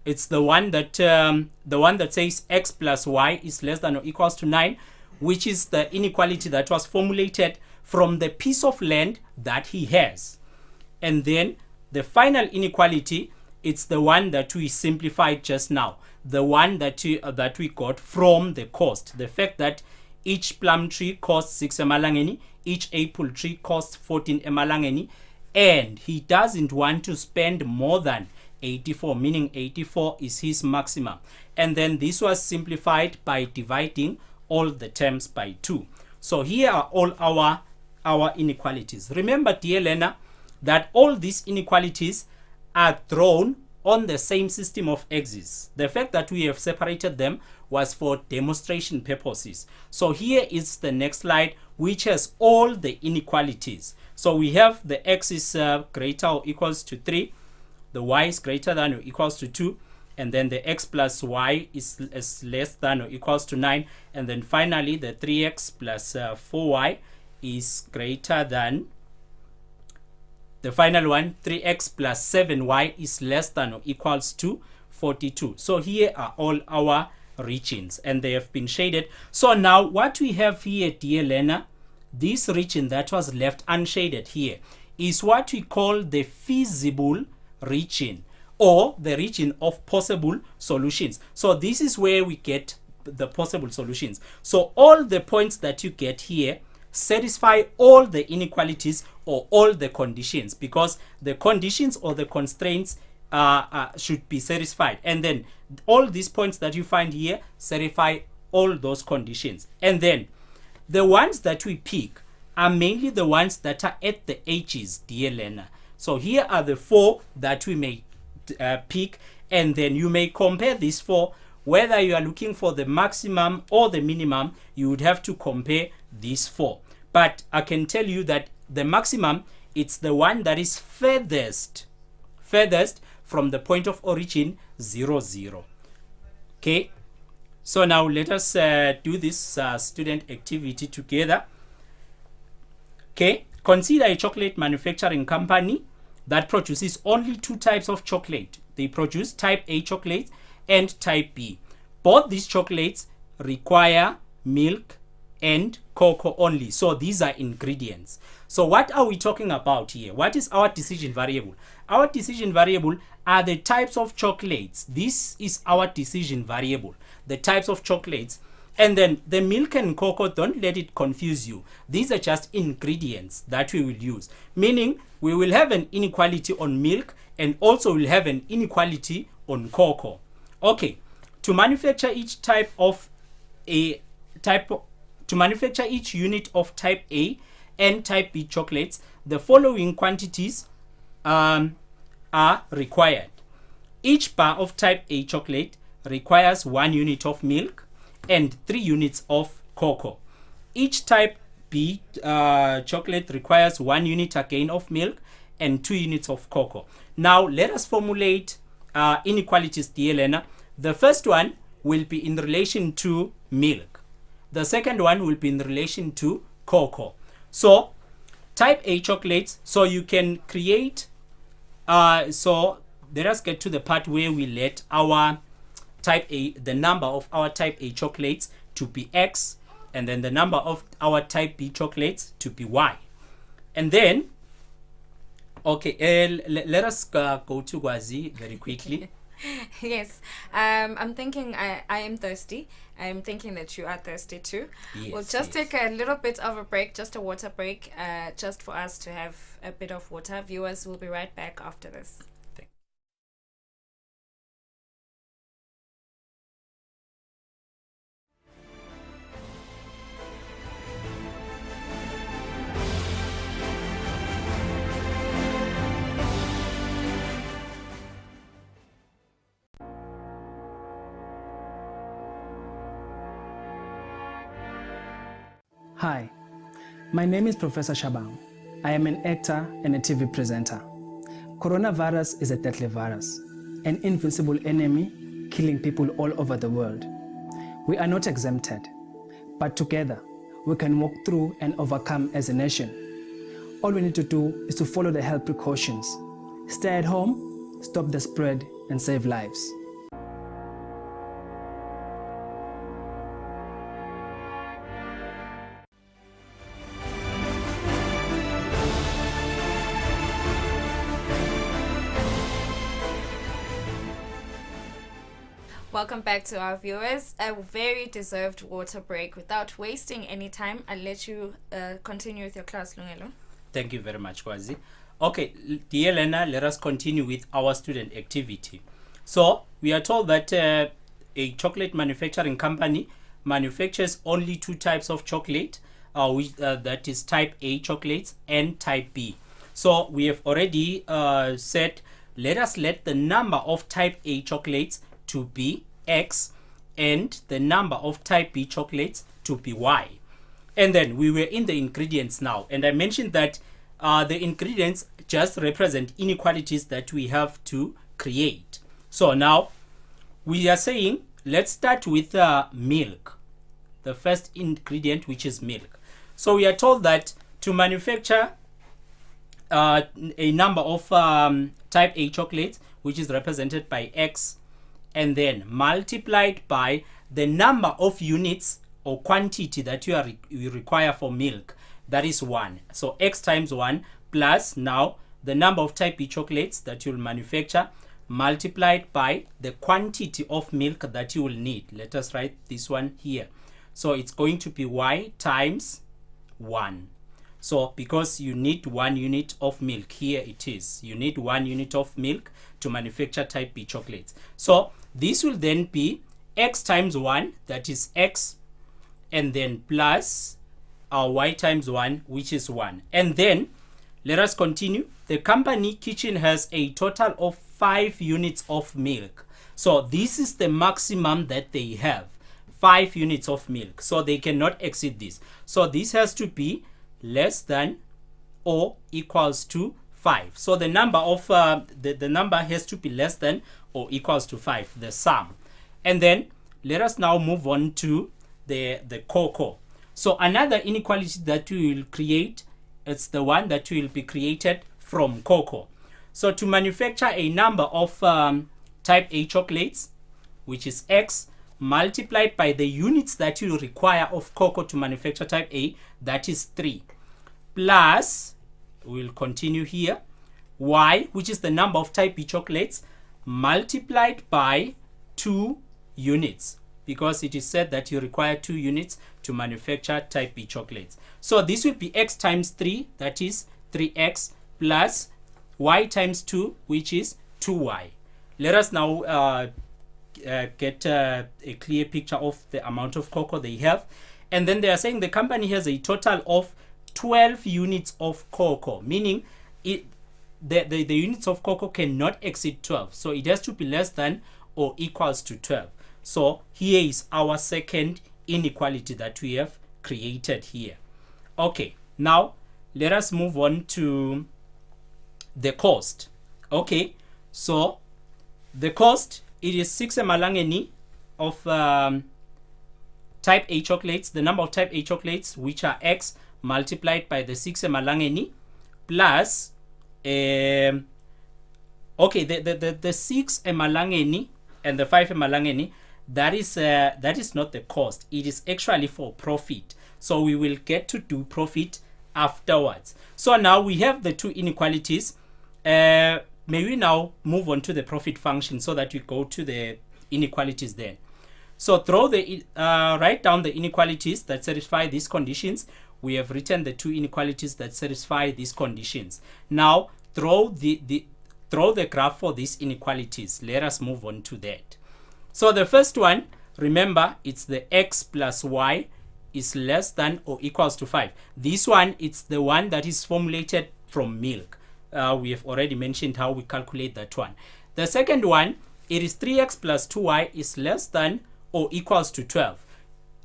H: it's the one that says x plus y is less than or equals to 9, which is the inequality that was formulated from the piece of land that he has. And then the final inequality, it's the one that we simplified just now, the one that we got from the cost, the fact that each plum tree costs 6 emalangeni, each apple tree costs 14 emalangeni, and he doesn't want to spend more than 84, meaning 84 is his maximum. And then this was simplified by dividing all the terms by 2. So here are all our inequalities. Remember, dear learner, that all these inequalities are thrown on the same system of axes. The fact that we have separated them was for demonstration purposes. So here is the next slide, which has all the inequalities. So we have the x is greater or equals to 3, the y is greater than or equals to 2, and then the x plus y is less than or equals to 9, and then finally the 3x plus 4y is greater than, the final one, 3x plus 7y is less than or equals to 42. So here are all our regions, and they have been shaded. So now what we have here, dear learner, this region that was left unshaded here is what we call the feasible region, or the region of possible solutions. So this is where we get the possible solutions. So all the points that you get here satisfy all the inequalities or all the conditions, because the conditions or the constraints should be satisfied, and then all these points that you find here satisfy all those conditions. And then the ones that we pick are mainly the ones that are at the edges, dear learner. So here are the 4 that we may pick, and then you may compare these 4. Whether you are looking for the maximum or the minimum, you would have to compare these 4. But I can tell you that the maximum, it's the one that is furthest from the point of origin 0, 0. Okay, so now let us do this student activity together. Okay, consider a chocolate manufacturing company that produces only 2 types of chocolate. They produce type A chocolate and type B. Both these chocolates require milk and cocoa only. So these are ingredients. So what are we talking about here? What is our decision variable? Our decision variable are the types of chocolates. This is our decision variable, the types of chocolates. And then the milk and cocoa, don't let it confuse you. These are just ingredients that we will use. Meaning we will have an inequality on milk and also will have an inequality on cocoa. Okay, to manufacture each unit of type A and type B chocolates, the following quantities are required. Each bar of type A chocolate requires 1 unit of milk and 3 units of cocoa. Each type B chocolate requires 1 unit again of milk and 2 units of cocoa. Now let us formulate inequalities, dear learner. The first one will be in relation to milk. The second one will be in relation to cocoa. So type A chocolates, so you can create, so let us get to the part where we let our type A, the number of our type A chocolates to be X, and then the number of our type B chocolates to be Y. And then, okay, let us go to Gwazi very quickly.
B: Yes, I'm thinking I am thirsty. I'm thinking that you are thirsty too.
H: Yes,
B: we'll just take a little bit of a break, just a water break, just for us to have a bit of water. Viewers, we'll be right back after this.
I: Hi, my name is Professor Shabang. I am an actor and a TV presenter. Coronavirus is a deadly virus, an invincible enemy killing people all over the world. We are not exempted, but together we can walk through and overcome as a nation. All we need to do is to follow the health precautions. Stay at home, stop the spread, and save lives.
B: Welcome back to our viewers. A very deserved water break. Without wasting any time, I'll let you continue with your class, Lungelo.
H: Thank you very much, Kwazi. Okay, dear learner, let us continue with our student activity. So, we are told that a chocolate manufacturing company manufactures only 2 types of chocolate, that is type A chocolates and type B. So, we have already said, let us let the number of type A chocolates to be X and the number of type B chocolates to be Y. And then we were in the ingredients now, and I mentioned that the ingredients just represent inequalities that we have to create. So now we are saying, let's start with milk, the first ingredient, which is milk. So we are told that to manufacture a number of type A chocolates, which is represented by X, and then multiplied by the number of units or quantity that you require for milk, that is 1. So X times 1 plus now the number of type B chocolates that you'll manufacture multiplied by the quantity of milk that you will need. Let us write this one here. So it's going to be Y times 1. So because you need 1 unit of milk, here it is. You need 1 unit of milk to manufacture type B chocolates. So this will then be X times 1, that is X, and then plus our y times 1, which is 1. And then let us continue. The company kitchen has a total of 5 units of milk. So this is the maximum that they have, 5 units of milk. So they cannot exceed this. So this has to be less than or equals to 5. So the number of the number has to be less than or equals to 5, the sum. And then let us now move on to the cocoa. So another inequality that we will create, it's the one that will be created from cocoa. So to manufacture a number of type A chocolates, which is X, multiplied by the units that you require of cocoa to manufacture type A, that is 3, plus, we'll continue here, Y, which is the number of type B chocolates, multiplied by 2 units, because it is said that you require 2 units to manufacture type B chocolates. So this will be X times 3, that is 3X, plus Y times 2, which is 2Y. Let us now get a clear picture of the amount of cocoa they have. And then they are saying the company has a total of 12 units of cocoa, meaning the units of cocoa cannot exceed 12. So it has to be less than or equals to 12. So here is our second inequality that we have created here. Okay, now let us move on to the cost. Okay, so the cost, it is 6 emalangeni of type A chocolates, the number of type A chocolates, which are X, multiplied by the 6 emalangeni, plus the 6 emalangeni and the 5 emalangeni, that is not the cost. It is actually for profit. So we will get to do profit afterwards. So now we have the two inequalities. May we now move on to the profit function so that we go to the inequalities then. So write down the inequalities that satisfy these conditions. We have written the two inequalities that satisfy these conditions. Now throw the graph for these inequalities. Let us move on to that. So the first one, remember, it's the X plus Y is less than or equals to 5. This one, it's the one that is formulated from milk. We have already mentioned how we calculate that one. The second one, it is 3x plus 2y is less than or equals to 12.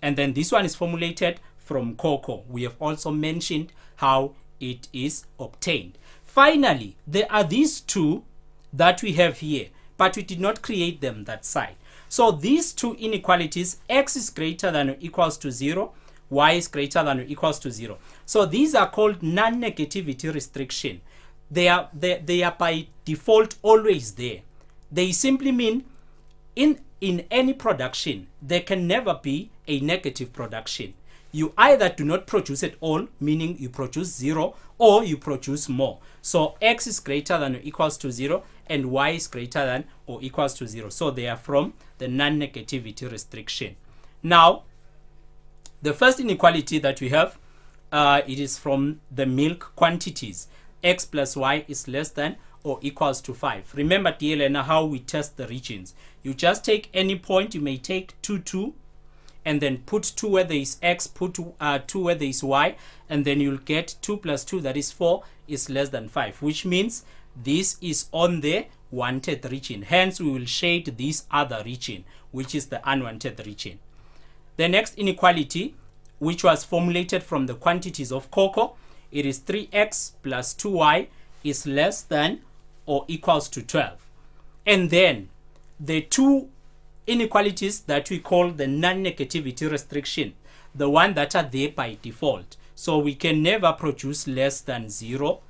H: And then this one is formulated from cocoa. We have also mentioned how it is obtained. Finally, there are these two that we have here, but we did not create them that side. So these two inequalities, x is greater than or equals to 0, y is greater than or equals to 0. So these are called non-negativity restriction. They are by default always there. They simply mean in any production, there can never be a negative production. You either do not produce at all, meaning you produce 0, or you produce more. So x is greater than or equals to 0, and y is greater than or equals to 0. So they are from the non-negativity restriction. Now, the first inequality that we have, it is from the milk quantities. X plus y is less than or equals to 5. Remember, dear learner, how we test the regions. You just take any point. You may take 2, 2, and then put 2 where there is x, put 2 where there is y, and then you'll get 2 plus 2, that is 4, is less than 5, which means this is on the wanted region. Hence, we will shade this other region, which is the unwanted region. The next inequality, which was formulated from the quantities of cocoa, it is 3x plus 2y is less than or equals to 12. And then the two inequalities that we call the non-negativity restriction, the one that are there by default. So we can never produce less than 0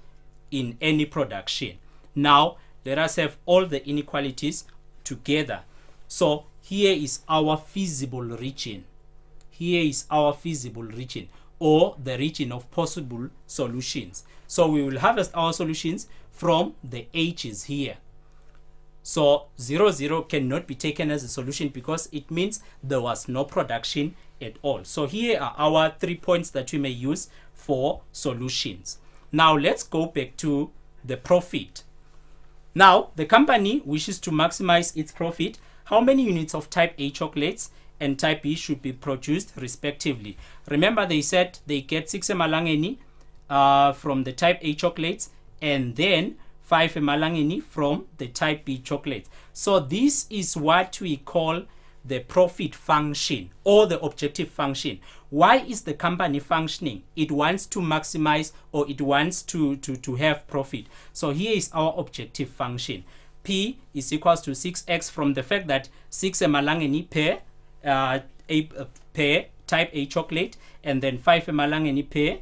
H: in any production. Now let us have all the inequalities together. So here is our feasible region. Here is our feasible region, or the region of possible solutions. So we will harvest our solutions from the H's here. So 0, 0 cannot be taken as a solution because it means there was no production at all. So here are our 3 points that we may use for solutions. Now let's go back to the profit. Now the company wishes to maximize its profit. How many units of type A chocolates and type B should be produced respectively. Remember, they said they get 6 emalangeni from the type A chocolates and then 5 emalangeni from the type B chocolates. So this is what we call the profit function or the objective function. Why is the company functioning? It wants to maximize, or it wants to have profit. So here is our objective function. P is equals to 6x from the fact that 6 emalangeni per type A chocolate, and then 5 emalangeni per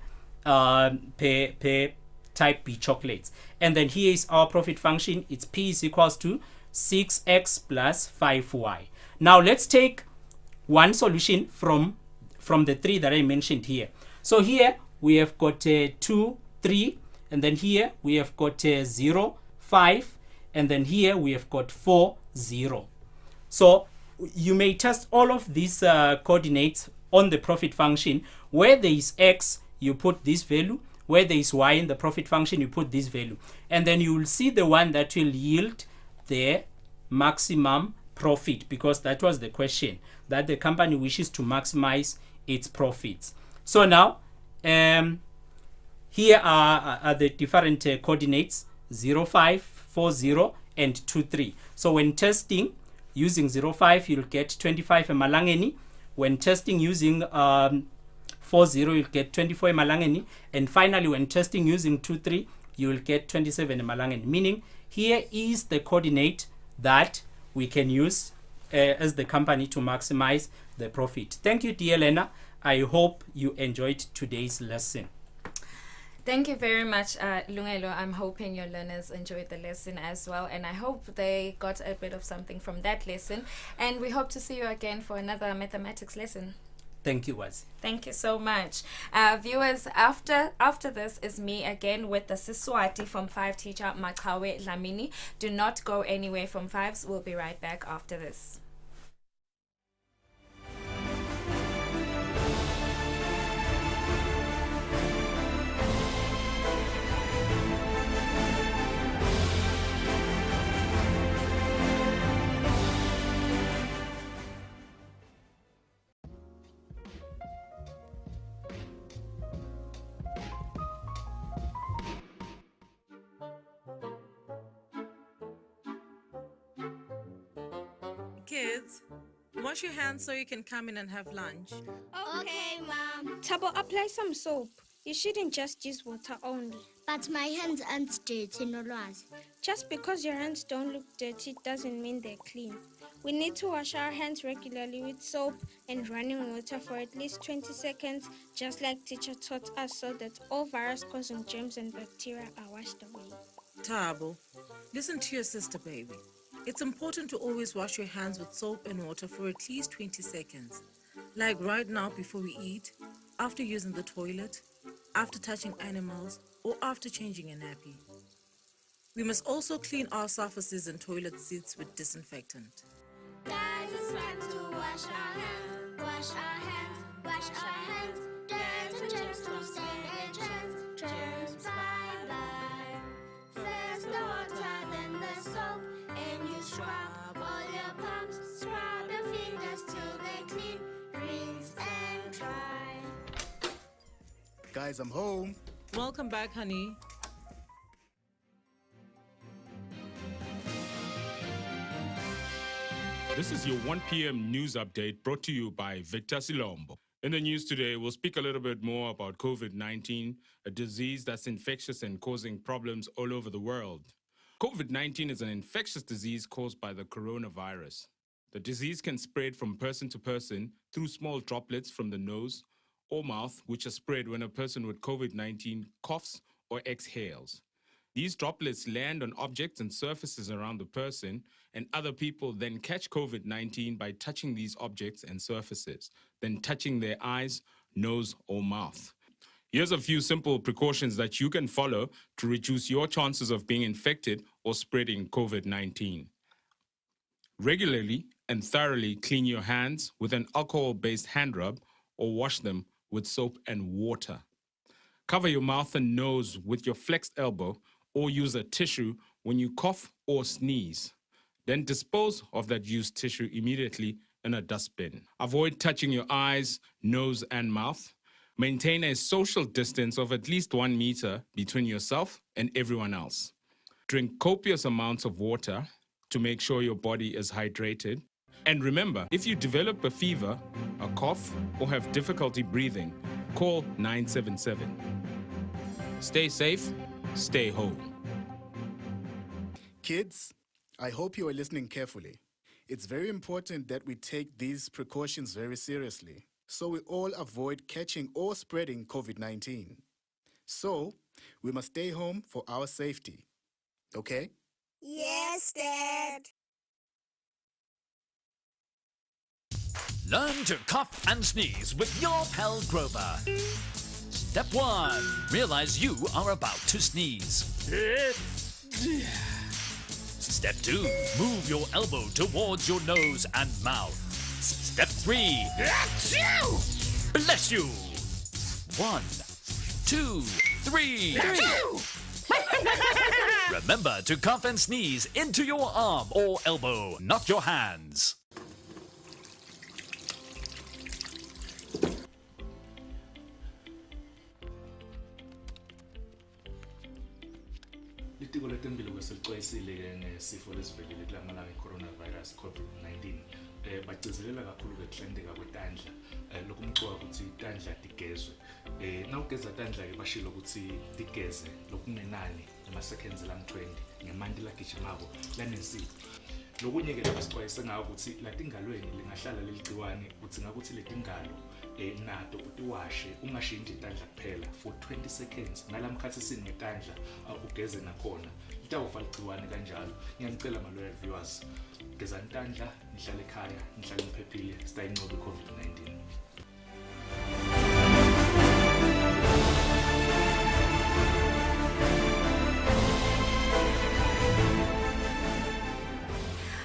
H: type B chocolates. And then here is our profit function. It's P is equals to 6x plus 5y. Now let's take one solution from the 3 that I mentioned here. So here we have got 2, 3, and then here we have got 0, 5, and then here we have got 4, 0. So you may test all of these coordinates on the profit function. Where there is x, you put this value. Where there is y in the profit function, you put this value. And then you will see the one that will yield the maximum profit, because that was the question, that the company wishes to maximize its profits. So now here are the different coordinates: 0, 5, 4, 0 and 2, 3. So when testing using 0, 5, you'll get 25 emalangeni. When testing using 4, 0, you'll get 24 emalangeni. And finally, when testing using 2, 3, you will get 27 emalangeni. Meaning here is the coordinate that we can use as the company to maximize the profit. Thank you, dear Lena. I hope you enjoyed today's lesson.
B: Thank you very much, Lungelo. I'm hoping your learners enjoyed the lesson as well, and I hope they got a bit of something from that lesson. And we hope to see you again for another mathematics lesson.
H: Thank you, Wazi.
B: Thank you so much. Viewers, after this is me again with the Siswati from 5 teacher Machawe Dlamini. Do not go anywhere from 5s. We'll be right back after this.
M: Kids, wash your hands so you can come in and have lunch.
O: Okay, Mom. Tabo, apply some soap. You shouldn't just use water only.
C: But my hands aren't dirty, Nolwazi.
O: Just because your hands don't look dirty doesn't mean they're clean. We need to wash our hands regularly with soap and running water for at least 20 seconds, just like teacher taught us, so that all virus-causing germs and bacteria are washed away.
M: Tabo, listen to your sister, baby. It's important to always wash your hands with soap and water for at least 20 seconds. Like right now before we eat, after using the toilet, after touching animals, or after changing a nappy. We must also clean our surfaces and toilet seats with disinfectant.
C: Guys, it's time to wash our hands, wash our hands, wash our hands. Dirt and germs from stain and germs, germs bye-bye. First the water, then the soap, and you scrub all your palms. Scrub your fingers till they're clean, rinse and dry.
N: Guys, I'm home.
M: Welcome back, honey.
P: This is your 1 p.m. news update brought to you by Victor Silombo. In the news today, we'll speak a little bit more about COVID-19, a disease that's infectious and causing problems all over the world. COVID-19 is an infectious disease caused by the coronavirus. The disease can spread from person to person through small droplets from the nose or mouth, which are spread when a person with COVID-19 coughs or exhales. These droplets land on objects and surfaces around the person, and other people then catch COVID-19 by touching these objects and surfaces, then touching their eyes, nose, or mouth. Here's a few simple precautions that you can follow to reduce your chances of being infected or spreading COVID-19. Regularly and thoroughly clean your hands with an alcohol-based hand rub or wash them with soap and water. Cover your mouth and nose with your flexed elbow or use a tissue when you cough or sneeze. Then dispose of that used tissue immediately in a dustbin. Avoid touching your eyes, nose, and mouth. Maintain a social distance of at least 1 meter between yourself and everyone else. Drink copious amounts of water to make sure your body is hydrated. And remember, if you develop a fever, a cough, or have difficulty breathing, call 977. Stay safe, stay home.
N: Kids, I hope you are listening carefully. It's very important that we take these precautions very seriously, so we all avoid catching or spreading COVID-19. So, we must stay home for our safety. Okay?
C: Yes, Dad.
D: Learn to cough and sneeze with your pal Grover. Step 1. Realize you are about to sneeze. Step 2. Move your elbow towards your nose and mouth. Step 3. Bless you. 1, 2, 3. Remember to cough and sneeze into your arm or elbow, not your hands.
J: Litiko letempilo kwesixwayisile ke ngesifo lesivelile kulamalanga coronavirus COVID-19 bagcizelela kakhulu ukuhlendeka kwetandla lokumcuka ukuthi itandla digezwe nawugeza tandla ke bashilo ukuthi digeze lokungenani ama seconds la 20 ngemanti lagijimako lanesipho lokunye ke labasixwayise ngawo ukuthi latingalweni lingahlala leligciwane ukuthi ngakuthi letingalo nato utiwashe ungashintshe itandla kuphela for 20 seconds nalamkhathi sinetandla ugeze nakhona litawufa ligciwane kanjalo. Ngiyanicela ma-loyal viewers, geza intandla, nihlale ekhaya, nihlale niphephile, sitayinqobe i-COVID-19.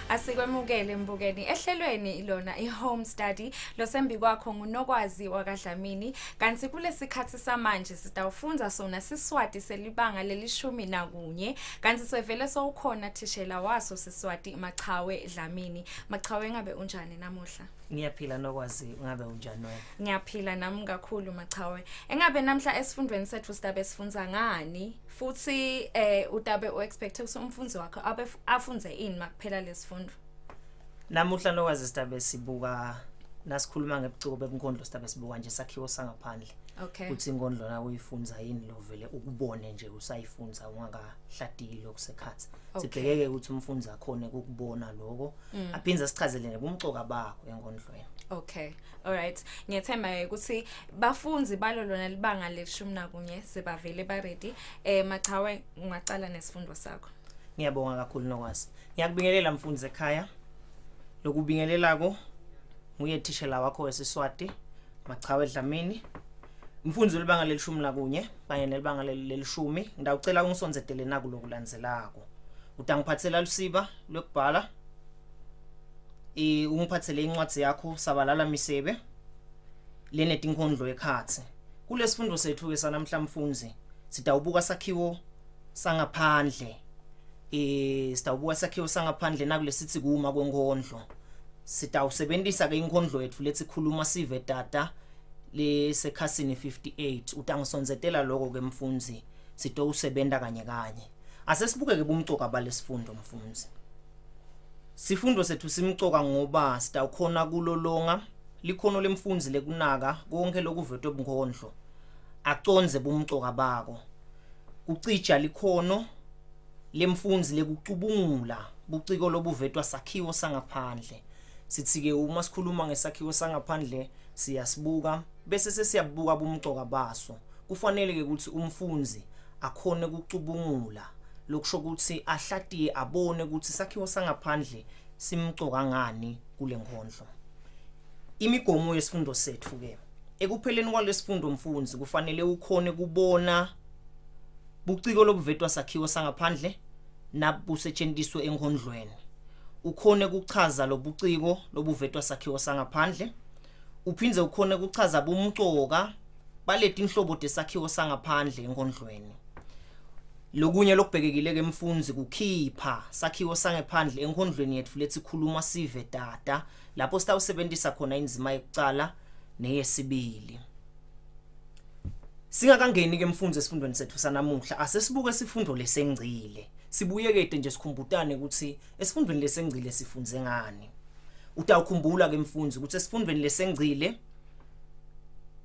B: Asikwemukele mbukeni ehlelweni ilona i-home study losembi kwakho ngunokwazi wakwaDlamini kanti kulesikhathi samanje sitawufunza sona Siswati selibanga leli-11 kanti sevele sowukhona thishela waso Siswati Machawe Dlamini. Machawe ngabe unjani namuhla?
E: Ngiyaphila nokwazi ngabe unjani wena?
B: Ngiyaphila nami kakhulu Machawe. Engabe namhla esifundweni sethu sidabe sifunza ngani futhi utabe uexpect ukuthi umfundi wakho afunze ini makuphela lesifundo?
E: Namuhla nokwazi sidabe sibuka nasikhuluma ngebuciko bebunkondlo sidabe sibuka nje sakhiwo sangaphandle.
B: Okay.
E: Kuthi inkondlo nawe uyifunza yini lo vele ukubone nje usayifunza ungakahladile okusekhathi. Sibhekeke ukuthi umfundi akhone ukubona lokho aphinza sichazelene kumcoka bakho enkondlweni.
B: Okay. All right. Ngiyethemba ukuthi bafunzi balo lona libanga le-11 sebavele ba ready. Machawe ungaqala nesifundo sakho.
E: Ngiyabonga kakhulu nokwazi. Ngiyakubingelela mfundisi ekhaya. Lokubingelelako nguye thishela wakho weSiswati Machawe Dlamini. Mfundisi libanga le-11 kanye nelibanga le-10 ngidawucela ungisonzetele naku lokulandzelako. Utangiphathela lusiba lokubhala. Ungiphathele incwadi yakho sabalala misebe lenetinkondlo ekhathi. Kulesifundo sethu ke sanamhla mfundisi sitawubuka sakhiwo sangaphandle. Sitawubuka sakhiwo sangaphandle nakulesithi kuma kwenkondlo. Sitawusebenzisa ke inkondlo yethu lethi khuluma sive data lesekhasini 58. Utangisonzetela lokho ke mfundisi sitowusebenta kanye kanye. Asesibuke ke bumcoka balesifundo mfundisi. Sifundo sethu simcoka ngoba sitawukhona kulolonga likhono lemfundisi lekunaka konke lokuvetwe bunkondlo aconze bumcoka bako. Kucija likhono lemfundisi lekucubungula buciko lobuvetwa sakhiwo sangaphandle. Sithi ke uma sikhuluma ngesakhiwo sangaphandle siyasibuka bese sesiyabuka bumcoka baso. Kufanele ke ukuthi umfundisi akhone ukucubungula lokusho ukuthi ahlatiye abone ukuthi sakhiwo sangaphandle simcoka ngani kule nkondlo. Imigomo yesifundo sethu ke ekupheleni kwalesifundo mfundisi kufanele ukhone kubona buciko lobuvetwa sakhiwo sangaphandle nabusetshenziswe enkondlweni. Ukhone ukuchaza lobuciko lobuvetwa sakhiwo sangaphandle. Uphinze ukhone ukuchaza bumcoka baleti inhlobo desakhiwo sangaphandle enkondlweni.
K: Lokunye lokubhekekile ke mfundzi kukhipha sakhiwo sangephandle enkondlweni yethu lethi khuluma sive data lapho sitawusebenzisa khona inzima yokucala neyesibili. Singakangeni ke mfundzi esifundweni sethu sanamuhla asesibuke sifundo lesengcile. Sibuye kede nje sikhumbutane ukuthi esifundweni lesengcile sifunze ngani. Utawukhumbula ke mfundzi ukuthi esifundweni lesengcile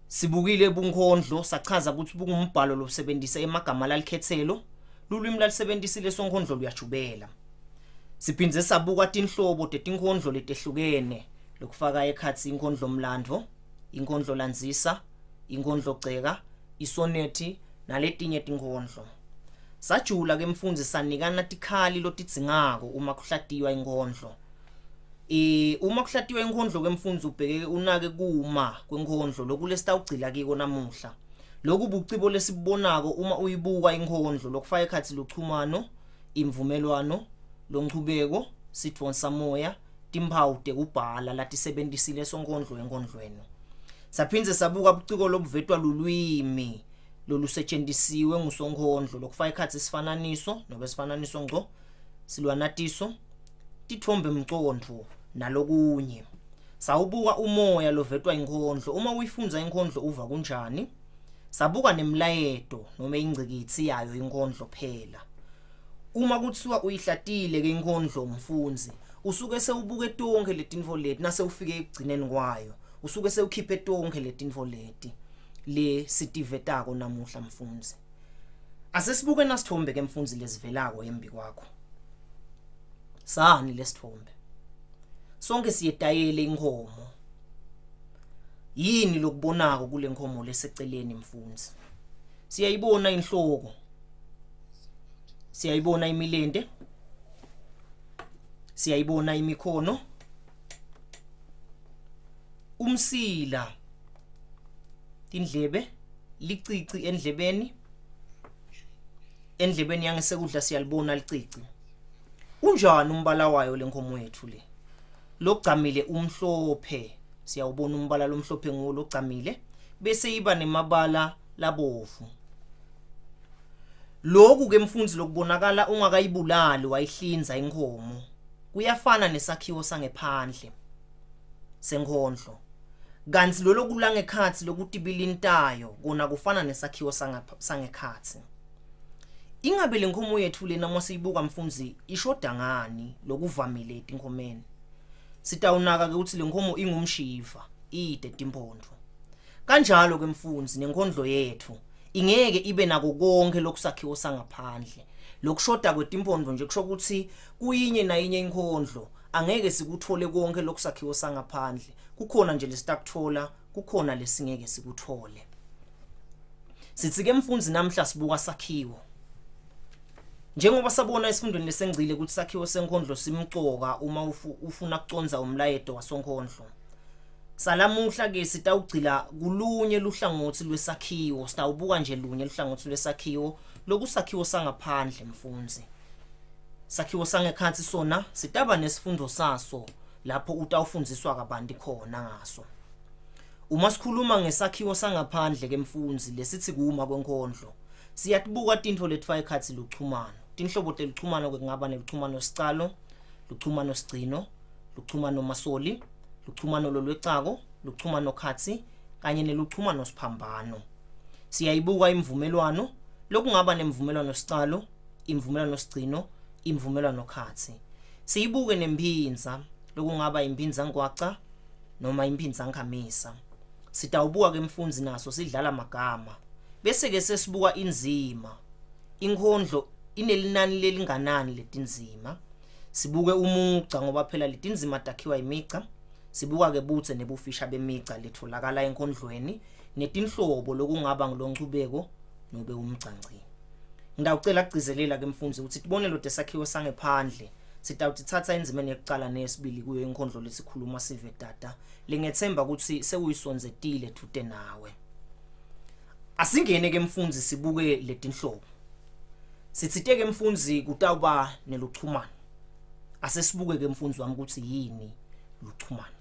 K: sibukile Bunkondlo sachaza ukuthi bukumbhalo losebenzisa emagama lalikhethelo lulwimi lalisebenzisile sonkondlo luyajubela. Siphindze sabuka tinhlobo tetinkhondlo letehlukene lokufaka ekhatsi inkondlo mlandvo, inkondlo landzisa, inkondlo gceka, isonethi naletinye tinkondlo. Sajula ke mfundzi sanikana tikhali lotidzingako uma kuhlatiwa inkondlo. Uma kuhlatiwa inkondlo ke mfundzi ubheke unake kuma kwenkondlo lokulesitawugcila kiko namuhla. Lokhu bucibo lesibonako uma uyibuka inkondlo lokufaka ekhatsi lochumano, imvumelwano, lonchubeko, sitfonsa moya, timphawu tekubhala latisebenzisile sonkondlo enkondlweni. Saphindze sabuka buciko lobuvetwa lulwimi lolusetshenzisiwe ngusonkondlo lokufaka ekhatsi isifananiso nobe sifananiso ngco, silwanatiso, tithombe mcondvo nalokunye. Sawubuka umoya lovetwa inkondlo uma uyifundza inkondlo uva kunjani. Sabuka nemlayeto noma ingcikitsi yayo inkondlo phela. Uma kuthiwa uyihlatile ke inkondlo mfundzi usuke sewubuke tonke letintfo leti nase ufike ekugcineni kwayo usuke sewukhiphe tonke letintfo leti le sitivetako namuhla mfundzi. Asesibuke nasithombe ke mfundzi lesivelako embi kwakho. Sani lesithombe? Sonke siyetayele inkhomo. Yini lokubonako kule nkhomo leseceleni mfundzi? Siyayibona inhloko. Siyayibona imilende. Siyayibona imikhono. Umsila. Tindlebe, licici endlebeni. Endlebeni yangesekudla siyalibona licici. Unjani umbala wayo lenkhomo yethu le? Logcamile umhlophe. Siyawubona umbala lomhlophe nguwo logcamile bese iba nemabala labovu. Lokhu ke mfundzi lokubonakala ungakayibulali wayihlinza inkhomo kuyafana nesakhiwo sangephandle senkondlo. Kanti lo lokulangekhatsi lokutibilintayo kona kufana nesakhiwo sangekhatsi. Ingabe lenkhomo yethu lena masiyibuka mfundzi ishoda ngani lokuvamile etinkhomeni. Sitawunaka ke ukuthi lenkhomo ingumshiva ide timpondvo. Kanjalo ke mfundzi nenkondlo yethu ingeke ibe nako konke lokusakhiwo sangaphandle. Lokushoda kwetimpondvo nje kusho ukuthi kuyinye nayinye inkondlo angeke sikuthole konke lokusakhiwo sangaphandle. Kukhona nje lesitakuthola, kukhona lesingeke sikuthole. Sithi ke mfundzi namhla sibuka sakhiwo. Njengoba sabona esifundweni lesengcile ukuthi sakhiwo senkondlo simcoka uma ufuna ukuconza umlayeto wasonkondlo. Salamuhla ke sitawugcila kulunye luhlangothi lwesakhiwo, sitawubuka nje lunye luhlangothi lwesakhiwo lokusakhiwo sangaphandle mfundzi. Sakhiwo sangekhatsi sona sitaba nesifundo saso lapho utawufundziswa kabanti khona ngaso. Uma sikhuluma ngesakhiwo sangaphandle ke mfundzi lesithi kuma kwenkondlo, siyatibuka tintfo letfaka ekhatsi luchumano. Tinhlobo teluchumano kungaba neluchumano sicalo, luchumano sigcino, luchumano masoli, luchumano lolwecako, luchumano khatsi kanye neluchumano siphambano. Siyayibuka imvumelwano lokungaba nemvumelwano sicalo, imvumelwano sigcino, imvumelwano khatsi. Siyibuke nemphindza lokungaba impindza ngwaca noma impindza nkhamisa. Sitawubuka ke mfundzi naso sidlala magama. Bese ke sesibuka inzima. Inkondlo inelinani lelinganani letinzima. Sibuke umugca ngoba phela letinzima takhiwa imigca. Sibuka ke butse nebufisha bemigca letholakala enkondlweni netinhlobo lokungaba ngilonchubeko nobe umgcanci. Ngidawucela ukugcizelela ke mfundzi ukuthi tibone lo desakhiwo sangephandle. Sitawutithatha inzimeni yokucala nesibili kuyo inkondlo lesikhuluma sive data. Lengethemba ukuthi sewuyisonzetile thute nawe. Asingene ke mfundzi sibuke letinhlobo. Sitsite ke mfundzi kutawuba neluchumano. Asesibuke ke mfundzi wami ukuthi yini luchumano.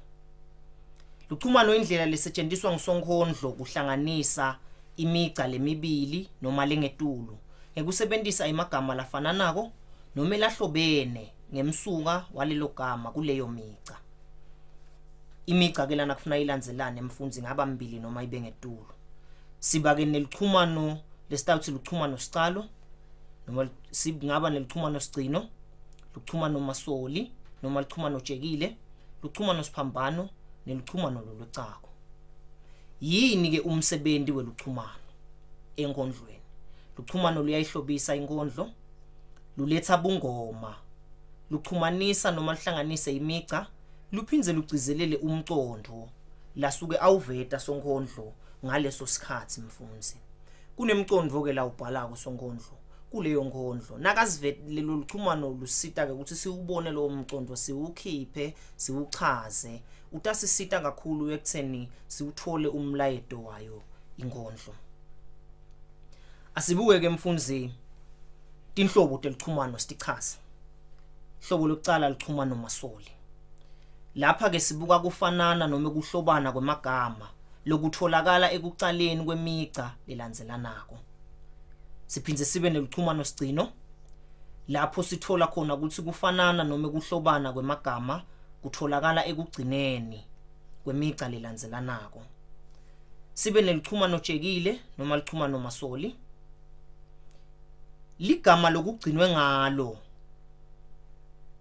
K: Luchumano indlela lesetshenziswa ngusonkondlo kuhlanganisa imigca lemibili noma lengetulu ngekusebenzisa imagama lafananako noma lahlobene ngemsuka walelo gama kuleyo mica. Imica ke lana kufuna ilandzelane mfundzi ngaba mbili noma ibe ngetulo. Siba ke nelichumano lesitawuthi luchumano siqalo noma singaba nelichumano sigcino, luchumano masoli noma luchumano jekile, luchumano siphambano nelichumano lolwecako. Yini ke umsebenzi weluchumano enkondlweni? Luchumano luyayihlobisa inkondlo, luletha bungoma, luchumanisa noma luhlanganise imica, luphindze lugcizelele umcondo lasuke awuveta sonkondlo ngaleso sikhathi mfundzi. Kunemcondo ke la ubhalako sonkondlo kuleyo nkondlo. Nakazivele luchumano lusita ke ukuthi siubone lo mcondo, siukhiphe, siuchaze, utasisita kakhulu ekutheni siuthole umlayeto wayo inkondlo. Asibuke ke mfundzi tinhlobo teluchumano sitichaze. Hlobo lokucala luchumano masoli. Lapha ke sibuka kufanana noma kuhlobana kwemagama lokutholakala ekucaleni kwemica lelandzelanako. Siphindze sibe neluchumano sigcino lapho sithola khona ukuthi kufanana noma kuhlobana kwemagama kutholakala ekugcineni kwemica lelandzelanako. Sibe neluchumano jekile noma luchumano masoli. Ligama lokugcinwe ngalo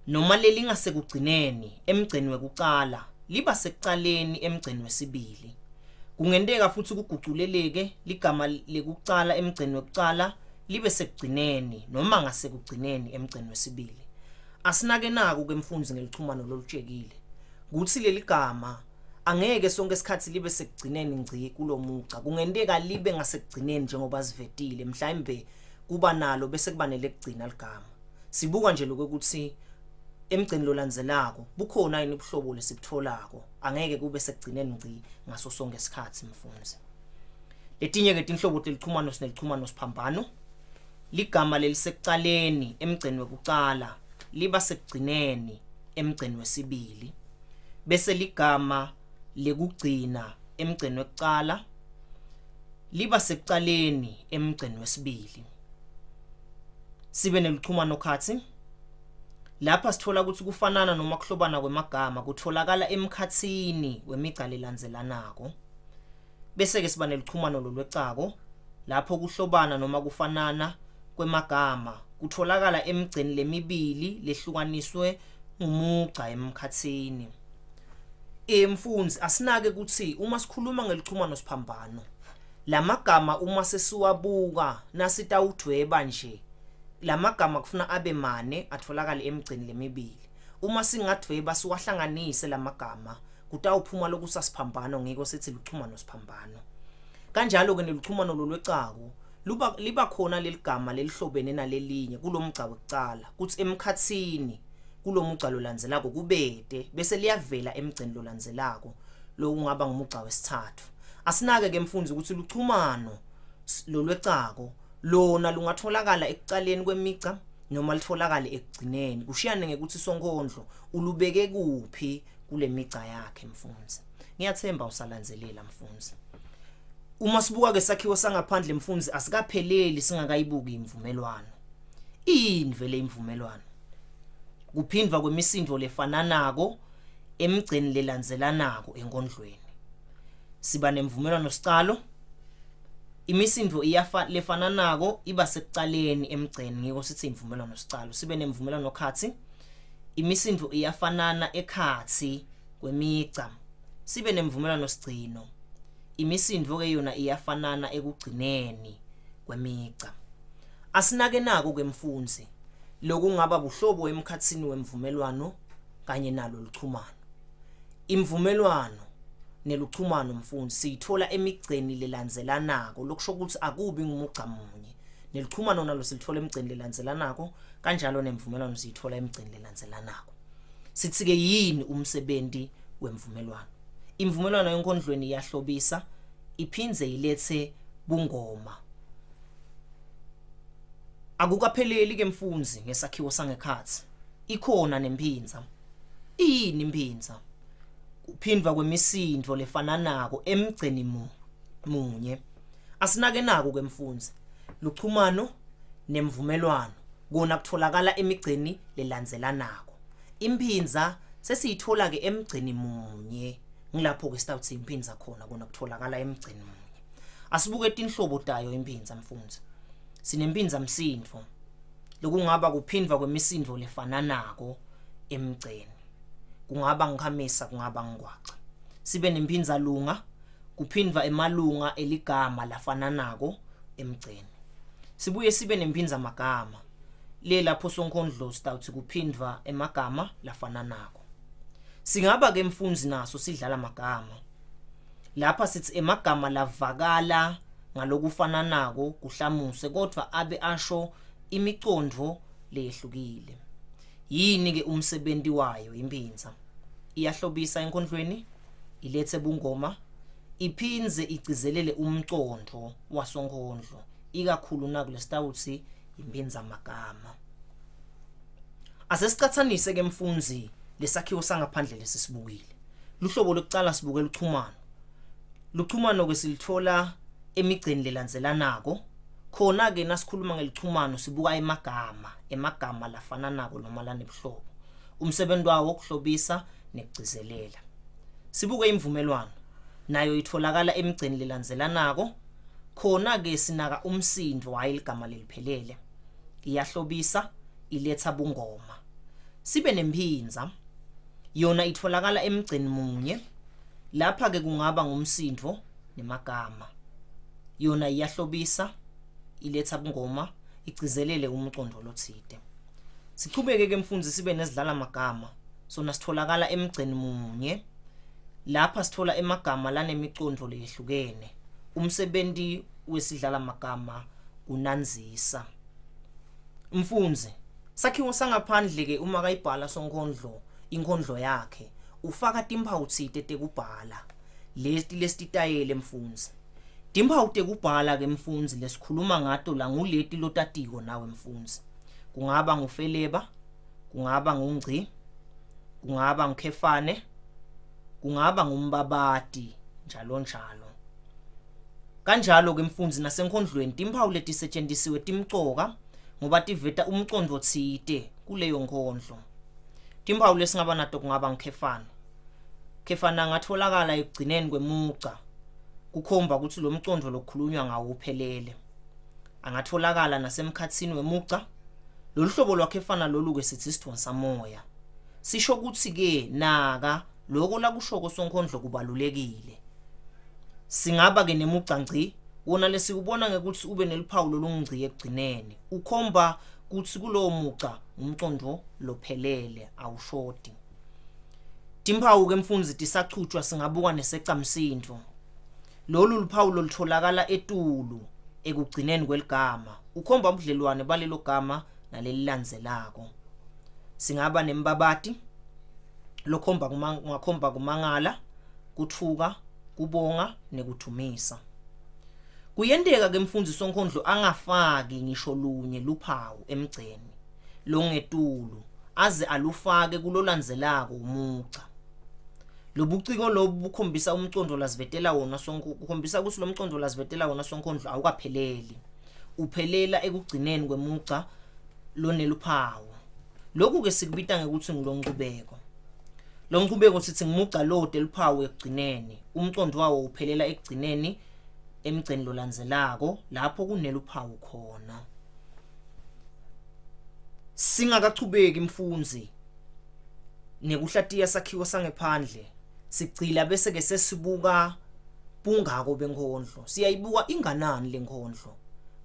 K: noma lelingasekugcineni emgceni wekucala liba sekucaleni emgceni wesibili. Kungenteka futhi kuguculeleke ligama lekucala emgceni wekucala libe sekugcineni noma ngasekugcineni emgceni wesibili. Asinake naku ke mfundzi ngelichumano lolujekile kuthi leli gama angeke sonke isikhathi libe sekugcineni ngci kulomuca. Kungenteka libe ngasekugcineni njengoba sivetile, mhlawumbe kuba nalo bese kuba nelekugcina ligama. Sibuka nje lokuthi emgceni lolandzelako bukhona yini ubuhlobo lesibutholako, angeke kube sekugcineni ngci ngaso sonke isikhathi mfundzi. Letinye ke tinhlobo telichumano sinelichumano siphambano. Ligama lelisekucaleni emgceni wekucala liba sekugcineni emgceni wesibili, bese ligama lekugcina emgceni wekucala liba sekucaleni emgceni wesibili. Sibe nelichumano khathi lapha sithola ukuthi kufanana noma kuhlobana kwemagama kutholakala emkhathini wemica lelandzelanako. Bese ke siba nelichumano lolwecako lapho kuhlobana noma kufanana kwemagama kutholakala emgceni lemibili lehlukaniswe ngumuca emkhathini. Mfundzi asinake ukuthi uma sikhuluma ngelichumano siphambano lamagama uma sesiwabuka nasitawudweba nje lamagama kufuna abe mane atholakala emgceni lemibili. Uma singadweba siwahlanganise lamagama kutawuphuma lokusasiphambano ngiko sithi luchumano siphambano. Kanjalo ke neluchumano lolwecako liba khona leligama lelihlobene nalelinye kulomugca wekucala kuthi emkhathini kulomugca lolandzelako kubete bese liyavela emgceni lolandzelako lo kungaba ngumugca wesithathu. Asinake ke mfundzi ukuthi luchumano lolwecako lona lungatholakala ekucaleni kwemica noma litholakale ekugcineni, kushiyane ngekuthi sonkondlo ulubeke kuphi kule mica yakhe mfundzi. Ngiyathemba usalandzelela mfundzi. Uma sibuka ke sakhiwo sangaphandle mfundzi asikapheleli singakayibuki imvumelwano. Ini vele imvumelwano? Kuphindwa kwemisindo lefananako emgceni lelandzelanako enkondlweni. Siba nemvumelwano siqalo. Imisindo lefananako iba sekucaleni emgceni ngiko sithi imvumelwano siqalo. Sibe nemvumelwano khathi. Imisindo iyafanana ekhathi kwemica. Sibe nemvumelwano sigcino. Imisindo ke yona iyafanana ekugcineni kwemica. Asinake nako ke mfundzi lokungaba buhlobo emkhathini wemvumelwano kanye nalo luchumano. Imvumelwano neluchumano mfundzi siyithola emigceni lelandzelanako lokusho ukuthi akubi ngumuca munye. Neluchumano nalo silithola emigceni lelandzelanako kanjalo nemvumelwano siyithola emigceni lelandzelanako. Sithi ke yini umsebenzi wemvumelwano? Imvumelwano enkondlweni iyahlobisa iphindze ilethe bungoma. Akukapheleli ke mfundzi ngesakhiwo sangekhathi. Ikhona nemphindza. Ini imphindza? Kuphindwa kwemisindo lefananako emgceni munye. Asinake nako ke mfundzi. Luchumano nemvumelwano kona kutholakala emigceni lelandzelanako. Imphinza sesiyithola ke emgceni munye. Ngilapho ke sitawuthi imphinza khona kona kutholakala emgceni munye. Asibuke tinhlobo tayo imphinza mfundzi. Sinemphinza msindvo. Lokungaba kuphindwa kwemisindvo lefananako emgceni. Kungaba ngikhamisa kungaba ngigwaca. Sibe nemphinza lunga, kuphindwa emalunga eligama lafananako emgceni. Sibuye sibe nemphinza magama. Le lapho sonkondlo sitawuthi kuphindwa emagama lafananako. Singaba ke mfundzi naso sidlala amagama. Lapha sithi emagama lavakala ngalokufananako kuhlamuse kodwa abe asho imicondvo lehlukile. Yini ke umsebenzi wayo imphinza? Iyahlobisa enkondlweni, ilethe bungoma, iphinze igcizelele umcondvo wasonkondlo, ikakhulu nakulesitawuthi imphinza magama. Asesicathanise ke mfundzi lesakhiwo sangaphandle lesisibukile. Luhlobo lokucala sibukela uchumano. Luchumano ke silithola emigceni lelandzelanako. Khona ke nasikhuluma ngelichumano sibuka emagama lafananako noma lanebuhlobo. Umsebenzi wawo ukuhlobisa nekugcizelela. Sibuke imvumelwano. Nayo itholakala emigceni lelandzelanako. Khona ke sinaka umsindvo wayeligama leliphelele. Iyahlobisa, iletha bungoma. Sibe nemphinza. Yona itholakala emgceni munye. Lapha ke kungaba ngumsindvo nemagama. Yona iyahlobisa, iletha bungoma, igcizelele umcondvo lotsite. Sichubeke ke mfundzi sibe nezidlala amagama. Sona sitholakala emgceni munye. Lapha sithola emagama lanemicondvo lehlukene. Umsebenzi wesidlala amagama unanzisa. Mfundzi, sakhiwo sangaphandle ke uma kayibhala sonkondlo inkondlo yakhe ufaka timphawu tsite tekubhala lesitayele mfundzi. Timphawu tekubhala ke mfundzi lesikhuluma ngato la nguleti lotatiko nawe mfundzi. Kungaba ngufeleba, kungaba ngungci, kungaba ngukhefane, kungaba ngumbabati njalo njalo. Kanjalo ke mfundzi nasenkondlweni timphawu letisetshenzisiwe timcoka ngoba tiveta umcondvo tsite kuleyo nkondlo. Timphawu lesingaba nato kungaba ngukhefana. Khefana ngatholakala ekugcineni kwemugca. Kukhomba ukuthi lo mcondvo lokukhulunywa ngawo uphelele. Angatholakala nasemkhatsini wemugca. Lolu hlobo lwakhefana lolu ke sithi isithonsa moya. Sisho ukuthi ke naka lokho la kushoko sonkondlo kubalulekile. Singaba ke nemugca ngci wona lesikubona ngekuthi ube neliphawu lolungci ekugcineni. Ukhomba kuthi kulowo mugca umcondvo lophelele awushoti. Timphawu ke mfundzi tisachutshwa singabuka nesecamsindvo. Lolu luphawu lolitholakala etulu ekugcineni kweligama. Ukhomba ubudlelwane balelo gama nalelilandzelako. Singaba nembabati lokhomba kumangala, kuthuka, kubonga nekuthumisa. Kuyendeka ke mfundzi sonkondlo angafaki ngisho lunye luphawu emgceni longetulu aze alufake kulolandzelako umugca. Lobuciko lobu bukhombisa umcondvo lazivetela wona kukhombisa ukuthi lo mcondvo lazivetela wona sonkondlo awukapheleli. Uphelela ekugcineni kwemugca loneluphawu. Lokhu ke sikubita ngekuthi ngilonqubeko. Lo nqubeko sithi ngimugca lode luphawu ekugcineni. Umcondvo wawo uphelela ekugcineni emgceni lolandzelako lapho kuneluphawu khona. Singakachubeki mfundzi nekuhlatiya sakhiwo sangephandle sigcila bese ke sesibuka bungako benkondlo. Siyayibuka inganani lenkondlo.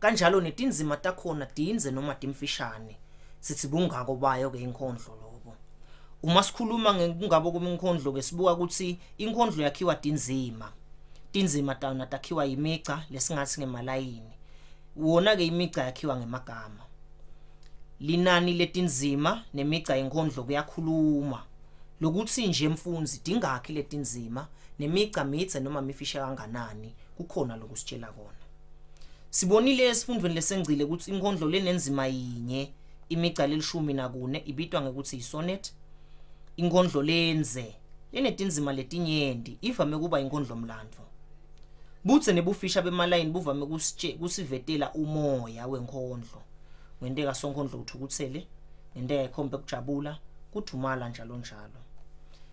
K: Kanjalo netinzima takhona tinze noma timfishane. Sithi bungako bayo ke inkondlo lobo. Uma sikhuluma ngekungabo kwenkondlo ke sibuka ukuthi inkondlo yakhiwa tinzima. Tinzima tana takhiwa imigca lesingathi ngemalayini. Wona ke imigca yakhiwa ngemagama. Linani letinzima nemigca yenkondlo kuyakhuluma. Lokuthi nje mfundzi dingakhi letinzima nemigca mitse noma mifisha kanganani kukhona lokusitshela kona. Sibonile esifundweni lesengcile ukuthi inkondlo lenenzima yinye imigca le14 ibitwa ngekuthi isonnet. Inkondlo lenze lenetinzima letinyenti ivame kuba inkondlo mlandvo. Butse nebufisha bemalayini buvame kusivetela umoya wenkondlo. ngenteka sonkondlo uthukuthele ngenteka ikhombe ukujabula kuthumala njalo njalo.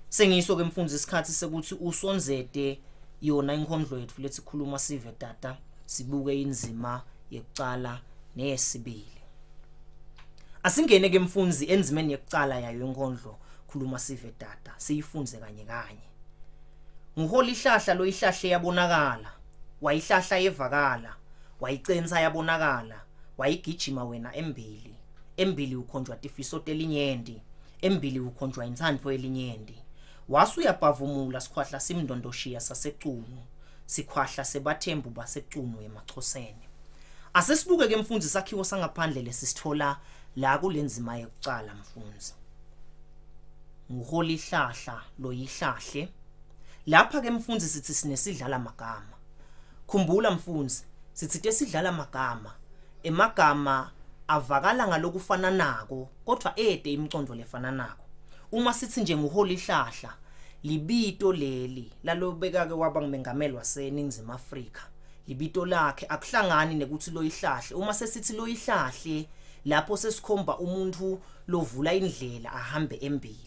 K: Sengiso ke mfundisi isikhathi sekuthi usonzete yona inkondlo yethu lethi khuluma sive tata sibuke inzima yekucala neyesibili. Asingene ke mfundisi enzimeni yekucala yayo inkondlo khuluma sive tata siyifunze kanye kanye. Nguhola ihlahla lo ihlahle yabonakala, wayihlahla yevakala, wayicenza yabonakala, wayigijima wena embili. Embili ukhonjwa tifiso telinyendi, embili ukhonjwa insandvo elinyendi. Wasu yapavumula sikhwahla simndondoshiya sasecunu, sikhwahla sebathembu basecunu emachoseni. Asesibuke ke mfundisi Sakhiwo sangephandle lesisithola la kulenzima yekucala mfundisi. Nguhola ihlahla lo yihlahle. Lapha ke mfundisi sithi sinesidlala magama. Khumbula mfundisi, sithi sidlala magama. Emagama avakala ngalokufana nako, kodwa ede imicondvo lefana nako. Uma sithi nje nguhola ihlahla, libito leli lalobeka ke waba ngumengameli waseNingizimu Afrika. Libito lakhe akuhlangani nekuthi lo ihlahle. Uma sesithi lo ihlahle, lapho sesikhomba umuntu lovula indlela ahambe embili.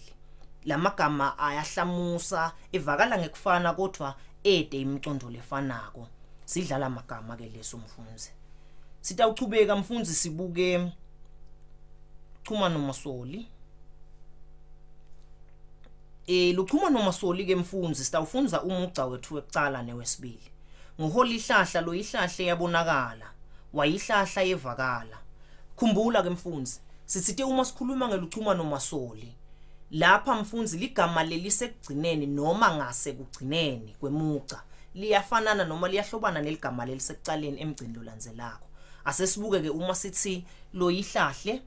K: Lamagama ayahlamusa evakala ngekufana kodwa ede imicondvo lefanako. Sidlala amagama ke leso mfundisi. Sitawuchubeka mfundisi sibuke chuma nomasoli. Luchuma nomasoli ke mfundisi sitawufunza umugca wethu wekucala newesibili. Nguhola ihlahla lo ihlahle yabonakala, wayihlahla yevakala. Khumbula ke mfundisi, sithi uma sikhuluma ngeluchuma nomasoli, lapha mfundisi ligama lelisegcineni noma ngase kugcineni kwemugca liyafanana noma liyahlobana neligama lelisekucaleni emgcini lolandzelako. Asesibuke ke uma sithi lo ihlahle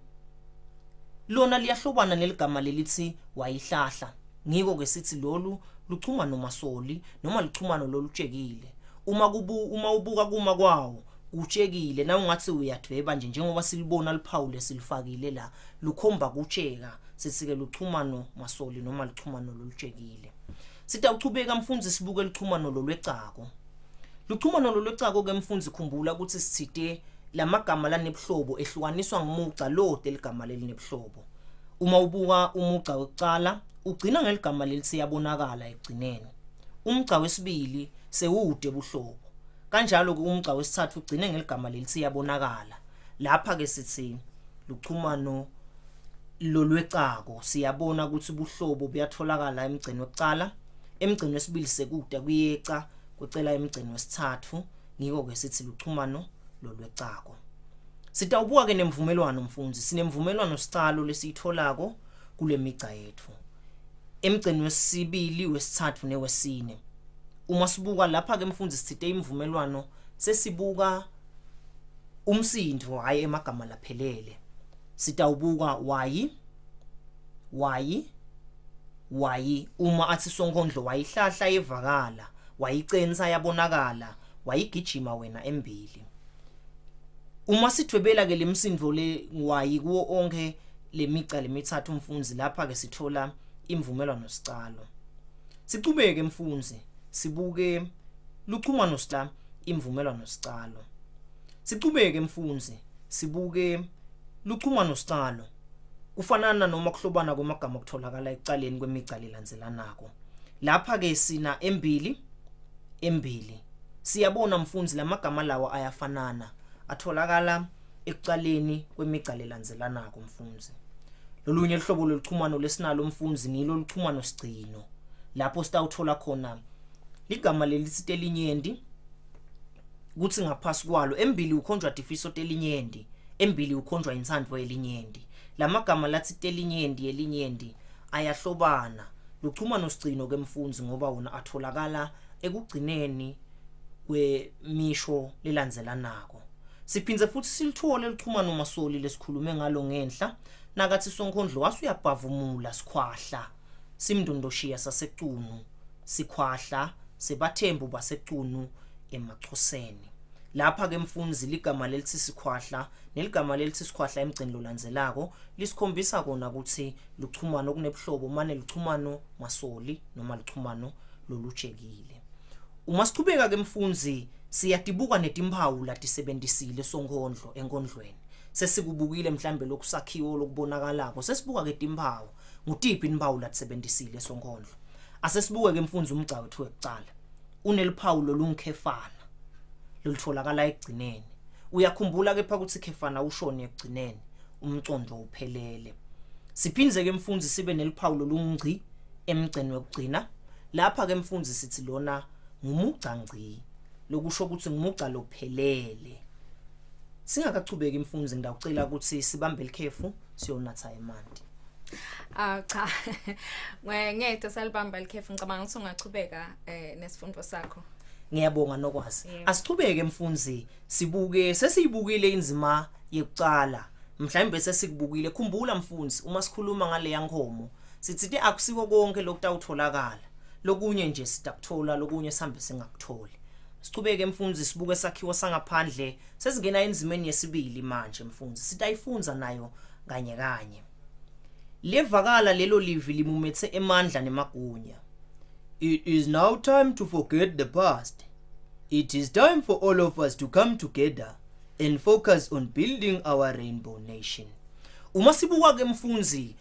K: lona liyahlobana neligama lelithi wayihlahla. Ngiko ke sithi lolu luchuma nomasoli noma luchumano lolutshekile. Uma ubuka kuma kwawo utshekile na ungathi uyadweba nje njengoba silibona liphawu lesilifakile la lukhomba kutsheka. Sithi ke luchumano masoli noma luchumano lolutshekile. Sitawuchubeka mfundisi sibuke luchumano lolwecako. Luchumano lolwecako ke mfundisi khumbula ukuthi sithite lamagama lanebuhlobo ehlukaniswa ngumugca lo deligama lelinebuhlobo. Uma ubuka umugca wekucala ugcina ngeligama lelithi yabonakala egcineni. Umugca wesibili sewude buhlobo. Kanjalo ke umugca wesithathu ugcine ngeligama lelithi yabonakala. Lapha ke sithi luchumano lolwecako siyabona ukuthi buhlobo buyatholakala emgcini wekucala, emgcini wesibili sekude kuyeca kucela emgcini wesithathu. Ngiko ke sithi luchumano lolwecako. Sitawubuka ke nemvumelwano mfundisi. Sinemvumelwano sicalo lesitholako kule migca yethu. Emgcini wesibili, wesithathu newesine. Uma sibuka lapha ke mfundisi sithite imvumelwano sesibuka umsindvo hayi emagama laphelele. Sitawubuka wayi uma athi sonkondlo wayihlahla yevakala, wayicenza yabonakala, wayigijima wena embili. Uma sithwebela ke lemsindvo le wayi kuwo onke lemigca lemithathu mfundisi lapha ke sithola imvumelwano sicalo. Sicubeke mfundisi sibuke luchumano sicalo imvumelwano sicalo. Sicubeke mfundisi sibuke luchumano sicalo kufanana noma kuhlobana kwemagama kutholakala ecaleni kwemigca lelandzelanako. Lapha ke sina embili. Siyabona mfundisi lamagama lawa ayafanana atholakala ekucaleni kwemigca lelandzelanako mfundisi. Lolunye uhlobo loluchumano lesinalo mfundisi ngilo luchumano sigcino. Lapho sitawuthola khona ligama lelithi telinyendi kuthi ngaphasi kwalo embili ukhonjwa tifiso telinyendi, embili ukhonjwa insandvo elinyendi. Lamagama lathi telinyendi elinyendi ayahlobana. Luchumano sigcino ke mfundisi ngoba wona atholakala ekugcineni kwemisho lelandzelanako. Siphinze futhi silithole luchumano masoli lesikhulume ngalo ngenhla nakathi sonkondlo wasuyabhavumula sikhwahla simndondoshiya sasecunu, sikhwahla sebathembu basecunu emachoseni. Lapha ke mfundisi ligama lelithi sikhwahla neligama lelithi sikhwahla emgcini lolandzelako lisikhombisa kona ukuthi luchumano kunebuhlobo mane luchumano masoli noma luchumano lolutshekile. Uma sichubeka ke mfundisi siyadibuka netimpawu latisebenzisile sonkondlo enkondlweni. sesikubukile mhlambe lokusakhiwo lokubonakalako sesibuka ke timpawu ngutiphi impawu latsebenzisile sonkondlo asesibuke ke mfundzi umgca wethu wekucala uneliphawu lolunkhefana lolitholakala ekugcineni uyakhumbula ke phakathi khefana ushone ekugcineni umcondo uphelele siphindze ke mfundzi sibe neliphawu lolungci emgceni wekugcina lapha ke mfundzi sithi lona ngumugca ngci lokusho ukuthi ngumugca lophelele singakachubeki mfundzi ngidawucela ukuthi sibambe likhefu siyonatha emanti
B: cha ngeke salibamba likhefu ngicabanga ukuthi ungachubeka nesifundo sakho
K: ngiyabonga nokwazi asichubeke mfundzi sibuke sesiyibukile inzima yekucala mhlawumbe sesikubukile khumbula mfundzi uma sikhuluma ngale yankhomo sithi akusiko konke lokutawutholakala lokunye nje sitakuthola lokunye sihambe singakutholi sichubeke mfundzi sibuke sakhiwo sangaphandle sesingena enzimeni yesibili manje mfundzi sitayifunza nayo kanye kanye levakala lelo livi limumethe emandla nemagunya. It is now time to forget the past. It is time for all of us to come together and focus on building our rainbow nation. Uma sibuka ke mfundzi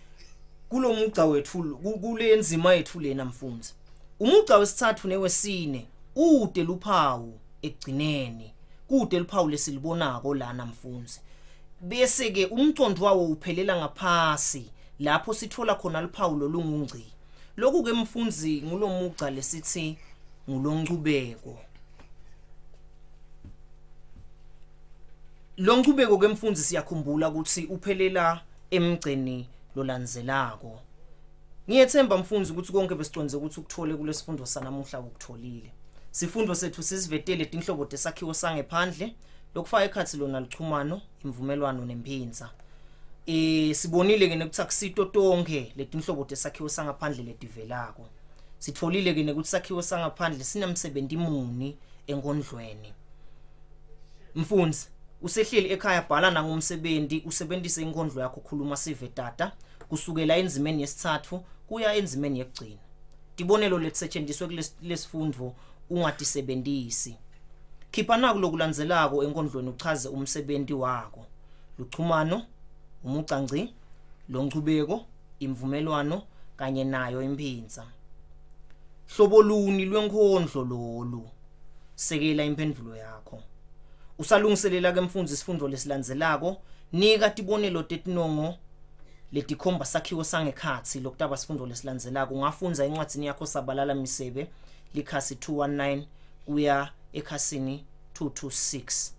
K: kulomugca wethu kule nzima yethu lena mfundzi umugca wesithathu newesine ude luphawu ekugcineni kude luphawu lesilibonako lana mfundzi bese ke umcondo wawo uphelela ngaphasi lapho sithola khona luphawu lolungungci lokhu ke mfundzi ngulomugca lesithi ngulongcubeko longcubeko ke mfundzi siyakhumbula ukuthi uphelela emgceni lolandzelako ngiyethemba mfundzi ukuthi konke besiconze ukuthi ukuthole kulesifundo sanamuhla ukutholile sifundo sethu sisivetele tinhlobo tesakhiwo sangephandle lokufaka ekhathi lona lichumano imvumelwano nemphinza sibonile ke nekuthi akusito tonke letinhlobo tesakhiwo sangaphandle letivelako sitfolile ke nekuthi sakhiwo sangaphandle sinemsebenzi muni enkondlweni mfundzi usehleli ekhaya bhala nangomsebenzi usebenzise inkondlo yakho khuluma sive tata kusukela enzimeni yesithathu kuya enzimeni yekugcina tibonelo letisetshenziswe kulesifundo ungatisebenzisi khipha naku lokulandzelako enkondlweni uchaze umsebenzi wakho luchumano umugca ngci longcubeko imvumelwano kanye nayo imphinza hlobo luni lwenkondlo lolu sekela imphendvulo yakho usalungiselela ke mfundzi isifundo lesilandzelako nika tibonelo tetinongo letikhomba sakhiwo sangekhatsi lokutaba sifundo lesilandzelako ungafunza encwadzini yakho sabalala misebe likhasi 219 kuya ekhasini 226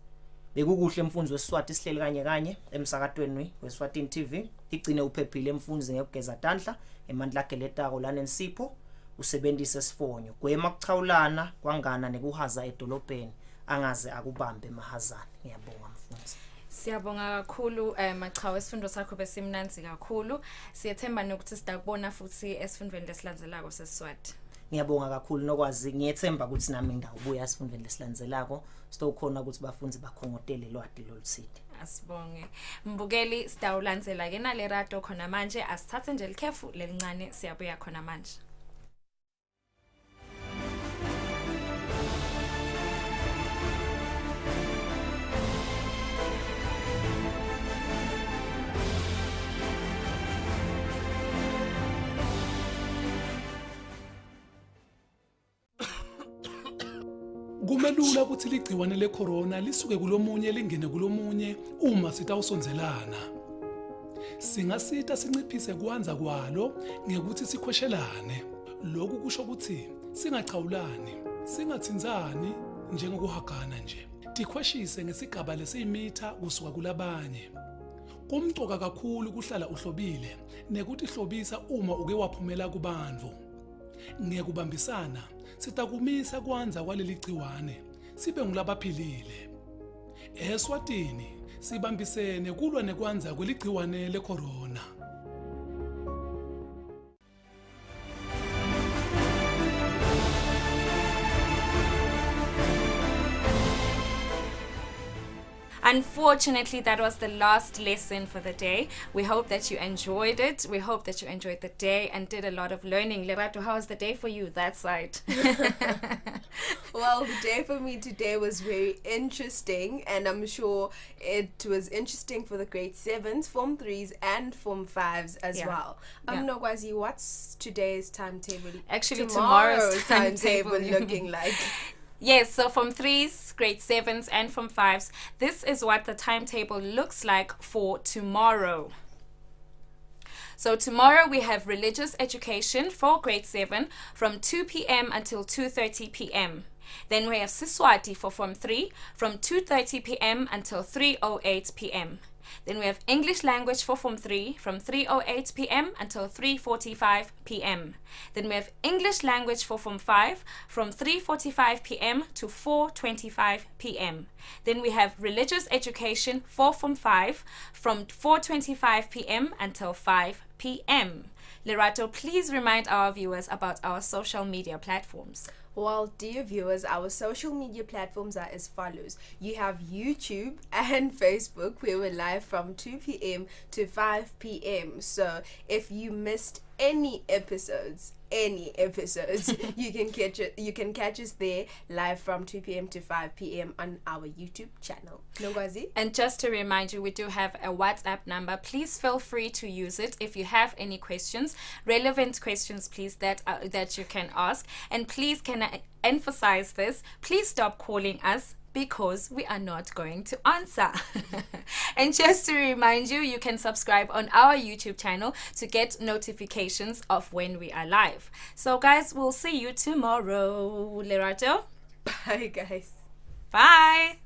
K: bekukuhle mfundzi weSiswati sihleli kanye kanye emsakatweni weEswatini TV igcine uphephile mfundzi ngekugeza tandla emandla akhe letako lana ensipho usebenzise isifonyo gwema kuchawulana kwangana nekuhaza edolobheni angaze akubambe mahazana ngiyabonga mfundzi
B: Siyabonga kakhulu Machawe isifundo sakho besimnanzi kakhulu siyethemba nokuthi sitakubona futhi esifundweni lesilandzelako seSiswati
K: ngiyabonga kakhulu nokwazi ngiyethemba ukuthi nami ngidawubuya esifundweni lesilandzelako sitokhona ukuthi bafunzi bakhongotele lwati loluthide
B: asibonge mbukeli sitawulandzela ke nale radio khona manje asithathe nje likhefu lelincane siyabuya khona manje
L: Kumelula ukuthi ligciwane lecorona lisuke kulomunye lingene kulomunye uma sitawusonzelana. Singasita sinciphise kuanza kwalo ngekuthi sikhweshelane. Lokhu kusho ukuthi singachawulani, singathinzani njengokuhagana nje. Tikhweshise ngesigaba lesiyimitha kusuka kulabanye. Kumcoka kakhulu kuhlala uhlobile nekuthi hlobisa uma uke waphumela kubantu. Ngekubambisana sitakumisa kwanza kwaleli gciwane sibe ngulabaphilile eSwatini sibambisene kulwa nekwanza kweligciwane lecorona
B: Unfortunately, that was the last lesson for the day. We hope that you enjoyed it. We hope that you enjoyed the day and did a lot of learning. Lerato, how was the day for you that side?
A: Well, the day for me today was very interesting, and I'm sure it was interesting for the grade 7s, Form 3s, and Form 5s as well. Nogwazi, what's today's timetable?
B: Actually,
A: tomorrow's timetable looking like?
B: Yes, so Form 3s, grade 7s, and Form 5s, this is what the timetable looks like for tomorrow. So tomorrow we have religious education for grade 7 from 2 p.m. until 2:30 p.m. Then we have Siswati for Form 3 from 2:30 p.m. until 3:08 p.m. Then we have English language for Form 3 from 3:08 p.m. until 3:45 p.m. Then we have English language for Form 5 from 3:45 p.m. to 4:25 p.m. Then we have religious education for Form 5 from 4:25 p.m. until 5 p.m. Lerato, please remind our viewers about our social media platforms.
A: Well, dear viewers, our social media platforms are as follows. You have YouTube and Facebook, where we're live from 2 p.m. to 5 p.m. So if you missed any episodes, you can catch us there live from 2 p.m. to 5 p.m. on our YouTube channel. Nogwazi?
B: And just to remind you, we do have a WhatsApp number. Please feel free to use it if you have any questions, relevant questions, please, that you can ask. And please, can I emphasize this? Please stop calling us, because we are not going to answer. And just to remind you, you can subscribe on our YouTube channel to get notifications of when we are live. So guys, we'll see you tomorrow. Lerato?
A: Bye guys.
B: Bye.